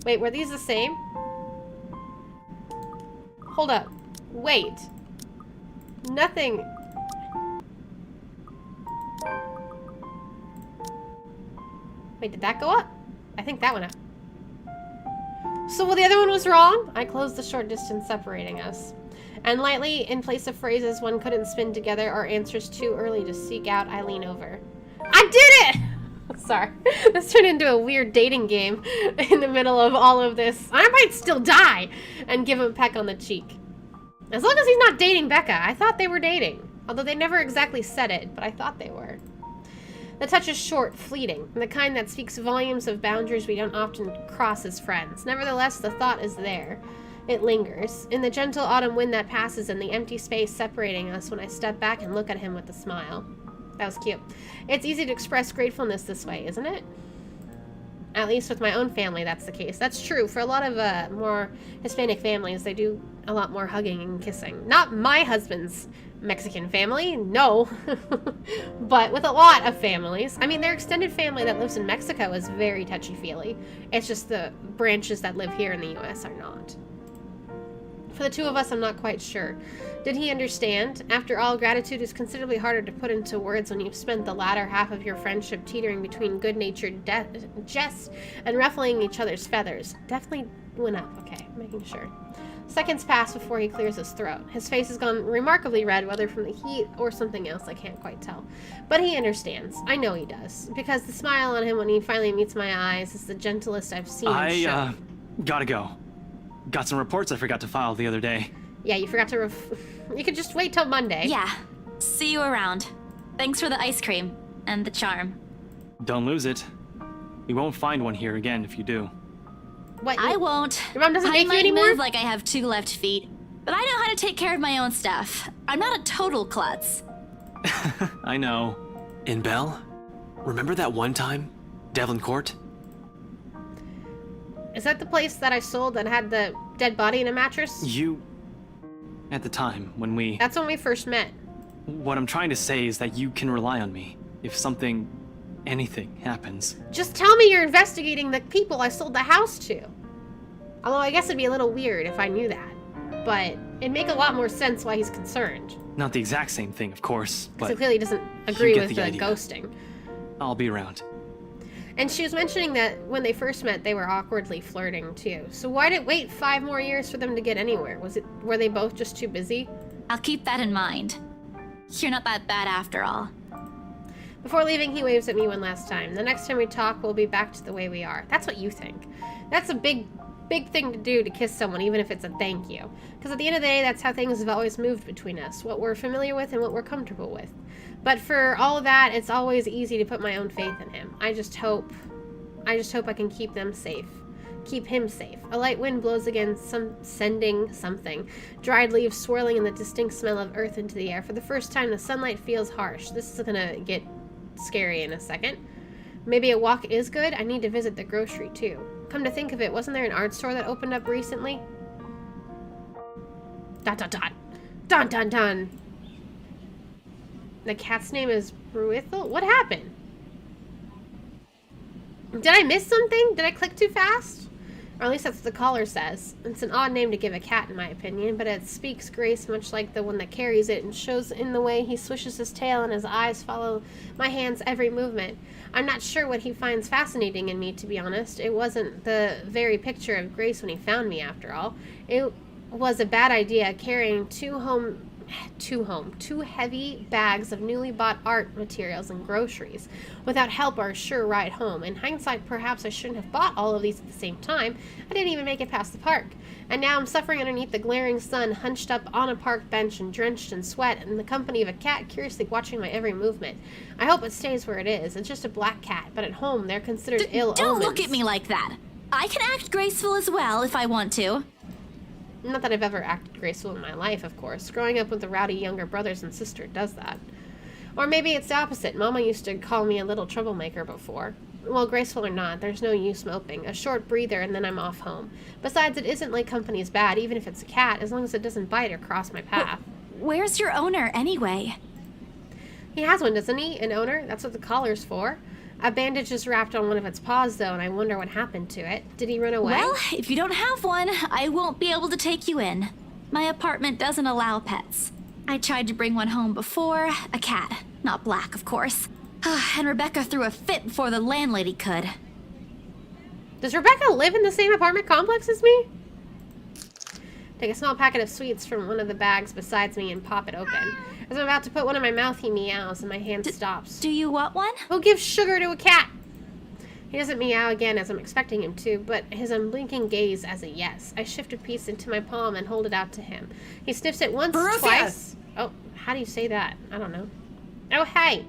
A: Wait, were these the same? Hold up. Wait. Nothing. Wait, did that go up? I think that went up. So the other one was wrong? I closed the short distance separating us. And lightly, in place of phrases one couldn't spin together or answers too early to seek out, I lean over. I did it! Sorry. This turned into a weird dating game in the middle of all of this. I might still die and give him a peck on the cheek. As long as he's not dating Becca. I thought they were dating. Although they never exactly said it, but I thought they were. The touch is short, fleeting, the kind that speaks volumes of boundaries we don't often cross as friends. Nevertheless, the thought is there. It lingers. In the gentle autumn wind that passes and the empty space separating us when I step back and look at him with a smile. That was cute. It's easy to express gratefulness this way, isn't it? At least with my own family, that's the case. That's true. For a lot of more Hispanic families, they do a lot more hugging and kissing. Not my husband's Mexican family, no. But with a lot of families. I mean, their extended family that lives in Mexico is very touchy-feely. It's just the branches that live here in the U.S. are not. For the two of us, I'm not quite sure. Did he understand? After all, gratitude is considerably harder to put into words when you've spent the latter half of your friendship teetering between good-natured jest and ruffling each other's feathers. Definitely went up. Okay, making sure. Seconds pass before he clears his throat. His face has gone remarkably red, whether from the heat or something else, I can't quite tell. But he understands. I know he does. Because the smile on him when he finally meets my eyes is the gentlest I've seen him show.
D: Gotta go. Got some reports I forgot to file the other day.
A: Yeah, you forgot to you could just wait till Monday.
B: Yeah. See you around. Thanks for the ice cream. And the charm.
D: Don't lose it. We won't find one here again if you do.
A: What?
B: I won't.
A: Your mom doesn't make you anymore?
B: I might move like I have 2 left feet. But I know how to take care of my own stuff. I'm not a total klutz.
D: I know.
P: And Belle? Remember that one time? Devlin Court?
A: Is that the place that I sold that had the dead body in a mattress?
D: You... At the time, when we...
A: That's when we first met.
D: What I'm trying to say is that you can rely on me. If something... anything happens.
A: Just tell me you're investigating the people I sold the house to. Although I guess it'd be a little weird if I knew that. But it'd make a lot more sense why he's concerned.
D: Not the exact same thing, of course,
A: Because
D: but...
A: he clearly doesn't agree with the
D: idea.
A: ghosting.
D: I'll be around.
A: And she was mentioning that when they first met, they were awkwardly flirting, too. So why did it wait 5 more years for them to get anywhere? Were they both just too busy?
B: I'll keep that in mind. You're not that bad after all.
A: Before leaving, he waves at me one last time. The next time we talk, we'll be back to the way we are. That's what you think. That's a big thing to do, to kiss someone, even if it's a thank you. Because at the end of the day, that's how things have always moved between us. What we're familiar with and what we're comfortable with. But for all of that, it's always easy to put my own faith in him. I just hope I can keep them safe. Keep him safe. A light wind blows again, sending something. Dried leaves swirling in the distinct smell of earth into the air. For the first time, the sunlight feels harsh. This is gonna get scary in a second. Maybe a walk is good? I need to visit the grocery, too. Come to think of it, wasn't there an art store that opened up recently? Dun dun dun. Dun dun dun. The cat's name is Bruithel? What happened? Did I miss something? Did I click too fast? Or at least that's what the caller says. It's an odd name to give a cat, in my opinion, but it speaks grace much like the one that carries it, and shows in the way he swishes his tail and his eyes follow my hand's every movement. I'm not sure what he finds fascinating in me, to be honest. It wasn't the very picture of grace when he found me, after all. It was a bad idea carrying two heavy bags of newly bought art materials and groceries without help or a sure ride home. In hindsight, perhaps I shouldn't have bought all of these at the same time. I didn't even make it past the park. And now I'm suffering underneath the glaring sun, hunched up on a park bench and drenched in sweat, in the company of a cat curiously watching my every movement. I hope it stays where it is. It's just a black cat, but at home they're considered ill omens.
B: Don't look at me like that. I can act graceful as well if I want to.
A: Not that I've ever acted graceful in my life, of course. Growing up with the rowdy younger brothers and sister does that. Or maybe it's the opposite. Mama used to call me a little troublemaker before. Well, graceful or not, there's no use moping. A short breather and then I'm off home. Besides, it isn't like company's bad, even if it's a cat, as long as it doesn't bite or cross my path.
B: Where's your owner, anyway?
A: He has one, doesn't he? An owner? That's what the collar's for. A bandage is wrapped on one of its paws, though, and I wonder what happened to it. Did he run away?
B: Well, if you don't have one, I won't be able to take you in. My apartment doesn't allow pets. I tried to bring one home before, a cat. Not black, of course. And Rebecca threw a fit before the landlady could.
A: Does Rebecca live in the same apartment complex as me? Take a small packet of sweets from one of the bags beside me and pop it open. As I'm about to put one in my mouth, he meows and my hand stops.
B: Do you want one?
A: Who gives sugar to a cat? He doesn't meow again as I'm expecting him to, but his unblinking gaze as a yes. I shift a piece into my palm and hold it out to him. He sniffs it once, twice. Oh, how do you say that? I don't know. Oh, hey.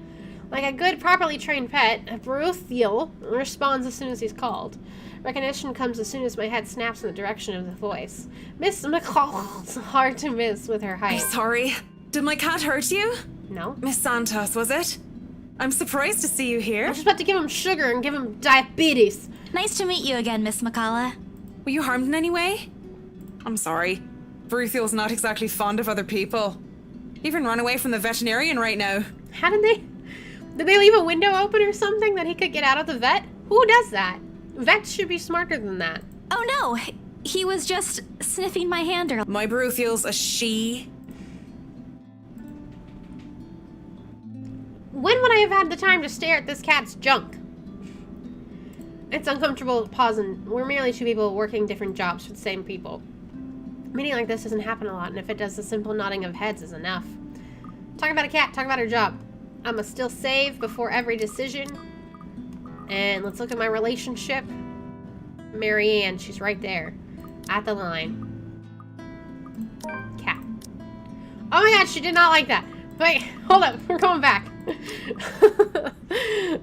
A: Like a good, properly trained pet, Bruthiel responds as soon as he's called. Recognition comes as soon as my head snaps in the direction of the voice. Miss McCall's hard to miss with her height.
Q: I'm sorry. Did my cat hurt you?
A: No.
Q: Miss Santos, was it? I'm surprised to see you here.
A: I was just about to give him sugar and give him diabetes.
B: Nice to meet you again, Miss McCullough.
Q: Were you harmed in any way? I'm sorry. Bruthiel's not exactly fond of other people. Even run away from the veterinarian right now.
A: How did they... Did they leave a window open or something that he could get out of the vet? Who does that? Vets should be smarter than that.
B: Oh no, he was just sniffing my hand earlier.
Q: My Bruthiel's a she.
A: When would I have had the time to stare at this cat's junk? It's uncomfortable pausing. We're merely two people working different jobs for the same people. A meeting like this doesn't happen a lot, and if it does, the simple nodding of heads is enough. Talk about a cat, talk about her job. I must still save before every decision. And let's look at my relationship. Mary Ann, she's right there. At the line. Cat. Oh my god, she did not like that. Wait, hold up, we're going back.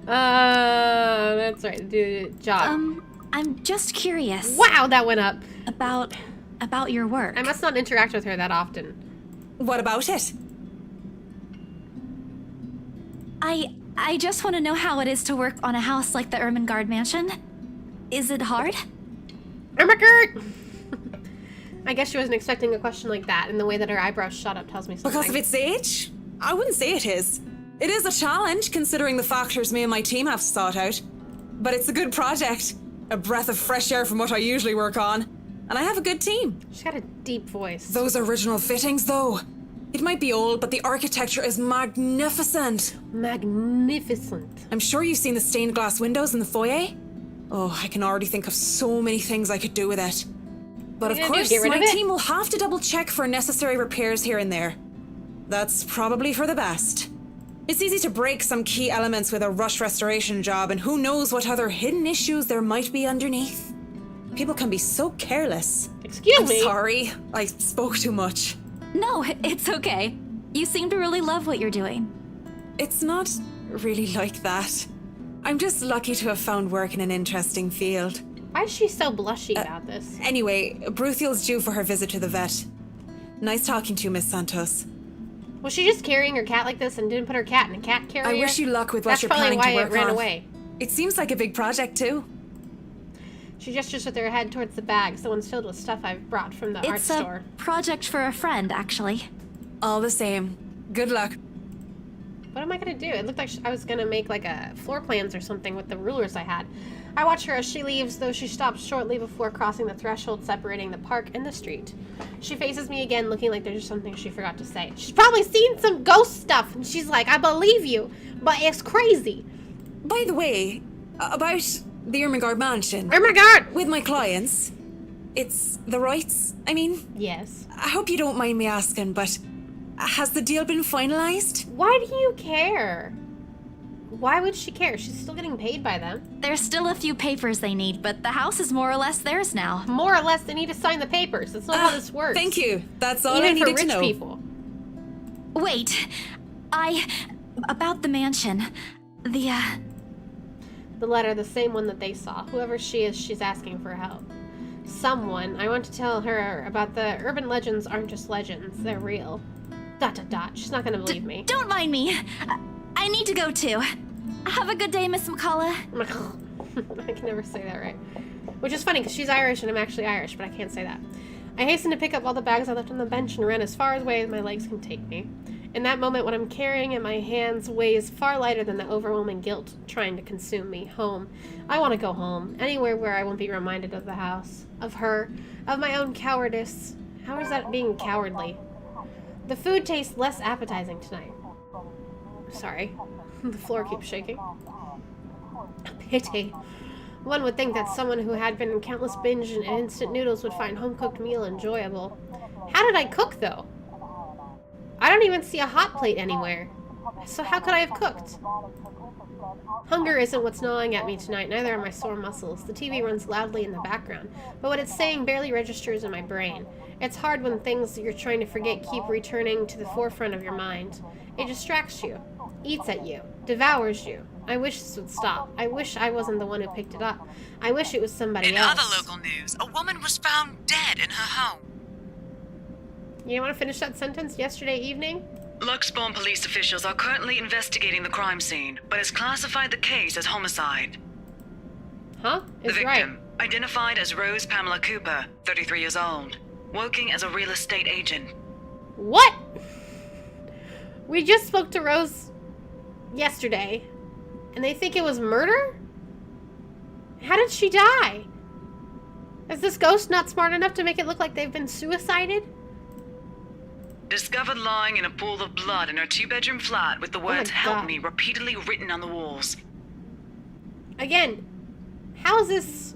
A: That's right, do job.
B: I'm just curious.
A: Wow, that went up.
B: About your work.
A: I must not interact with her that often.
Q: What about it?
B: I just want to know how it is to work on a house like the Ermengarde mansion. Is it hard?
A: Ermengarde! I guess she wasn't expecting a question like that, and the way that her eyebrows shot up tells me something.
Q: Because of its age? I wouldn't say it is. It is a challenge, considering the factors me and my team have to sort out. But it's a good project. A breath of fresh air from what I usually work on. And I have a good team.
A: She's got a deep voice.
Q: Those original fittings, though. It might be old, but the architecture is magnificent.
A: Magnificent.
Q: I'm sure you've seen the stained glass windows in the foyer. Oh, I can already think of so many things I could do with it. But of course, my team will have to double check for necessary repairs here and there. That's probably for the best. It's easy to break some key elements with a rush restoration job, and who knows what other hidden issues there might be underneath. People can be so careless.
A: Excuse me?
Q: I'm sorry, I spoke too much.
B: No, it's okay. You seem to really love what you're doing.
Q: It's not really like that. I'm just lucky to have found work in an interesting field.
A: Why is she so blushy about this?
Q: Anyway, Bruthiel's due for her visit to the vet. Nice talking to you, Miss Santos.
A: Was she just carrying her cat like this and didn't put her cat in a cat carrier?
Q: I wish you luck with what you're planning to work on.
A: That's probably why it ran away.
Q: It seems like a big project, too.
A: She gestures with her head towards the bags, the ones filled with stuff I've brought from the art store.
B: It's a project for a friend, actually.
Q: All the same. Good luck.
A: What am I gonna do? It looked like I was gonna make like a floor plans or something with the rulers I had. I watch her as she leaves, though she stops shortly before crossing the threshold separating the park and the street. She faces me again, looking like there's something she forgot to say. She's probably seen some ghost stuff, and she's like, I believe you, but it's crazy.
Q: By the way, about the Ermengarde mansion.
A: Ermengarde!
Q: With my clients. It's the rights, I mean?
A: Yes.
Q: I hope you don't mind me asking, but has the deal been finalized?
A: Why do you care? Why would she care? She's still getting paid by them.
B: There's still a few papers they need, but the house is more or less theirs now.
A: More or less, they need to sign the papers. That's not how this works.
Q: Thank you. That's all
A: Even
Q: I needed
A: for
Q: to know.
A: rich people.
B: Wait, about the mansion.
A: The letter, the same one that they saw. Whoever she is, she's asking for help. Someone. I want to tell her about the urban legends aren't just legends. They're real. ... She's not gonna believe me.
B: Don't mind me. I need to go too. Have a good day, Miss McCullough.
A: I can never say that right. Which is funny, because she's Irish and I'm actually Irish, but I can't say that. I hasten to pick up all the bags I left on the bench and run as far away as my legs can take me. In that moment, what I'm carrying in my hands weighs far lighter than the overwhelming guilt trying to consume me. Home. I want to go home. Anywhere where I won't be reminded of the house. Of her. Of my own cowardice. How is that being cowardly? The food tastes less appetizing tonight. Sorry. The floor keeps shaking. Pity. One would think that someone who had been in countless binge and instant noodles would find home-cooked meal enjoyable. How did I cook, though? I don't even see a hot plate anywhere. So how could I have cooked? Hunger isn't what's gnawing at me tonight, neither are my sore muscles. The TV runs loudly in the background, but what it's saying barely registers in my brain. It's hard when things you're trying to forget keep returning to the forefront of your mind. It distracts you, eats at you, devours you. I wish this would stop. I wish I wasn't the one who picked it up. I wish it was somebody else.
G: In other local news, a woman was found dead in her home.
A: You want to finish that sentence? Yesterday evening?
G: Luxbourne police officials are currently investigating the crime scene, but has classified the case as homicide.
A: Huh?
G: The victim, identified as Rose Pamela Cooper, 33 years old, working as a real estate agent.
A: What? We just spoke to Rose yesterday, and they think it was murder? How did she die? Is this ghost not smart enough to make it look like they've been suicided?
G: Discovered lying in a pool of blood in her two-bedroom flat with the words "Help me" repeatedly written on the walls.
A: Again, how is this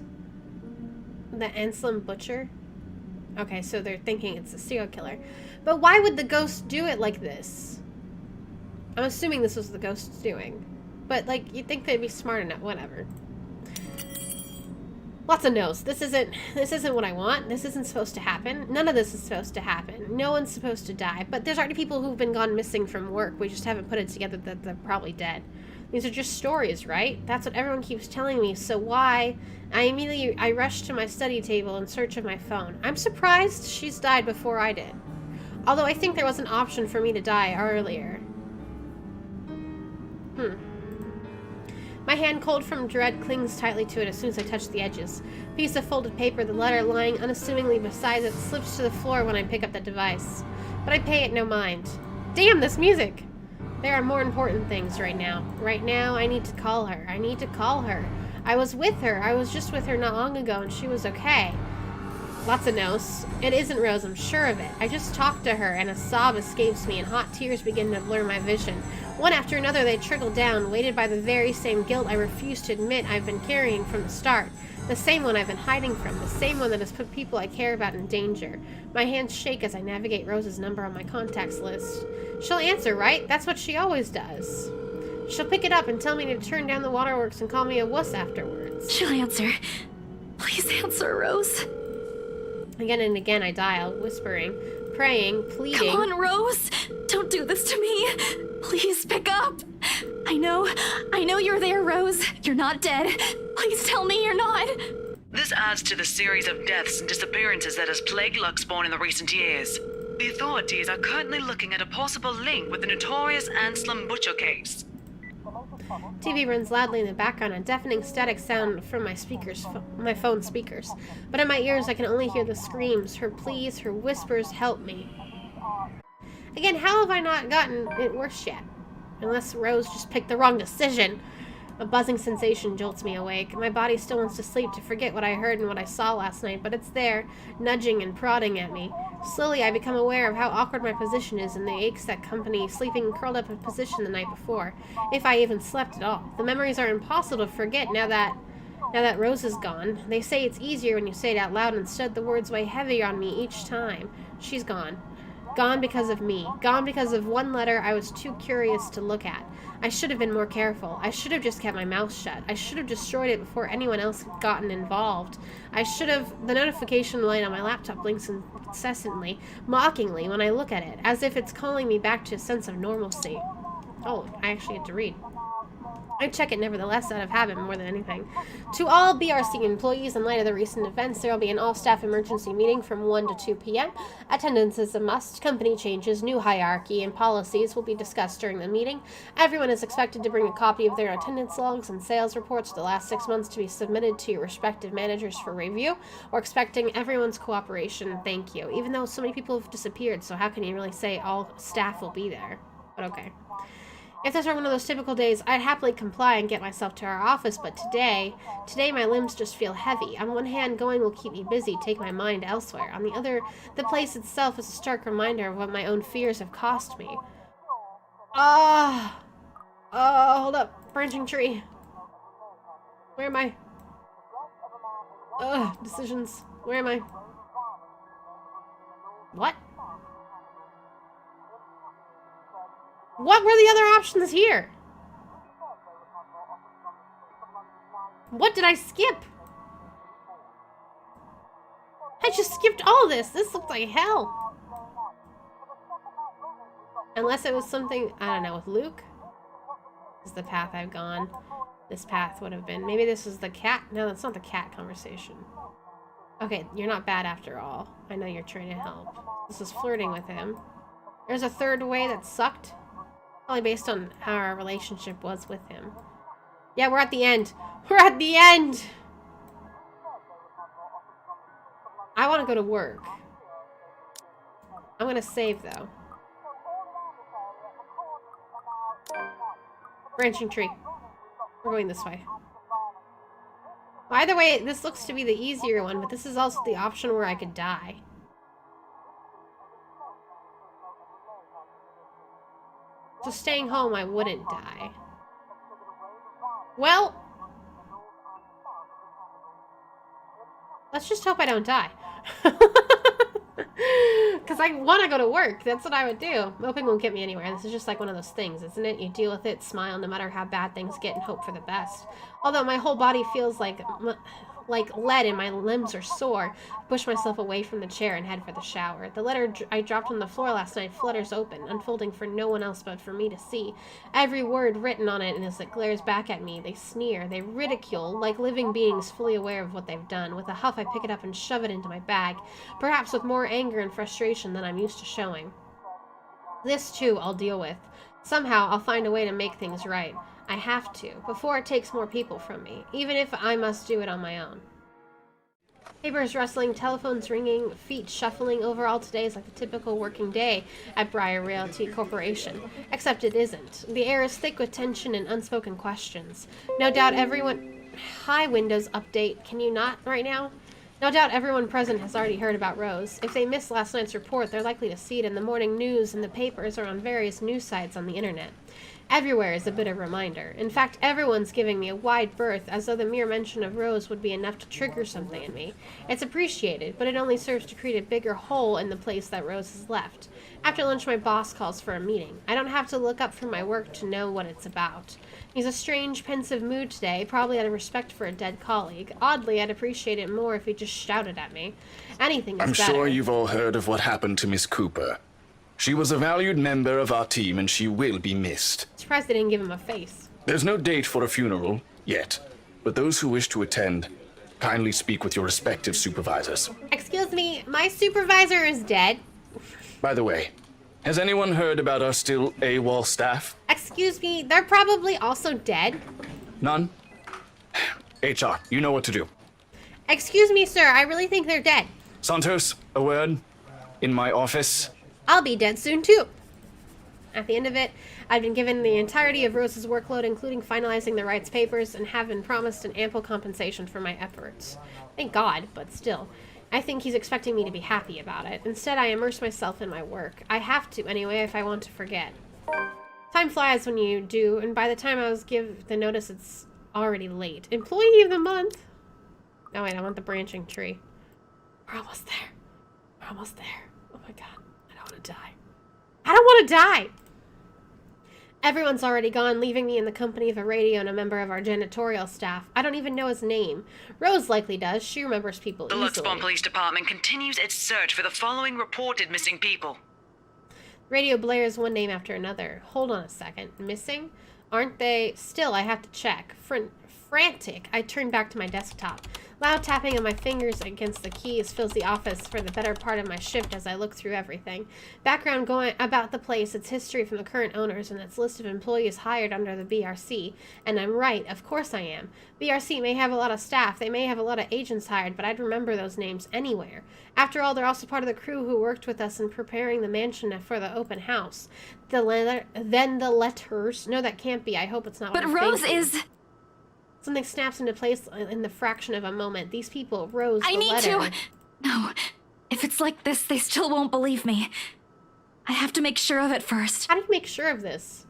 A: the Anselm Butcher? Okay, so they're thinking it's a serial killer. But why would the ghost do it like this? I'm assuming this was the ghost's doing. But, like, you'd think they'd be smart enough. Whatever. Lots of no's. This isn't what I want. This isn't supposed to happen. None of this is supposed to happen. No one's supposed to die. But there's already people who've been gone missing from work. We just haven't put it together that they're probably dead. These are just stories, right? That's what everyone keeps telling me. So why? I rushed to my study table in search of my phone. I'm surprised she's died before I did. Although I think there was an option for me to die earlier. My hand, cold from dread, clings tightly to it as soon as I touch the edges. A piece of folded paper, the letter lying unassumingly beside it, slips to the floor when I pick up the device. But I pay it no mind. Damn, this music! There are more important things right now. Right now, I need to call her. I need to call her. I was with her. I was just with her not long ago, and she was okay. Lots of no's. It isn't Rose, I'm sure of it. I just talked to her, and a sob escapes me, and hot tears begin to blur my vision. One after another, they trickle down, weighted by the very same guilt I refuse to admit I've been carrying from the start. The same one I've been hiding from. The same one that has put people I care about in danger. My hands shake as I navigate Rose's number on my contacts list. She'll answer, right? That's what she always does. She'll pick it up and tell me to turn down the waterworks and call me a wuss afterwards.
B: She'll answer. Please answer, Rose.
A: Again and again I dial, whispering, praying, pleading.
B: Come on, Rose! Don't do this to me! Please pick up! I know you're there, Rose. You're not dead. Please tell me you're not.
G: This adds to the series of deaths and disappearances that has plagued Luxbourne in the recent years. The authorities are currently looking at a possible link with the notorious Anselm Butcher case.
A: TV runs loudly in the background, a deafening static sound from my phone speakers. But in my ears, I can only hear the screams, her pleas, her whispers, help me. Again, how have I not gotten it worse yet? Unless Rose just picked the wrong decision. A buzzing sensation jolts me awake. My body still wants to sleep to forget what I heard and what I saw last night, but it's there, nudging and prodding at me. Slowly, I become aware of how awkward my position is and the aches that accompany sleeping curled up in position the night before, if I even slept at all. The memories are impossible to forget now that Rose is gone. They say it's easier when you say it out loud. Instead, the words weigh heavier on me each time. She's gone. Gone because of me. Gone because of one letter I was too curious to look at. I should have been more careful. I should have just kept my mouth shut. I should have destroyed it before anyone else had gotten involved. I should have... The notification light on my laptop blinks incessantly, mockingly when I look at it, as if it's calling me back to a sense of normalcy. Oh, I actually get to read. I check it nevertheless out of habit more than anything. To all BRC employees, in light of the recent events, there will be an all-staff emergency meeting from 1 to 2 p.m. Attendance is a must. Company changes, new hierarchy, and policies will be discussed during the meeting. Everyone is expected to bring a copy of their attendance logs and sales reports for the last 6 months to be submitted to your respective managers for review. We're expecting everyone's cooperation. Thank you. Even though so many people have disappeared, so how can you really say all staff will be there? But okay. If this were one of those typical days, I'd happily comply and get myself to our office, but today my limbs just feel heavy. On one hand, going will keep me busy, take my mind elsewhere. On the other, the place itself is a stark reminder of what my own fears have cost me. Hold up. Branching tree. Where am I? Ugh, decisions. Where am I? What? What were the other options here? What did I skip? I just skipped all this. This looks like hell. Unless it was something, I don't know, with Luke? This is the path I've gone. This path would have been. Maybe this is the cat. No, that's not the cat conversation. Okay, you're not bad after all. I know you're trying to help. This is flirting with him. There's a third way that sucked. Probably based on how our relationship was with him. Yeah, we're at the end. We're at the end! I want to go to work. I'm going to save, though. Branching tree. We're going this way. Either way, this looks to be the easier one, but this is also the option where I could die. So staying home, I wouldn't die. Well, let's just hope I don't die. Because I want to go to work. That's what I would do. Hoping won't get me anywhere. This is just like one of those things, isn't it? You deal with it, smile no matter how bad things get, and hope for the best. Although my whole body feels like lead and my limbs are sore, I push myself away from the chair and head for the shower. The letter I dropped on the floor last night flutters open, unfolding for no one else but for me to see. Every word written on it, and as it glares back at me, they sneer, they ridicule, like living beings fully aware of what they've done. With a huff, I pick it up and shove it into my bag, perhaps with more anger and frustration than I'm used to showing. This, too, I'll deal with. Somehow, I'll find a way to make things right. I have to, before it takes more people from me, even if I must do it on my own. Papers rustling, telephones ringing, feet shuffling. Overall, today is like a typical working day at Briar Realty Corporation. Except it isn't. The air is thick with tension and unspoken questions. No doubt everyone... Hi, Windows Update. Can you not right now? No doubt everyone present has already heard about Rose. If they missed last night's report, they're likely to see it in the morning news and the papers or on various news sites on the internet. Everywhere is a bit of a reminder. In fact, everyone's giving me a wide berth, as though the mere mention of Rose would be enough to trigger something in me. It's appreciated, but it only serves to create a bigger hole in the place that Rose has left. After lunch, my boss calls for a meeting. I don't have to look up from my work to know what it's about. He's a strange, pensive mood today, probably out of respect for a dead colleague. Oddly, I'd appreciate it more if he just shouted at me. Anything is
R: I'm
A: better.
R: sure you've all heard of what happened to Miss Cooper. She was a valued member of our team, and she will be missed.
A: Surprised they didn't give him a face.
R: There's no date for a funeral, yet. But those who wish to attend, kindly speak with your respective supervisors.
A: Excuse me, my supervisor is dead.
R: By the way, has anyone heard about our still AWOL staff?
A: Excuse me, they're probably also dead.
R: None? HR, you know what to do.
A: Excuse me, sir, I really think they're dead.
R: Santos, a word. In my office.
A: I'll be dead soon, too. At the end of it, I've been given the entirety of Rose's workload, including finalizing the rights papers, and have been promised an ample compensation for my efforts. Thank God, but still. I think he's expecting me to be happy about it. Instead, I immerse myself in my work. I have to, anyway, if I want to forget. Time flies when you do, and by the time I was give the notice, it's already late. Employee of the month? Oh, wait, I want the branching tree. We're almost there. We're almost there. Oh, my God. I don't want to die. I don't want to die! Everyone's already gone, leaving me in the company of a radio and a member of our janitorial staff. I don't even know his name. Rose likely does. She remembers people
G: The
A: easily.
G: Luxbourne Police Department continues its search for the following reported missing people.
A: Radio blares one name after another. Hold on a second. Missing? Aren't they? Still, I have to check. Frantic, I turn back to my desktop. Loud tapping of my fingers against the keys fills the office for the better part of my shift as I look through everything. Background going about the place, its history from the current owners, and its list of employees hired under the BRC. And I'm right, of course I am. BRC may have a lot of staff, they may have a lot of agents hired, but I'd remember those names anywhere. After all, they're also part of the crew who worked with us in preparing the mansion for the open house. Then the letters. No, that can't be. I hope it's not.
B: But
A: what I'm
B: Rose
A: thinking.
B: is...
A: Something snaps into place in the fraction of a moment. These people, Rose,
B: I
A: the
B: need
A: letter.
B: to... No. If it's like this, they still won't believe me. I have to make sure of it first.
A: How do you make sure of this?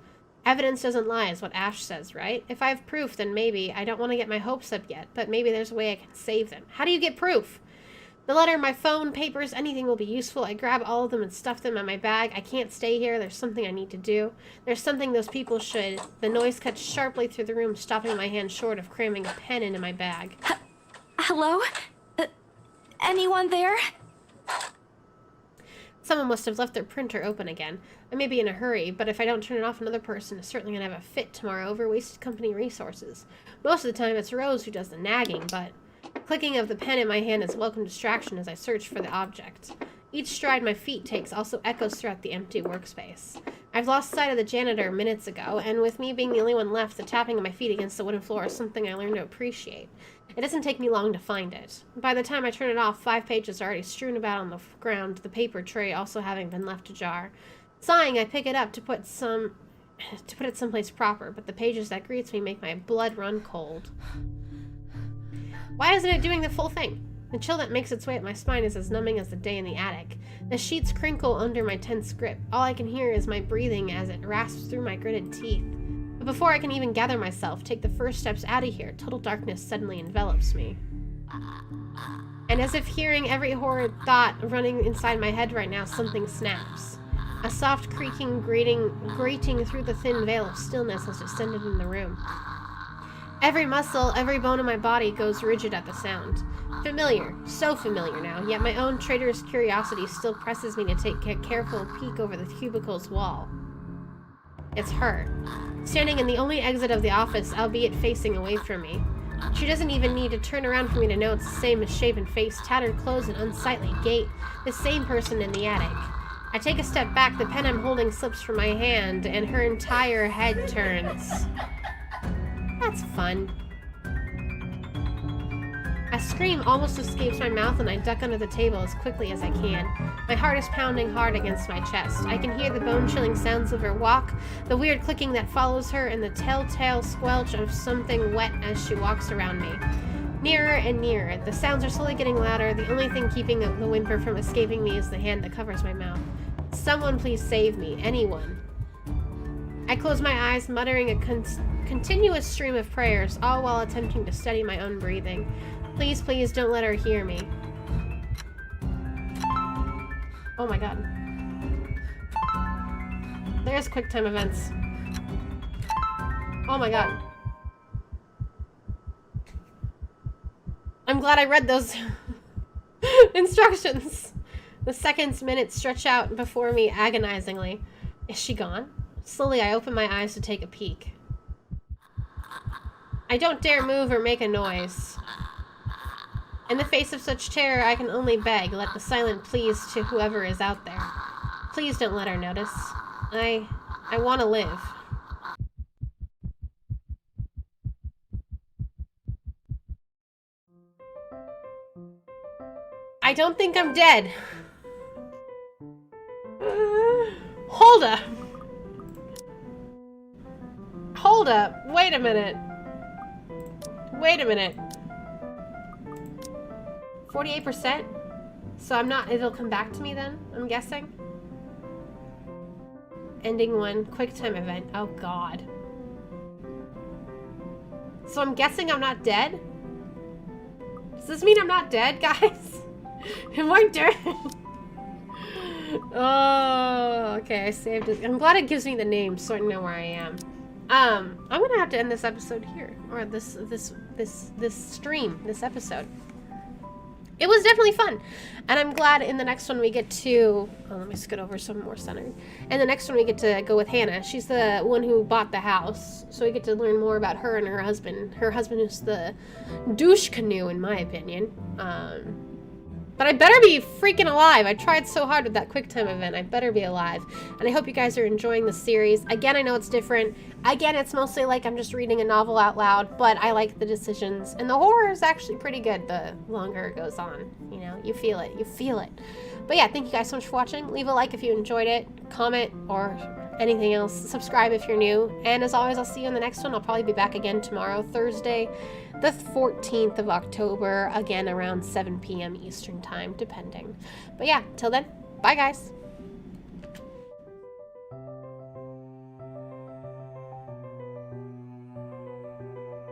A: Evidence doesn't lie is what Ash says, right? If I have proof, then maybe. I don't want to get my hopes up yet, but maybe there's a way I can save them. How do you get proof? The letter, my phone, papers, anything will be useful. I grab all of them and stuff them in my bag. I can't stay here. There's something I need to do. There's something those people should. The noise cuts sharply through the room, stopping my hand short of cramming a pen into my bag.
B: Hello? Anyone there?
A: Someone must have left their printer open again. I may be in a hurry, but if I don't turn it off, another person is certainly going to have a fit tomorrow over wasted company resources. Most of the time, it's Rose who does the nagging, but clicking of the pen in my hand is a welcome distraction as I search for the object. Each stride my feet takes also echoes throughout the empty workspace. I've lost sight of the janitor minutes ago, and with me being the only one left, the tapping of my feet against the wooden floor is something I learned to appreciate. It doesn't take me long to find it. By the time I turn it off, 5 pages are already strewn about on the ground, the paper tray also having been left ajar. Sighing, I pick it up to put it someplace proper, but the pages that greets me make my blood run cold. Why isn't it doing the full thing? The chill that makes its way up my spine is as numbing as the day in the attic. The sheets crinkle under my tense grip. All I can hear is my breathing as it rasps through my gritted teeth. But before I can even gather myself, take the first steps out of here, total darkness suddenly envelops me. And as if hearing every horrid thought running inside my head right now, something snaps. A soft creaking grating through the thin veil of stillness has descended in the room. Every muscle, every bone in my body goes rigid at the sound. Familiar, so familiar now, yet my own traitorous curiosity still presses me to take a careful peek over the cubicle's wall. It's her, standing in the only exit of the office, albeit facing away from me. She doesn't even need to turn around for me to know it's the same misshapen face, tattered clothes, and unsightly gait, the same person in the attic. I take a step back, the pen I'm holding slips from my hand, and her entire head turns. That's fun. A scream almost escapes my mouth and I duck under the table as quickly as I can. My heart is pounding hard against my chest. I can hear the bone-chilling sounds of her walk, the weird clicking that follows her, and the telltale squelch of something wet as she walks around me. Nearer and nearer. The sounds are slowly getting louder. The only thing keeping the whimper from escaping me is the hand that covers my mouth. Someone please save me. Anyone. I close my eyes, muttering a continuous stream of prayers, all while attempting to steady my own breathing. Please, please don't let her hear me. Oh my god. There's QuickTime events. Oh my god. I'm glad I read those instructions. The seconds, minutes stretch out before me agonizingly. Is she gone? Slowly, I open my eyes to take a peek. I don't dare move or make a noise. In the face of such terror, I can only beg, let the silent pleas to whoever is out there. Please don't let her notice. I want to live. I don't think I'm dead. Hold up. Hold up. Wait a minute. Wait a minute. 48%? So I'm not, it'll come back to me then, I'm guessing? Ending 1, QuickTime event. Oh god. So I'm guessing I'm not dead? Does this mean I'm not dead, guys? Am I dead? Oh, okay, I saved it. I'm glad it gives me the name so I know where I am. I'm gonna have to end this episode here. Or this stream, this episode. It was definitely fun, and I'm glad in the next one we get to, let me scoot over some more centered. And the next one we get to go with Hannah. She's the one who bought the house, so we get to learn more about her and her husband. Her husband is the douche canoe, in my opinion. But I better be freaking alive. I tried so hard with that QuickTime event. I better be alive. And I hope you guys are enjoying the series. Again, I know it's different. Again, it's mostly like I'm just reading a novel out loud, but I like the decisions. And the horror is actually pretty good the longer it goes on. You know, you feel it. You feel it. But yeah, thank you guys so much for watching. Leave a like if you enjoyed it. Comment or anything else. Subscribe if you're new. And as always, I'll see you in the next one. I'll probably be back again tomorrow, Thursday, the 14th of October, again around 7 p.m. Eastern time, depending. But yeah, till then, bye guys.